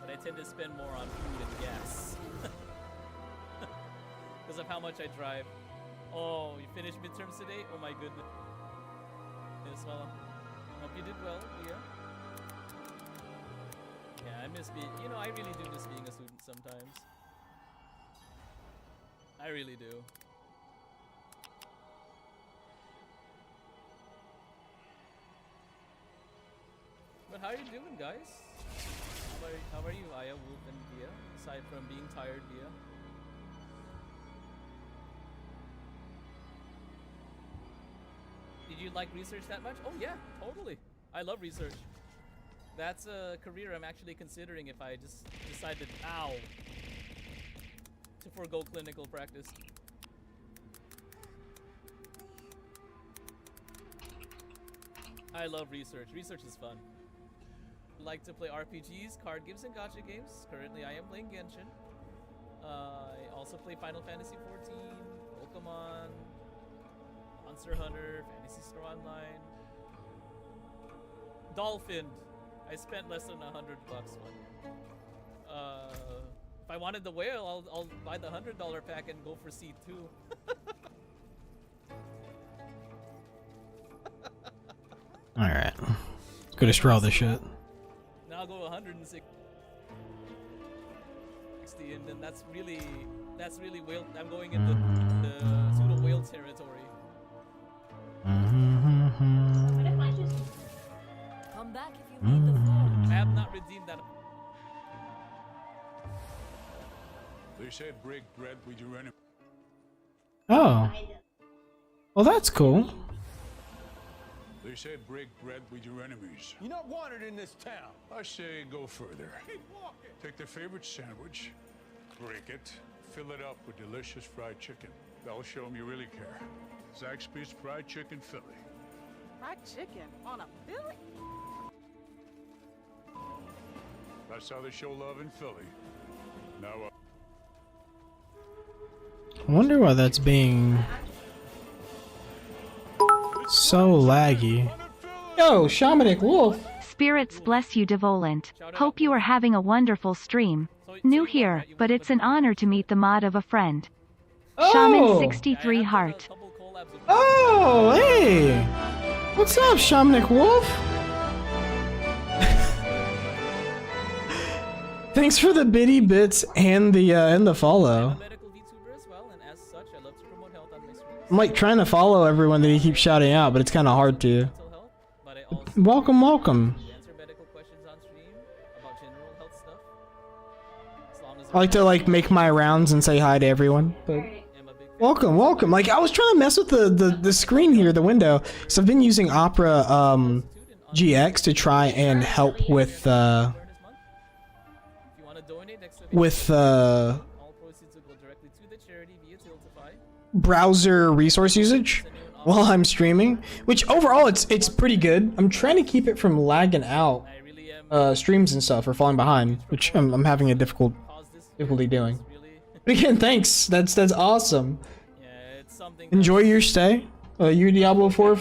But I tend to spend more on food and gas. Because of how much I drive. Oh, you finished midterms today? Oh my goodness. Yes, well, hope you did well, yeah. Yeah, I miss being, you know, I really do miss being a student sometimes. I really do. But how are you doing, guys? How are you, Aya, Wolf, and Via? Aside from being tired, Via? Did you like research that much? Oh yeah, totally. I love research. That's a career I'm actually considering if I just decided, to forego clinical practice. I love research. Research is fun. Like to play RPGs, card games, and gacha games. Currently, I am playing Genshin. I also play Final Fantasy XIV, Pokemon, Monster Hunter, Fantasy Star Online. Dolphin. I spent less than $100 one. If I wanted the whale, I'll buy the $100 pack and go for C2. All right, go destroy all this shit. Now I'll go 160, and then that's really whale. I'm going into the pseudo whale territory. What if I just Come back if you need the phone. I have not redeemed that. They said break bread with your enemy. Oh, well that's cool. They say break bread with your enemies. You're not wanted in this town. I say go further. Keep walking. Take their favorite sandwich, break it, fill it up with delicious fried chicken. That'll show them you really care. Zaxby's Fried Chicken Philly. Fried chicken on a Philly? That's how they show love in Philly. Now, I wonder why that's being so laggy. Yo, Shamanic Wolf! Spirits bless you, Devolent. Hope you are having a wonderful stream. New here, but it's an honor to meet the mod of a friend. Shaman 63 Heart. Oh, hey! What's up, Shamanic Wolf? Thanks for the bitty bits and the follow. I'm like trying to follow everyone that he keeps shouting out, but it's kind of hard to. Welcome, welcome. I like to like make my rounds and say hi to everyone. But welcome, welcome. Like I was trying to mess with the screen here, the window. So I've been using Opera GX to try and help with browser resource usage while I'm streaming, which overall it's pretty good. I'm trying to keep it from lagging out streams and stuff or falling behind, which I'm having a difficulty doing. But again, thanks. That's awesome. Enjoy your stay. You a Diablo 4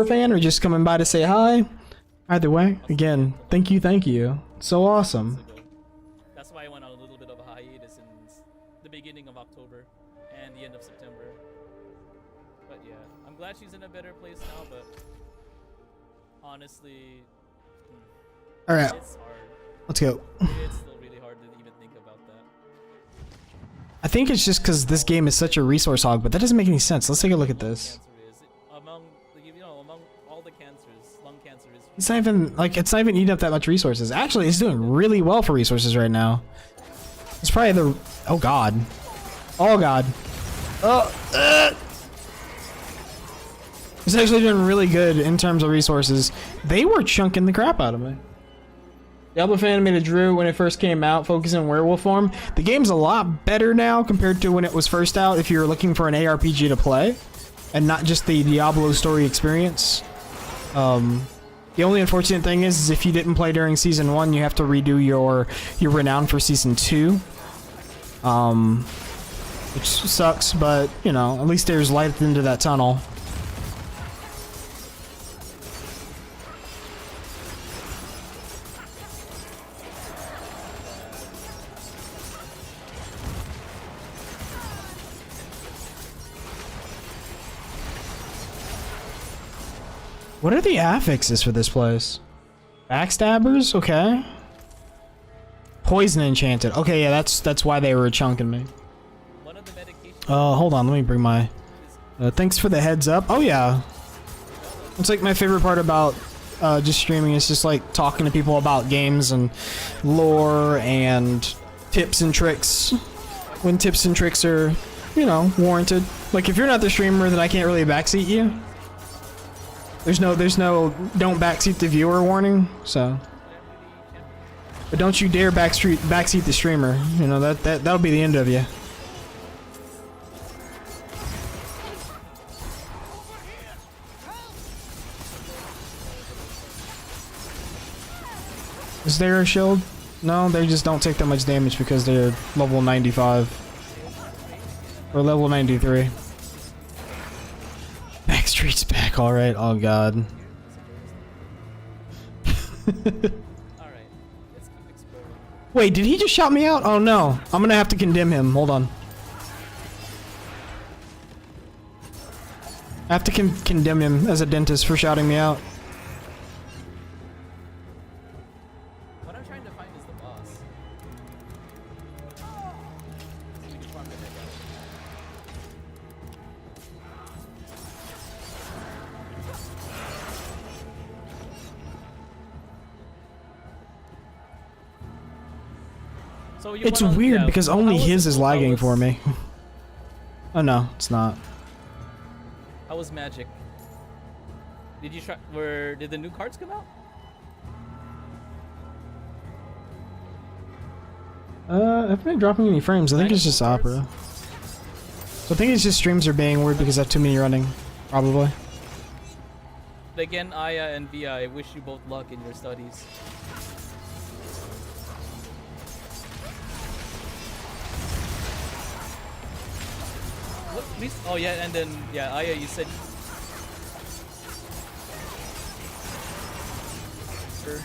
fan or just coming by to say hi? Either way, again, thank you. So awesome. That's why I went on a little bit of a hiatus in the beginning of October and the end of September. But yeah, I'm glad she's in a better place now, but honestly, Alright, it's hard. let's go. It's still really hard to even think about that. I think it's just because this game is such a resource hog, but that doesn't make any sense. Let's take a look at this. Among all the cancers, lung cancer is. It's not even eating up that much resources. Actually, it's doing really well for resources right now. It's probably the, oh god. Oh god. It's actually doing really good in terms of resources. They were chunking the crap out of me. Diablo fan made a Drew when it first came out, focusing on werewolf form. The game's a lot better now compared to when it was first out if you're looking for an ARPG to play, and not just the Diablo story experience. The only unfortunate thing is if you didn't play during Season 1, you have to redo your renown for Season 2. Which sucks, but, you know, at least there's light at the end of that tunnel. What are the affixes for this place? Backstabbers? Okay. Poison enchanted. Okay, yeah, that's why they were chunking me. Hold on, let me bring my... thanks for the heads up. Oh, yeah. It's like my favorite part about just streaming is just like talking to people about games and lore and tips and tricks. When tips and tricks are, you know, warranted. Like, if you're not the streamer, then I can't really backseat you. There's no don't backseat the viewer warning, so. But don't you dare backseat the streamer. You know, that'll be the end of you. Is there a shield? No, they just don't take that much damage because they're level 95. Or level 93. Backstreet's back, alright. Oh god. Wait, did he just shout me out? Oh no. I'm gonna have to condemn him. Hold on. I have to condemn him as a dentist for shouting me out. What I'm trying to find is the boss. So It's weird because only his is lagging for me. Oh no, it's not. How was Magic? Did you try? Did the new cards come out? I've been dropping any frames. I think it's just Opera. So I think it's just streams are being weird because I have too many running, probably. But again, Aya and Via, I wish you both luck in your studies. What, please? Oh yeah, and then yeah, Aya, you said. Sure.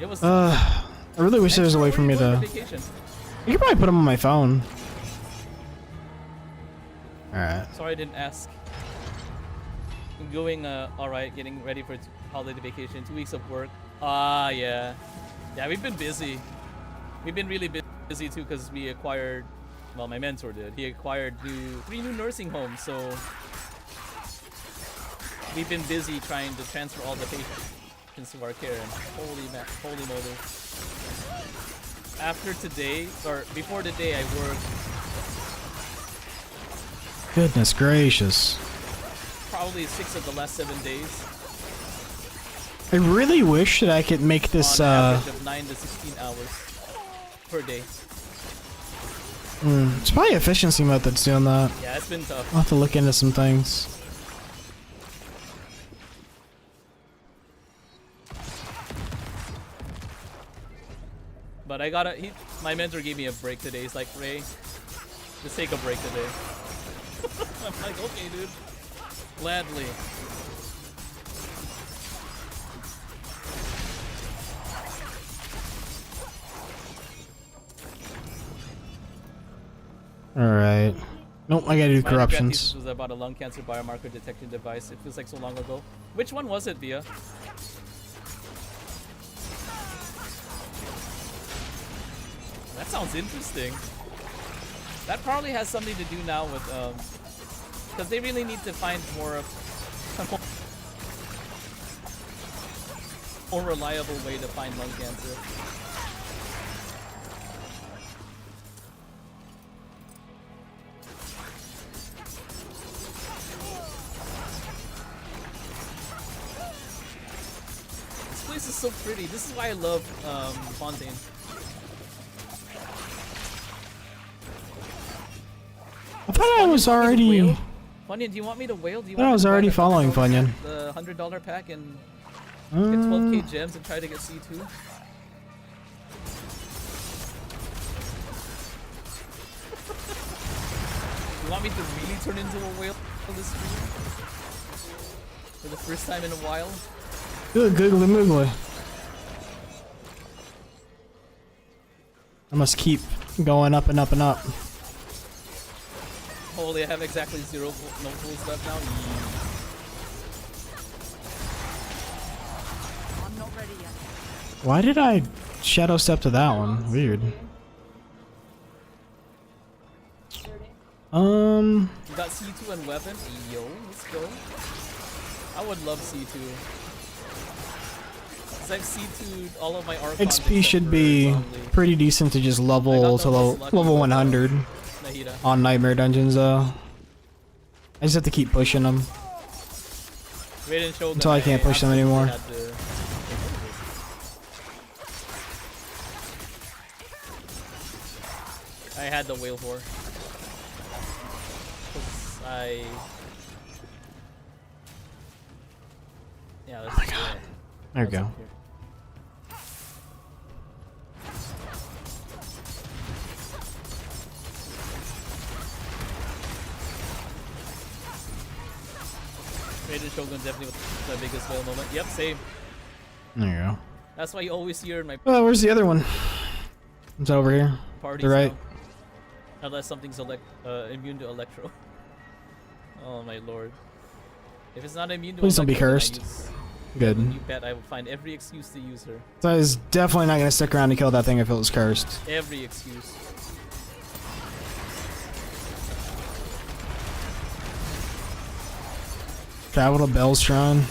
It was. I really wish there was a way for me to. You could probably put them on my phone. Alright. Sorry I didn't ask. going alright, getting ready for holiday vacation, 2 weeks of work. Yeah. Yeah, we've been busy. We've been really busy too because we acquired, well, my mentor did. He acquired 3 new nursing homes, so we've been busy trying to transfer all the patients to our care, and holy moly. After today, or before today, I worked Goodness gracious. probably 6 of the last 7 days. I really wish that I could make this On average of 9 to 16 hours per day. It's probably efficiency mode that's doing that. Yeah, it's been tough. I'll have to look into some things. But I gotta, my mentor gave me a break today. He's like, Ray, just take a break today. I'm like, okay, dude. Gladly. Alright. Nope, I gotta do My corruptions. thesis was about a lung cancer biomarker detection device. It feels like so long ago. Which one was it, Via? That sounds interesting. That probably has something to do now with, because they really need to find more of a more reliable way to find lung cancer. This place is so pretty. This is why I love Fontaine. I thought I was already... Funyun, do you want me to whale? Do you I thought I want was me to buy already the following $100 Funyun. The $100 pack and get 12k gems and try to get C2? You want me to really turn into a whale for this stream? For the first time in a while? Good googly moogly. I must keep going up and up and up. Holy, I have exactly 0 notables left now. I'm not ready yet. Why did I shadow step to that one? Weird. You got C2 and weapon? Yo, let's go. I would love C2. Cause I've C2'd all of my Archon XP should be pretty decent to just level to level 100 on Nightmare Dungeons though. I just have to keep pushing them until I can't push them anymore. I had the whale for. Yeah, oh my god. There we go. Raiden Shogun definitely was my biggest whale moment. Yep, same. There you go. That's why you always hear in my Oh, where's the other one? It's over here. parties To the right. now. Unless something's immune to electro. Oh my lord. If it's not immune to Please don't be electro, then cursed. Good. you bet I will find every excuse to use her. So I was definitely not gonna stick around to kill that thing if it was cursed. Every excuse. Travel to Bell's Shrine.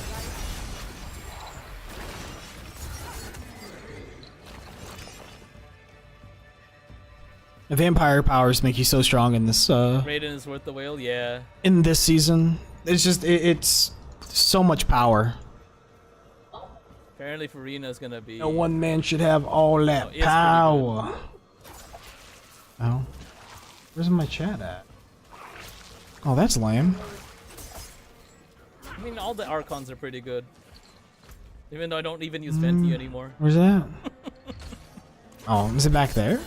The vampire powers make you so strong in this Raiden is worth the whale, yeah. in this season. It's just it's so much power. Apparently Farina is gonna be No one man should have all that it's pretty power. Oh. Where's my chat at? Oh, that's lame. I mean all the Archons are pretty good. Even though I don't even use Venti anymore. Where's that? Oh, is it back there?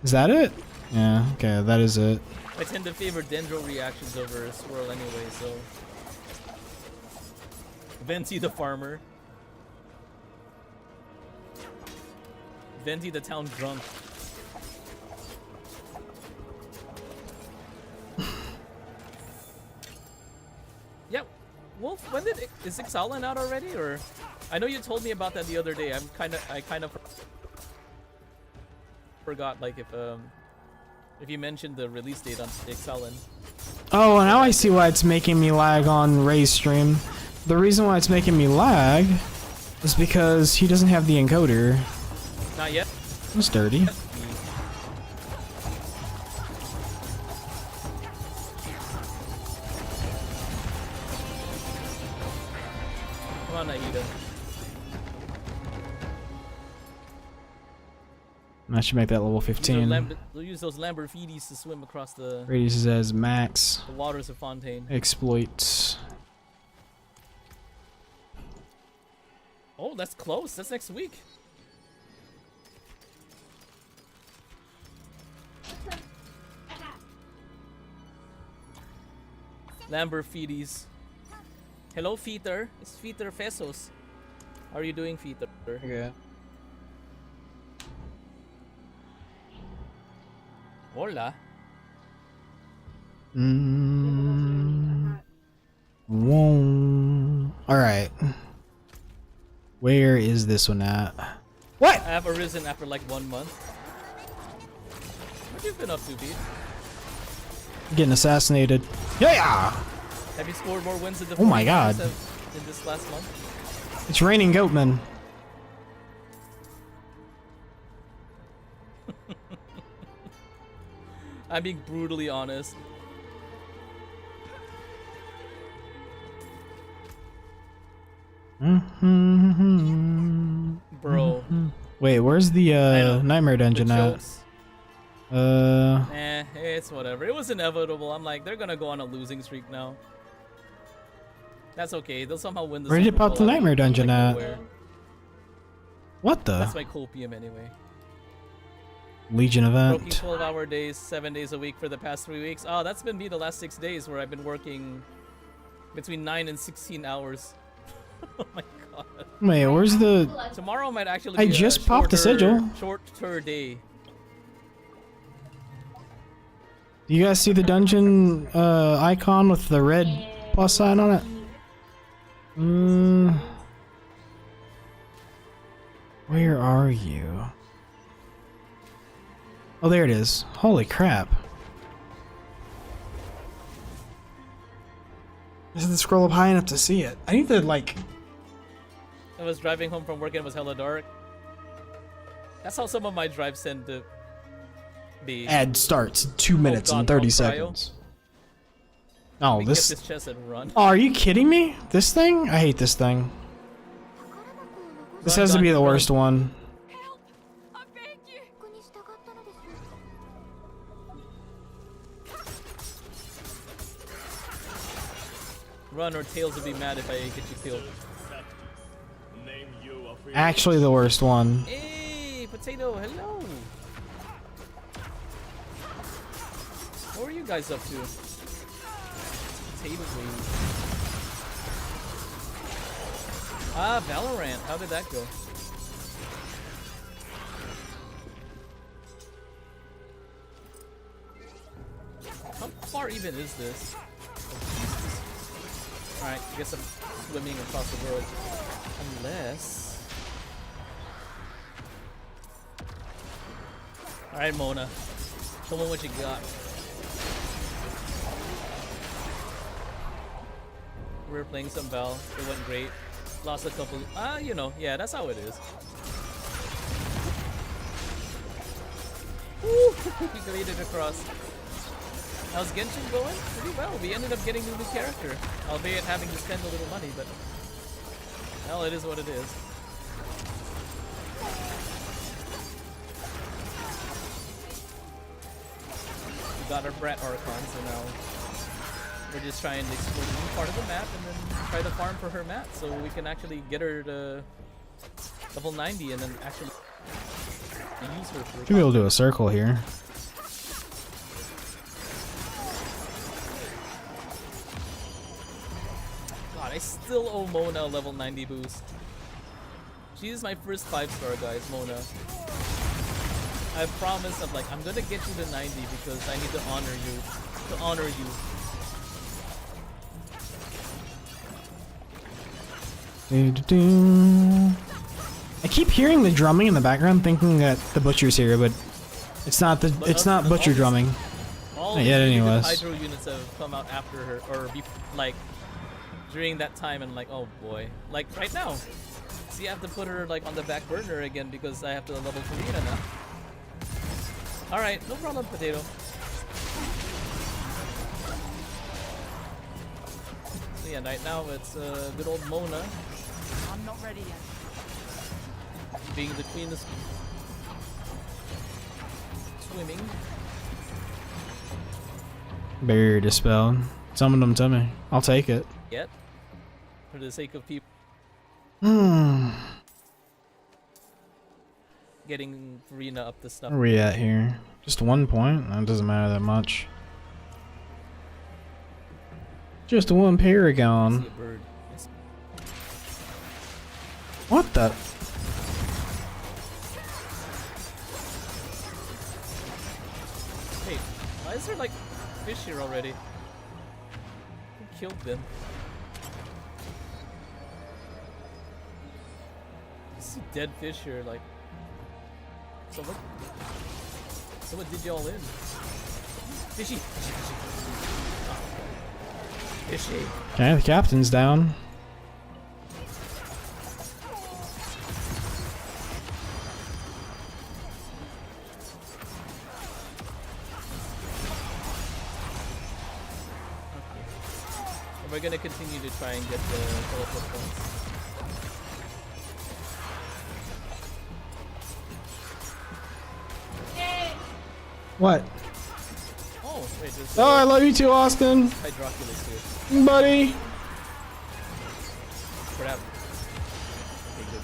Is that it? Yeah, okay, that is it. I tend to favor Dendro reactions over Swirl anyway, so Venti the farmer. Venti the town drunk. Yeah, Wolf is Ixalan out already, or I know you told me about that the other day. I kind of forgot like if you mentioned the release date on Ixalan. Oh, now I see why it's making me lag on Ray's stream. The reason why it's making me lag is because he doesn't have the encoder. Not yet. It's dirty. Come on, Aida. I should make that level 15. We'll use those Lamborghinis to swim across the Radius says max. the waters of Fontaine. Exploits. Oh, that's close. That's next week. Lamborghinis. Hello, Feeter. It's Feeter Fesos. How are you doing, Feeter? Yeah. Hola. Whoa. Alright. Where is this one at? What? I have arisen after like 1 month. What have you been up to, Pete? Getting assassinated. Yeah! Have you scored more wins in the Oh my god. in this last month? It's raining goatmen. I'm being brutally honest. Bro. Wait, where's the nightmare dungeon at? It's whatever. It was inevitable. I'm like, they're gonna go on a losing streak now. That's okay. They'll somehow win the Where did you Super pop Bowl, the I nightmare think, dungeon like at? nowhere. What the? That's my copium anyway. Legion Working event. 12-hour days, 7 days a week for the past 3 weeks. Oh, that's been me the last 6 days where I've been working between 9 and 16 hours. Oh my god. Wait, where's the... Tomorrow might actually I be just a popped the sigil. shorter day. Do you guys see the dungeon icon with the red plus sign on it? Where are you? Oh, there it is. Holy crap. Doesn't scroll up high enough to see it. I need to, like... I was driving home from work and it was hella dark. That's how some of my drives tend to be. Ad starts in 2 minutes God, and 30 no, cryo. seconds. Oh, We this... get this chest and run. Oh, are you kidding me? This thing? I hate this thing. This has to be the worst one. Run or Tails would be mad if I get you killed. Actually the worst one. Hey, Potato, hello! What are you guys up to? Potato wave. Ah, Valorant. How did that go? How far even is this? Alright, I guess I'm swimming across the world. Unless... Alright, Mona. Show me what you got. We were playing some Val. It went great. Lost a couple... you know. Yeah, that's how it is. Woo! We made it across. How's Genshin going? Pretty well. We ended up getting a new character. Albeit having to spend a little money, but... Well, it is what it is. We got our Brat Archon, so now... We're just trying to explore one part of the map and then try to farm for her mat so we can actually get her to level 90 and then actually use her for... Should be able to do a circle here. God, I still owe Mona a level 90 boost. She is my first 5-star, guys, Mona. I promise I'm like, I'm gonna get you to 90 because I need to honor you. To honor you. I keep hearing the drumming in the background, thinking that the butcher's here, but it's not the butcher drumming. All Not yet, these really good anyways. hydro units have come out after her, or like during that time, and like, oh boy, like right now. See, I have to put her like on the back burner again because I have to level Karina now. All right, no problem, potato. So yeah, right now it's good old Mona. I'm not ready yet. Being the queen of swimming. Barrier dispelled. Summon them to me. I'll take it. Yet, for the sake of people getting Karina up to stuff. Where are we at here? Just 1 point? That doesn't matter that much. Just one Paragon. See a bird. What the? Hey, why is there like fish here already? Who killed them? I see dead fish here, like someone did y'all in. Fishy, fishy, fishy. Oh. Fishy. Okay, the captain's down. And we're gonna continue to try and get the teleport points. What? Oh, wait, there's Oh, I love you too, Austin. Hydroculus here. Buddy. Crap. Okay, good.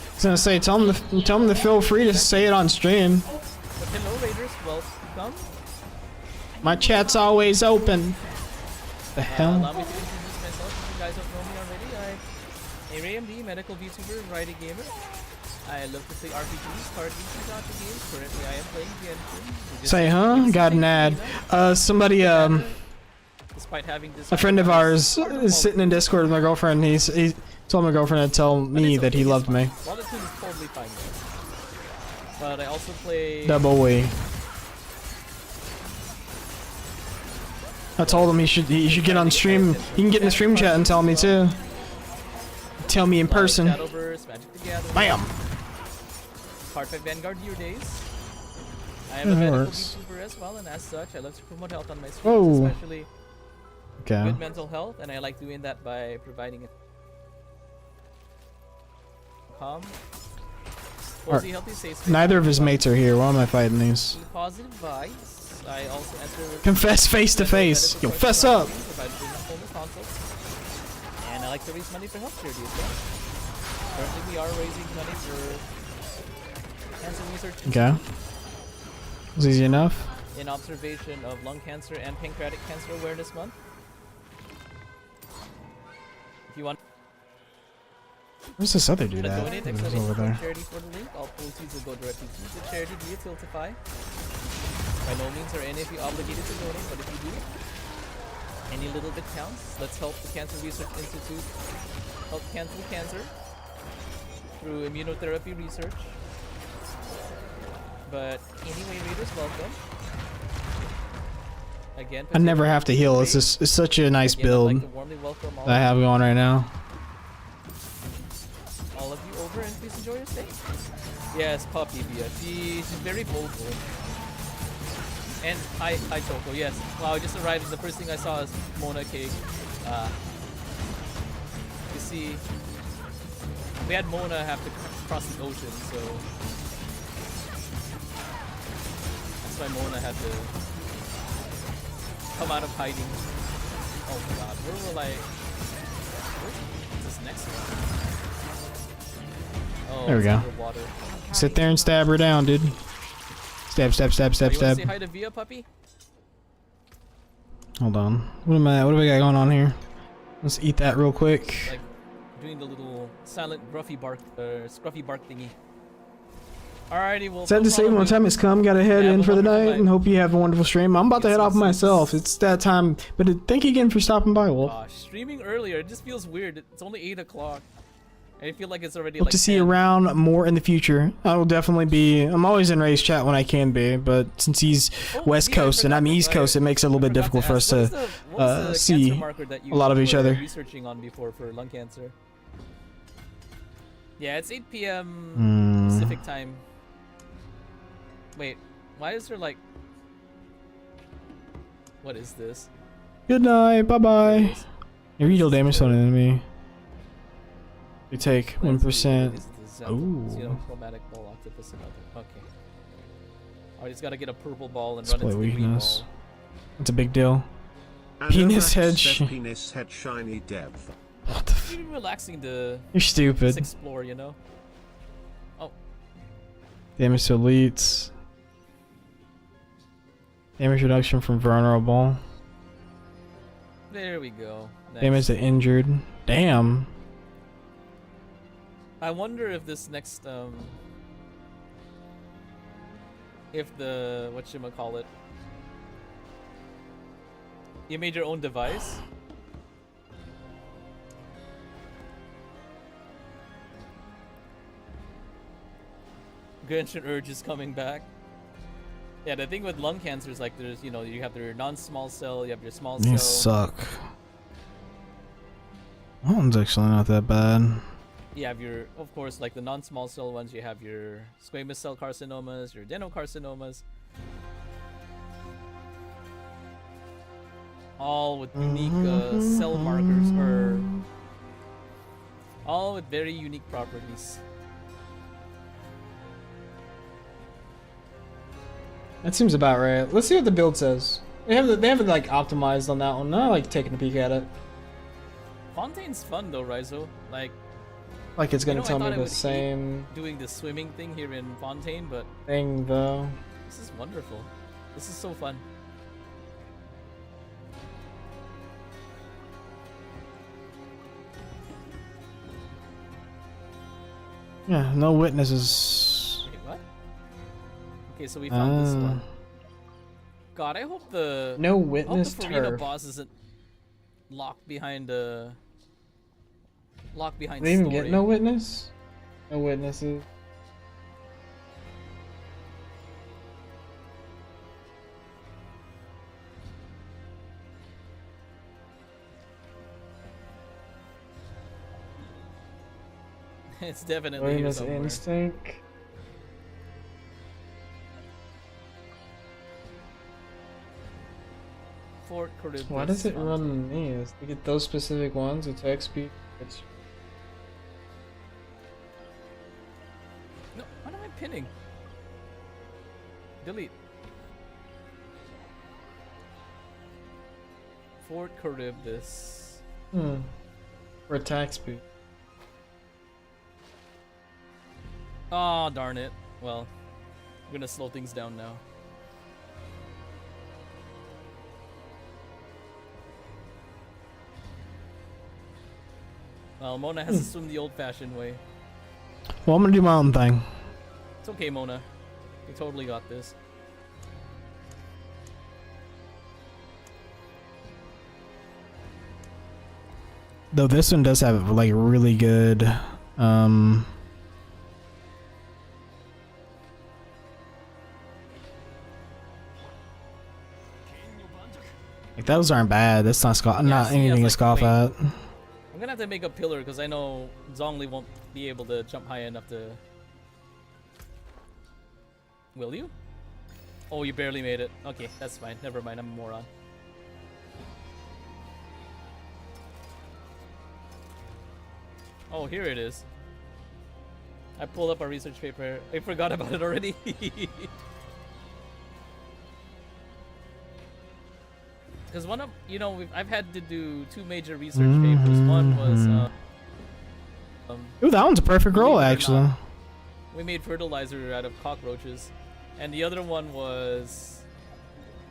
I was gonna say, tell him to feel free to say it on stream. But hello, Raiders. Welcome. My chat's always open. The hell? Allow me to introduce myself if you guys don't know me already. I'm a AMD medical VTuber, variety gamer. I love to play RPGs, card games. Currently, I am playing Genshin. Say, huh? Got an ad. Somebody, Despite having this a friend of ours is sitting in Discord with my girlfriend. He told my girlfriend to tell me that he loved me. Monotone is totally fine though. But I also play... Double we. I told him he should get on stream. He can get in the stream chat and tell me too. Tell me in person. Shadowverse, Magic the Gathering. Bam! Cardfight Vanguard Year Days. I am a medical VTuber as well, and as such, I love to promote health on my streams, especially good mental health, and I like doing that by providing a calm, cozy, healthy, safe space. Neither of his mates are here. Why am I fighting these? Positive vibes. I also answer Confess face to face. Yo, fess up. And I like to raise money for health charity as well. Currently, we are raising money for cancer research. Okay. Was easy enough. In observation of lung cancer and pancreatic cancer awareness month. If you want. Where's this other dude at? Donate He's over there. charity for the link. All proceeds will go directly to the charity via Tiltify. By no means are any of you obligated to donate, but if you do, any little bit counts. Let's help the Cancer Research Institute help cancel cancer through immunotherapy research. But anyway, Raiders, welcome. Again, I never have to heal. It's such a nice build that I have going right now. All of you over and please enjoy your stay. Yes, Puppy Bia. She's very vocal. And hi Choco, yes. Wow, I just arrived and the first thing I saw is Mona Cake. You see, we had Mona have to cross the ocean, so that's why Mona had to come out of hiding. Oh my god, where will I... What's this next one? Oh, There we go. Water. Sit there and stab her down, dude. Stab, stab, stab, stab, You wanna stab. say hi to Via, puppy? Hold on. What do we got going on here? Let's eat that real quick. Like doing the little silent gruffy bark, scruffy bark thingy. Alrighty, well. Sad to say, one time has come. Gotta head in for the night, and hope you have a wonderful stream. I'm about to head off myself. It's that time. But thank you again for stopping by, Wolf. Gosh, streaming earlier, it just feels weird. It's only 8 o'clock. I feel like it's already Hope like to see 10. you around more in the future. I will definitely be. I'm always in Ray's chat when I can be, but since he's West Coast and I'm East Coast, it makes it a little bit difficult for us to see a lot of each other. Researching on before for lung cancer. Yeah, it's 8 p.m. Pacific time. Wait, why is there like? What is this? Good night. Bye bye. Your real damage on an enemy. You take 1%. Oh. Chromatic ball octopus and other. Okay. Oh, I just gotta get a purple ball and Display run into the green weakness. ball. That's a big deal. Penis head. Penis head shiny depth. It's really relaxing to. You're stupid. Just explore, you know. Oh. Damage to elites. Damage reduction from vulnerable. There we go. Next. Damage to injured. Damn. I wonder if this next if the whatchamacallit, you made your own device. Genshin Urge is coming back. Yeah, the thing with lung cancer is like there's, you know, you have your non-small cell, you have your small cell. You suck. That one's actually not that bad. You have your, of course, like the non-small cell ones, you have your squamous cell carcinomas, your adenocarcinomas. All with unique cell markers, or all with very unique properties. That seems about right. Let's see what the build says. They haven't like optimized on that one. Not like taking a peek at it. Fontaine's fun though, Raizo. Like it's gonna you know, tell me I the would same hate doing the swimming thing here in Fontaine, but thing though. this is wonderful. This is so fun. Yeah, no witnesses. Wait, what? Okay, so we found this one. God, I hope the No witness I hope the Farina turf. boss isn't locked behind a Did they even story. get no witness? No witnesses. It's definitely here Witness somewhere. instinct. Fort Charybdis. Why does it run these? To get those specific ones, attack speed. It's No, what am I pinning? Delete. Fort Charybdis. for attack speed. Oh, darn it. Well, I'm gonna slow things down now. Well, Mona has to swim the old-fashioned way. Well, I'm gonna do my own thing. It's okay, Mona. You totally got this. Though this one does have like really good like those aren't bad. That's not not see, anything to like, scoff wait. at. I'm gonna have to make a pillar because I know Zhongli won't be able to jump high enough to... Will you? Oh, you barely made it. Okay, that's fine. Never mind, I'm a moron. Oh, here it is. I pulled up our research paper. I forgot about it already. Because one of, you know, I've had to do 2 major research papers. One was... Ooh, that one's a perfect roll, believe it or actually. not, we made fertilizer out of cockroaches. And the other one was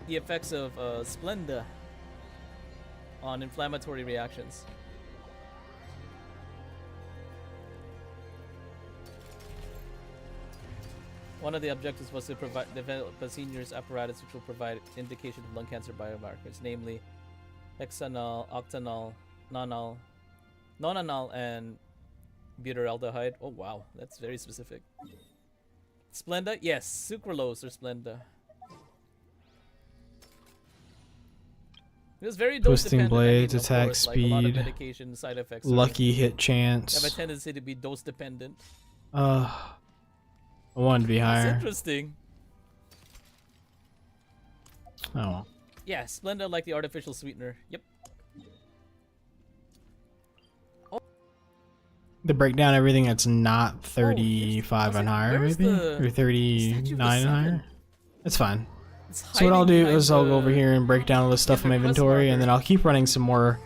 the effects of Splenda on inflammatory reactions. One of the objectives was to develop a senior's apparatus which will provide indication of lung cancer biomarkers, namely hexanol, octanol, nonanol, and butyraldehyde. Oh wow, that's very specific. Splenda? Yes, sucralose or Splenda. It was very dose Twisting dependent. blades, of attack course, like a lot of speed, medication side effects lucky hit have a chance. tendency to be dose dependent. I wanted to be That's higher. interesting. Oh well. Yeah, Splenda like the artificial sweetener. Yep. To break down everything that's not 35 and higher, where's maybe? the Or 39 and higher? That's fine. It's So what I'll hiding do is I'll go over here and break down all the stuff in my inventory, and then I'll keep running some more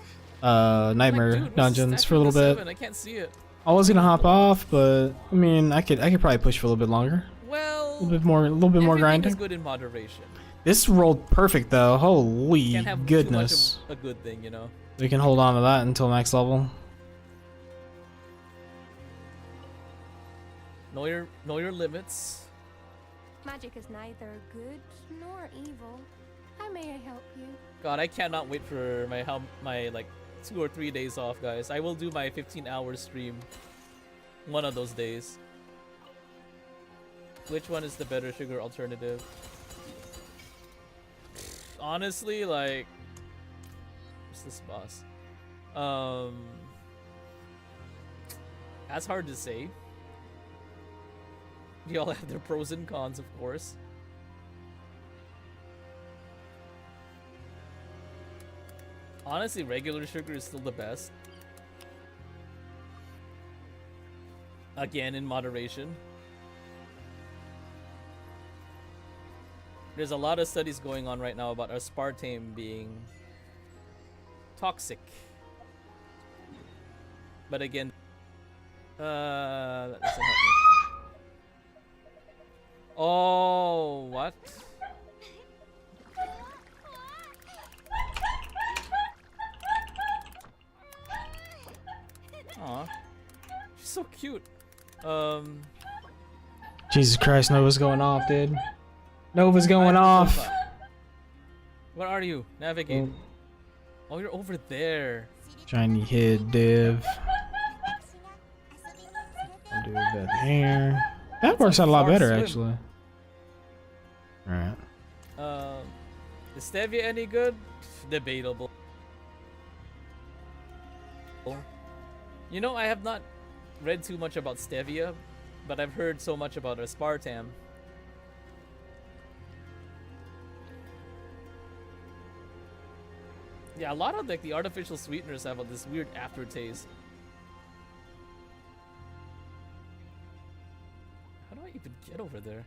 nightmare Dude, what's dungeons Statue for a of little the bit. Seven? I can't see it. I was gonna hop off, but I mean, I could probably push for a little bit longer. Well, a little bit more everything grinding. is good in moderation. This rolled perfect though. Holy Can't have goodness! too much of a good thing, you know. We can hold on to that until next level. Know your limits. Magic is neither good nor evil. How may I help you? God, I cannot wait for my like 2 or 3 days off, guys. I will do my 15-hour stream one of those days. Which one is the better sugar alternative? Honestly, like, what's this boss? That's hard to say. They all have their pros and cons, of course. Honestly, regular sugar is still the best. Again, in moderation. There's a lot of studies going on right now about aspartame being toxic. But again, that doesn't help me. Oh, what? Aw, she's so cute. Jesus Christ, Nova's going off, dude. Nova's going off. Where are you? Navigate. Oh, you're over there. Shiny head div. I'll do that here. That works out a lot better, actually. Alright. Is Stevia any good? Debatable. You know, I have not read too much about Stevia, but I've heard so much about aspartame. Yeah, a lot of like the artificial sweeteners have this weird aftertaste. How do I even get over there?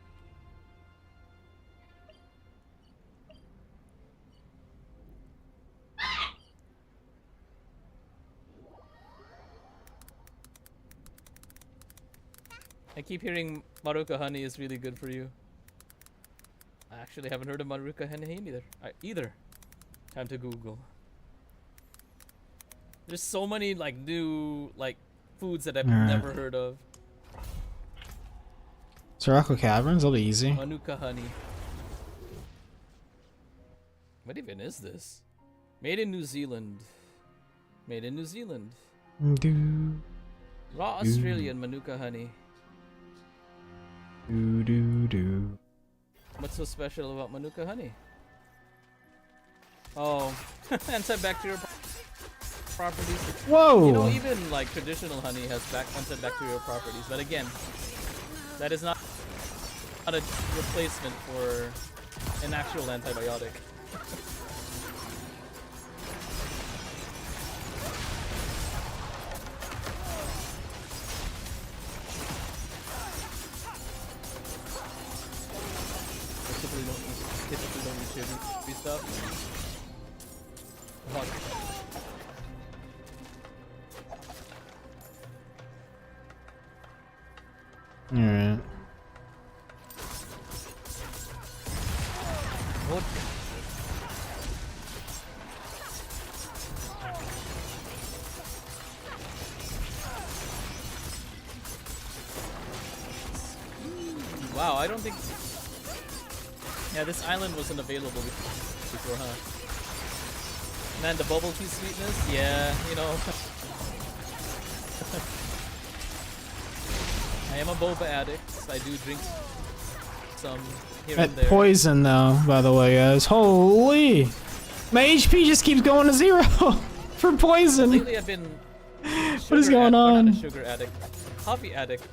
I keep hearing Maruka honey is really good for you. I actually haven't heard of Maruka honey either. Time to Google. There's so many like new like foods that I've never heard of. Sirocco Caverns, that'll be easy. Manuka honey. What even is this? Made in New Zealand. Made in New Zealand. Raw Australian Manuka honey. What's so special about Manuka honey? Oh, antibacterial properties. Whoa! You know, even like traditional honey has antibacterial properties, but again, that is not a replacement for an actual antibiotic. Typically don't use sugary stuff. Alright. What? Wow, I don't think... Yeah, this island wasn't available before, huh? Man, the bubble tea sweetness? Yeah, you know... I am a boba addict. I do drink some here and That there. poison, though, by the way, guys. Holy! My HP just keeps going to 0 for poison. Lately I've been... What is going on? Not a sugar addict. Coffee addict.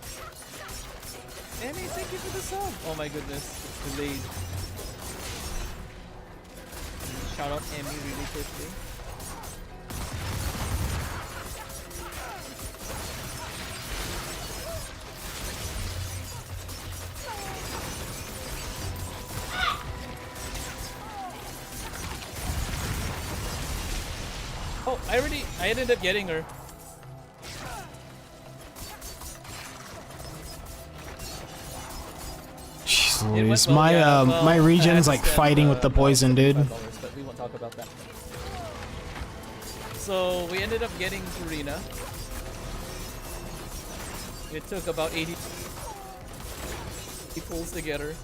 Annie, thank you for the sub. Oh my goodness. It's delayed. Shout out Emmy really quickly. Oh, I ended up getting her. Jeez It went Louise. well, My yeah, well, my I region's had like to spend, fighting with the poison, dude. $5, but we won't talk about that. So we ended up getting Karina. It took about 80 pulls to get her.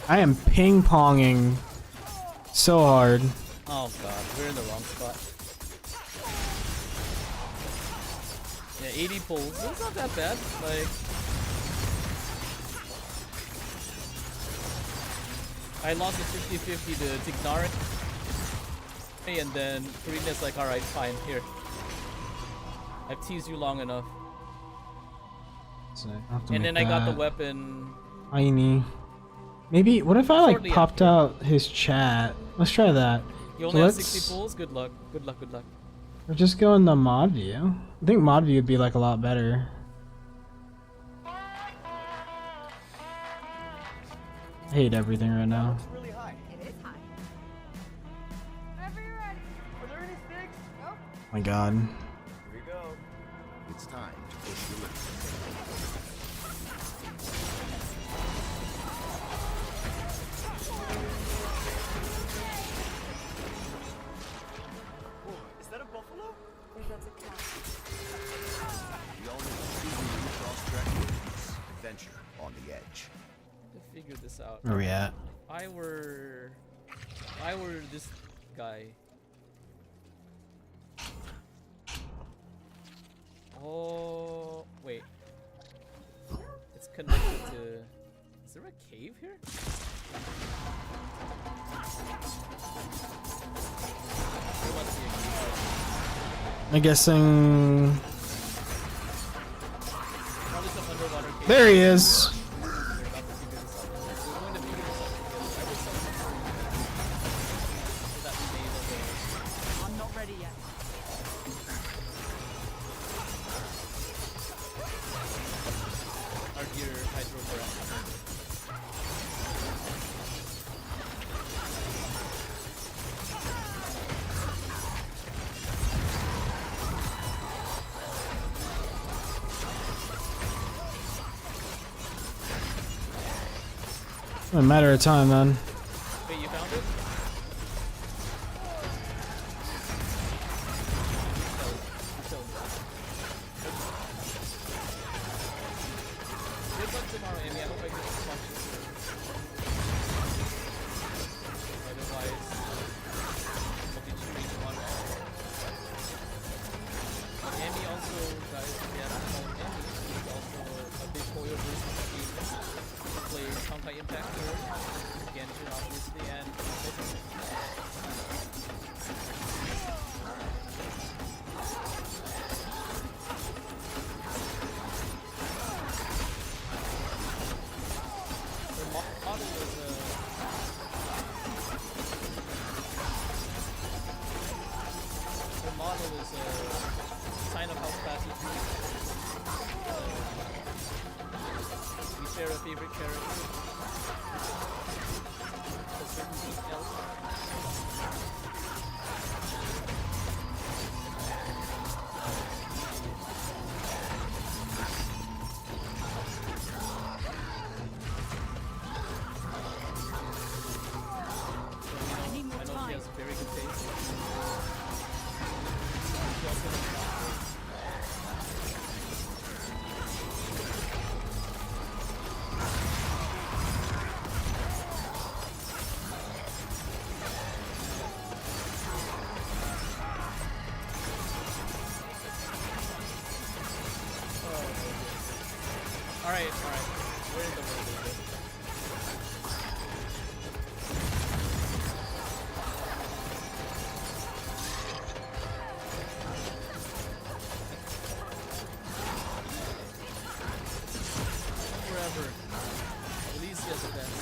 I am ping-ponging so hard. Oh god, we're in the wrong spot. Yeah, 80 pulls. That's not that bad. Like, I lost a 50-50 to Tignari, and then Karina's like, alright, fine, here. I've teased you long enough. So I have to And make then I got the that weapon. tiny. Maybe, what if I like Shortly popped out his chat? Let's try that. You So only have let's- 60 pulls? Good luck. Good luck, good luck. Or just go in the mod view. I think mod view would be like a lot better. I hate everything right now. Really high. It is high. Whenever you're ready. Are there any sticks? Nope. My god. Here we go. It's time to push your limits. Is that a buffalo? If that's a cat. We all know the cross-track wins. Adventure on the edge. To figure this out. Where we at? If I were this guy. Oh, wait. It's connected to... Is there a cave here? There must be a cave. I'm guessing... Probably some underwater cave. There he is. We're about to figure this out. We're going to figure this out together. I will summon so that we may be able to... I'm not ready yet. Our dear hydrographs. A matter of time, man. Wait, you found it? Good luck tomorrow, Amy. I hope I get to talk to you. Otherwise, I'll be cheering you on. Amy also, guys, if you haven't known Amy, she's also a big Koyo versus gamer. Plays Honkai Impact here, Genshin obviously, and the model is a sign of how fast you move. We share a favorite character. A certain deep elf. I know she has very good taste. She also Alright. We're in the world. Forever. Elysia's the best.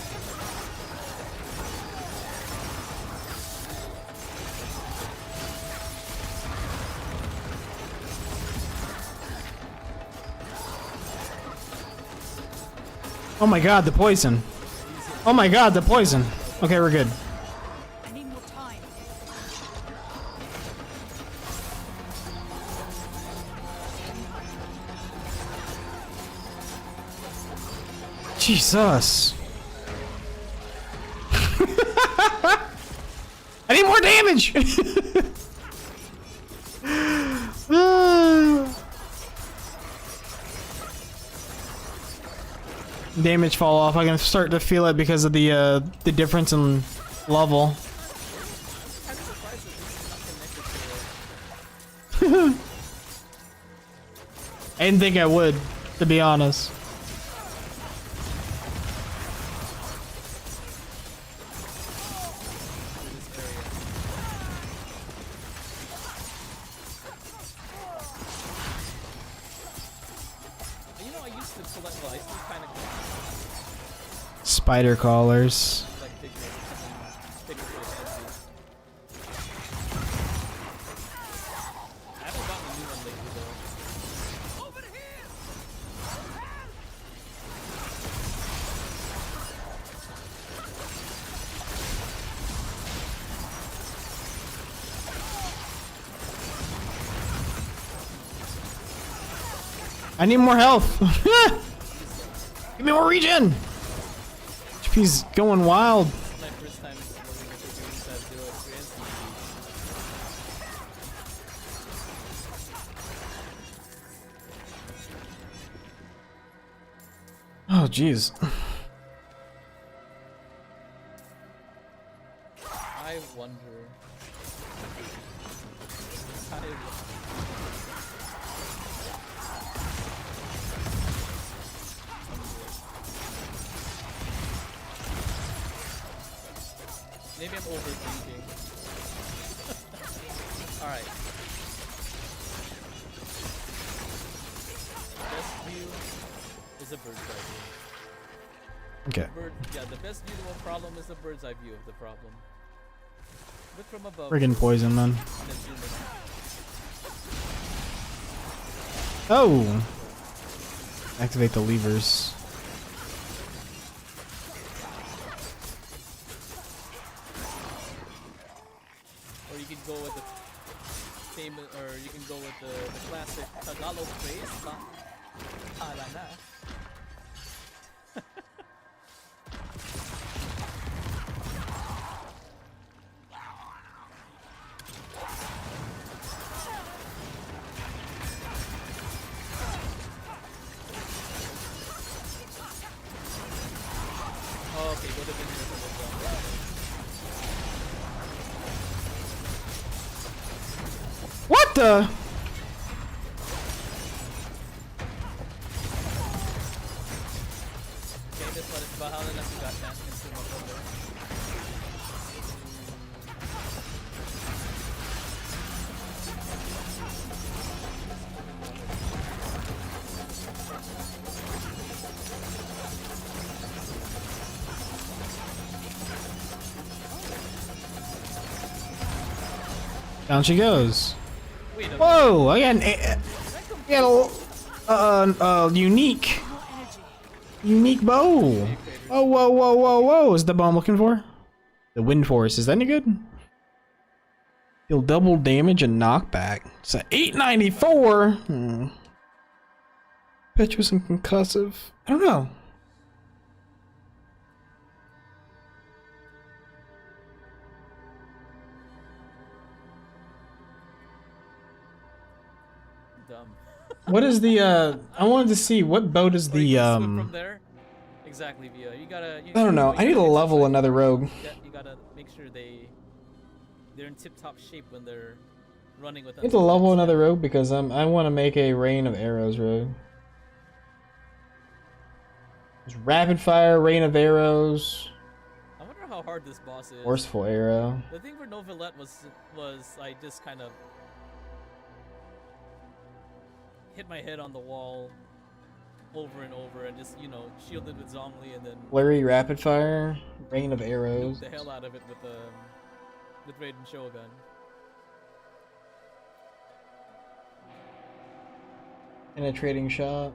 Oh my god, the poison. Oh my god, the poison. Okay, we're good. I need more time. Jesus. I need more damage. Damage fall off. I can start to feel it because of the difference in level. I didn't think I would, to be honest. You know, I used to collect, well, I still kind of Spider collars. like figures for empty. I haven't gotten a new one lately though. Over here! I need more health. Give me more regen. HP's going wild. My first time learning the figurines have zero experience. Oh, jeez. I wonder. Maybe I'm overthinking. Alright. Best view is a bird's eye view. Okay. Yeah, the best view to a problem is the bird's eye view of the problem. Look from above. Friggin' poison, man. And then zoom in. Oh! Activate the levers. Or you can go with the famous, or you can go with the classic Tagalog phrase, Alana. Oh, okay, go to Vineyard for the drum. What the? Okay, this one is bahala na sugat na. Consume of thunder. Down she goes. Whoa! I got an unique bow. Oh, whoa! Is the bow I'm looking for? The wind force. Is that any good? Deal double damage and knockback. It's an 894. Impetuous and concussive. I don't know. Dumb. What is the I wanted to see what bow does the From there, exactly, Via. You gotta. I don't know. I need to level another rogue. You gotta make sure they're in tip-top shape when they're running with. I need to level another rogue because I want to make a rain of arrows rogue. There's rapid fire, rain of arrows, I wonder how hard this boss is. forceful arrow. The thing for Novelette was I just kind of hit my head on the wall over and over and just, you know, shielded with Zhongli and then Flurry, rapid fire, rain of arrows. nuked the hell out of it with Raiden Shogun. Penetrating shot.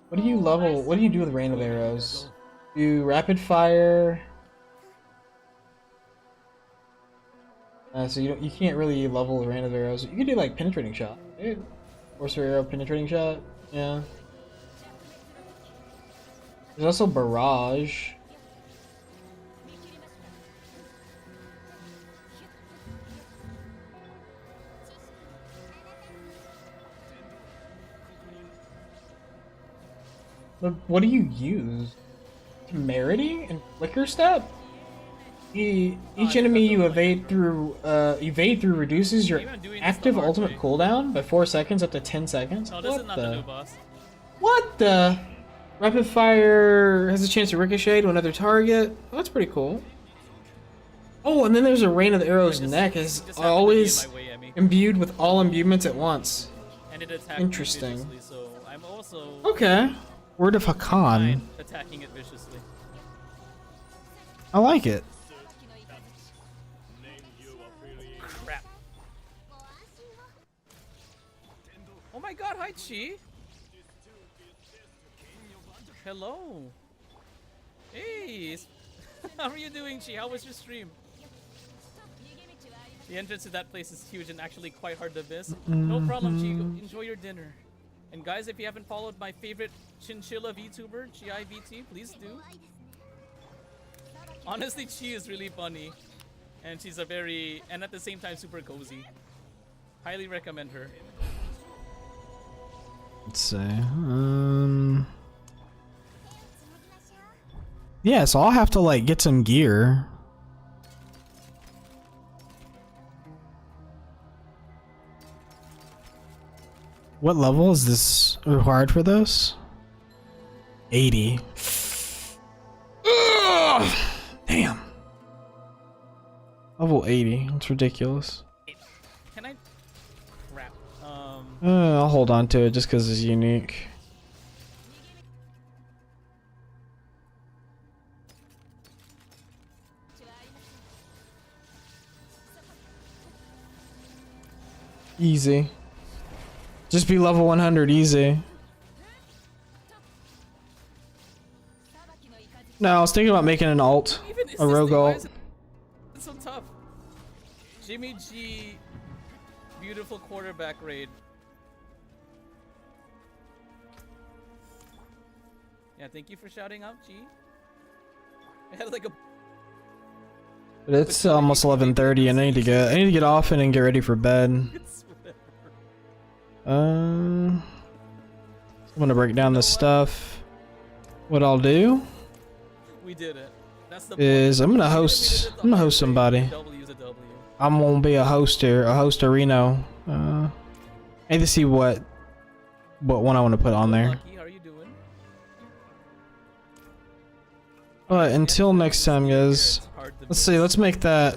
What do you level? What do you do with rain of arrows? Do rapid fire. So you can't really level the rain of arrows. You can do like penetrating shot. Dude. Forcer arrow, penetrating shot. Yeah. There's also barrage. But what do you use? Temerity and flicker step? Each enemy you evade through reduces your active ultimate cooldown by 4 seconds up to 10 seconds. No, this is not the new boss. What the? Rapid fire has a chance to ricochet to another target. Oh, that's pretty cool. Oh, and then there's a rain of the arrows neck is always imbued with all imbuements at once. And it attacked Interesting. me viciously, so I'm also Okay. Word of Hakan. attacking it viciously. I like it. Crap. Oh my god, hi Chi. Hello. Hey. How are you doing, Chi? How was your stream? The entrance to that place is huge and actually quite hard to miss. No problem, Chi. Enjoy your dinner. And guys, if you haven't followed my favorite chinchilla VTuber, ChiVT, please do. Honestly, Chi is really funny. And she's a very, and at the same time, super cozy. Highly recommend her. Let's see. Yeah, so I'll have to like get some gear. What level is this required for this? 80. Ugh! Damn. Level 80. That's ridiculous. Can I? Crap. I'll hold on to it just because it's unique. Easy. Just be level 100 easy. No, I was thinking about making an alt. A rogue alt. It's so tough. Jimmy G. Beautiful quarterback raid. Yeah, thank you for shouting out, G. I had like a. But it's almost 11:30 and I need to get off and get ready for bed. I'm gonna break down this stuff. What I'll do We did it. That's the is I'm gonna host somebody. I'm gonna be a hoster, a hosterino. I need to see what one I want to put on there. How are you doing? But until next time, guys. Let's see. Let's make that.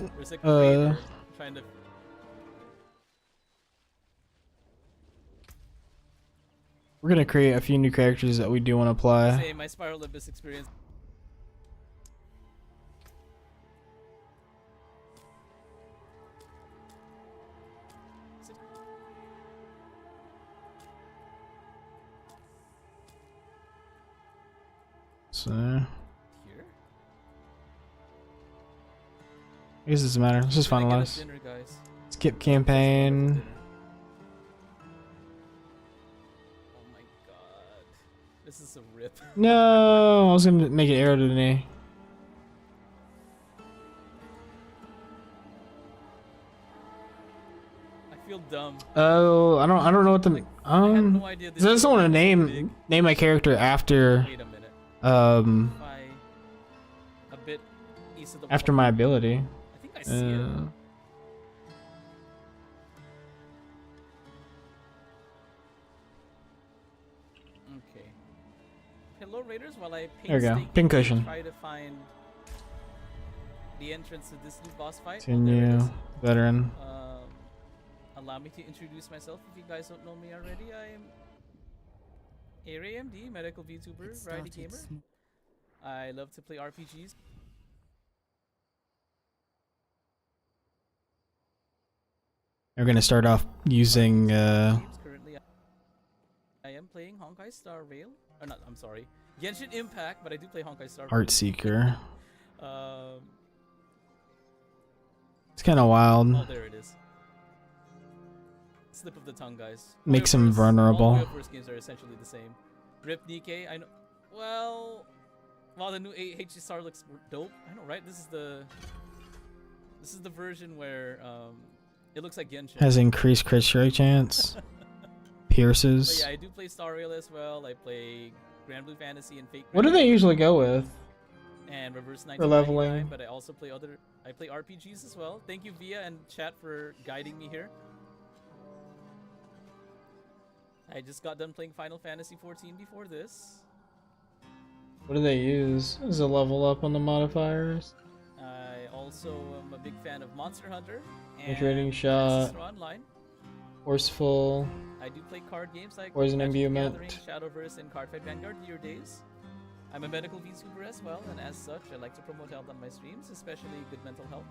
We're gonna create a few new characters that we do want to play. Say my Spiral Abyss experience. So. I guess it doesn't matter. Let's just finalize. Skip campaign. This is a rip. No, I was gonna make it arrow to the knee. I feel dumb. Oh, I don't know what the no idea this I just is want to big. name my character after Wait a minute. a bit east of the after my ability. I think I see it. Diablo Raiders while I There we go. painstakingly Pincushion. try to find the entrance to this new boss fight. Continue. Veteran. Allow me to introduce myself if you guys don't know me already. I am AMD, medical VTuber, variety gamer. I love to play RPGs. We're gonna start off using Currently, I am playing Honkai Star Rail. Or not, I'm sorry. Genshin Impact, but I do play Honkai Star Rail. Heartseeker. Um, It's kind of wild. Oh, there it is. Slip of the tongue, guys. Makes him vulnerable. All the first games are essentially the same. Rip Nikkei, I know. Well, the new HSR looks dope. I know, right? This is the version where it looks like Genshin. Has increased crit strike chance. Pierces. But yeah, I do play Star Rail as well. I play Grand Blue Fantasy and Fate. What do they usually go with? And Reverse For leveling. 1999, but I also play I play RPGs as well. Thank you Via and chat for guiding me here. I just got done playing Final Fantasy 14 before this. What do they use? Is a level up on the modifiers? I also am a big fan of Monster Hunter and Penetrating shot. Monster Online. Forceful. I do play card games like Poison Magic the Imbuement. Gathering, Shadowverse, and Cardfight Vanguard Year Days. I'm a medical VTuber as well, and as such, I like to promote health on my streams, especially good mental health.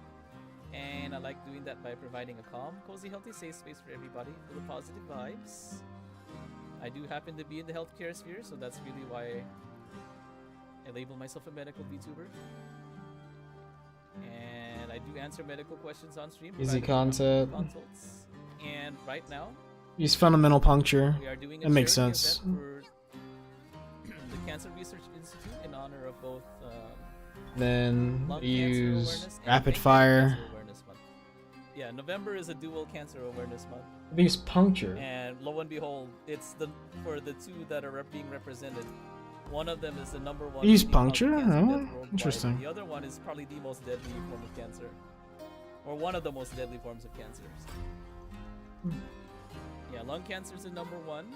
And I like doing that by providing a calm, cozy, healthy, safe space for everybody, full of positive vibes. I do happen to be in the healthcare sphere, so that's really why I label myself a medical VTuber. And I do answer medical questions on stream. Easy providing concept. consults. And right now, Use fundamental puncture. we are doing a That makes charity sense. event for the Cancer Research Institute in honor of both Then lung we cancer use awareness and rapid pancreatic fire. cancer awareness month. Yeah, November is a dual cancer awareness month. We use puncture. And lo and behold, it's for the two that are being represented. One of them is the number one. We use leading cause of puncture? cancer Oh, death worldwide, interesting. and the other one is probably the most deadly form of cancer, or one of the most deadly forms of cancers. Yeah, lung cancer is the number one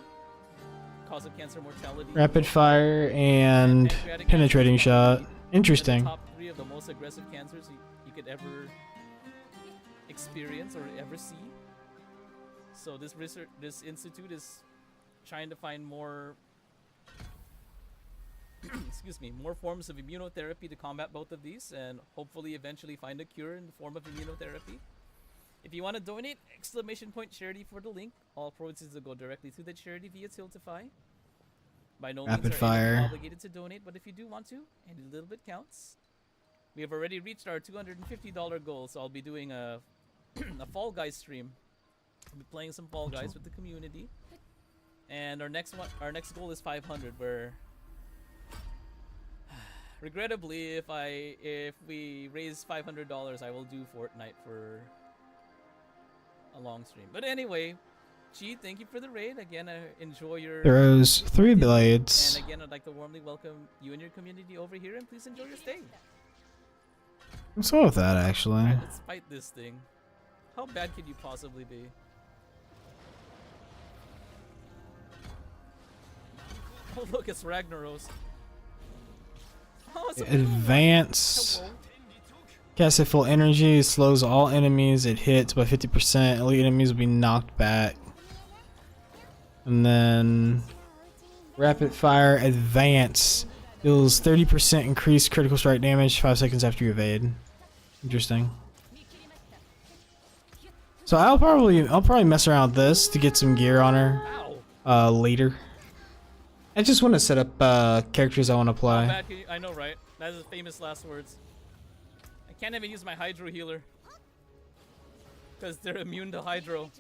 cause of cancer mortality. Rapid fire and pancreatic penetrating cancer is shot. probably Interesting. in the top 3 of the most aggressive cancers you could ever experience or ever see. So this institute is trying to find more excuse me, more forms of immunotherapy to combat both of these, and hopefully eventually find a cure in the form of immunotherapy. If you want to donate, !charity for the link. All proceeds will go directly to the charity via Tiltify. By no Rapid means are fire. anyone obligated to donate, but if you do want to, any little bit counts. We have already reached our $250 goal, so I'll be doing a a Fall Guys stream. I'll be playing some Fall Guys with the community. And our next goal is 500, where regrettably, if we raise $500, I will do Fortnite for a long stream. But anyway, Chi, thank you for the raid. Again, I enjoy your Throws 3 blades. And again, I'd like to warmly welcome you and your community over here, and please enjoy your stay. What's wrong with that, actually? Alright, let's fight this thing. How bad could you possibly be? Oh look, it's Ragnaros. Oh, it's a Advance. Cast at full energy. Slows all enemies. It hits by 50%. Elite enemies will be knocked back. And then rapid fire advance. Deals 30% increased critical strike damage 5 seconds after you evade. Interesting. So I'll probably mess around with this to get some gear on her later. I just want to set up characters I want to How play. bad can you, I know, right? That is the famous last words. I can't even use my Hydro healer because they're immune to Hydro.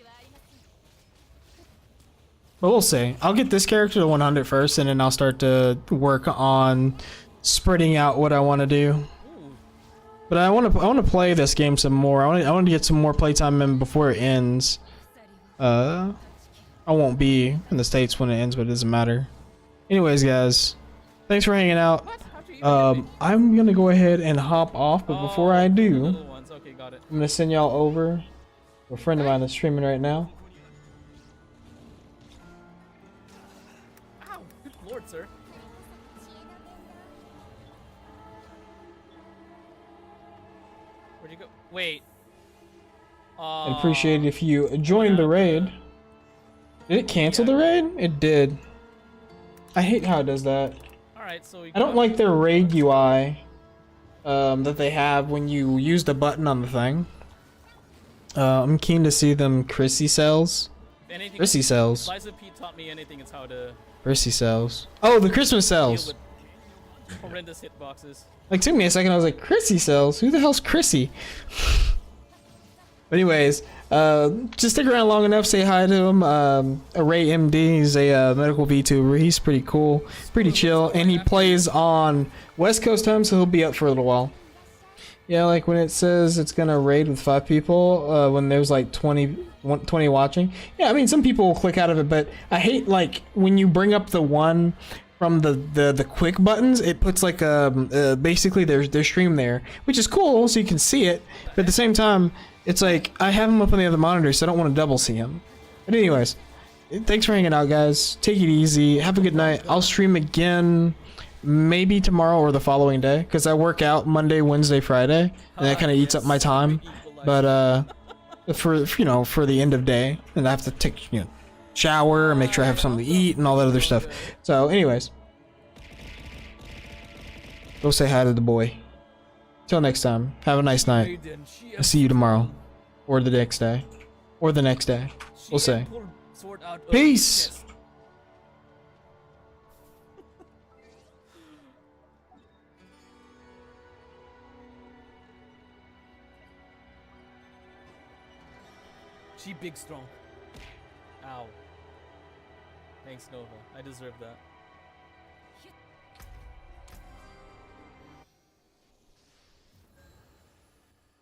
But we'll see. I'll get this character to 100 first, and then I'll start to work on spreading out what I want to do. But I want to play this game some more. I want to get some more playtime in before it ends. I won't be in the States when it ends, but it doesn't matter. Anyways, guys, thanks for hanging out. I'm gonna go ahead and hop off, but before I do, Okay, got it. I'm gonna send y'all over to a friend of mine that's streaming right now. Ow! Good lord, sir. Wait. I'd appreciate it if you joined the raid. Did it cancel the raid? It did. I hate how it does that. Alright, so we I don't like their raid UI that they have when you use the button on the thing. I'm keen to see them Chrissy cells. Chrissy cells. Liza P taught me anything, it's how to Chrissy cells. Oh, the Christmas cells. deal with horrendous hitboxes. Like, took me a second, I was like, Chrissy cells? Who the hell's Chrissy? But anyways, just stick around long enough, say hi to him. Array MD, he's a medical VTuber. He's pretty cool, pretty chill, and he plays on West Coast time, so he'll be up for a little while. Yeah, like when it says it's gonna raid with 5 people, when there's like 20 watching. Yeah, I mean, some people will click out of it, but I hate like when you bring up the one from the quick buttons, it puts like basically their stream there, which is cool, so you can see it. But at the same time, it's like I have him up on the other monitor, so I don't want to double see him. But anyways, thanks for hanging out, guys. Take it easy. Have a good night. I'll stream again maybe tomorrow or the following day, because I work out Monday, Wednesday, Friday, and that kind of eats up my time. But for the end of day, and I have to take shower and make sure I have something to eat and all that other stuff. So anyways, go say hi to the boy. Till next time, have a nice night. I'll see you tomorrow, or the next day, or the next day. We'll say peace. She big strong. Ow. Thanks, Nova. I deserve that.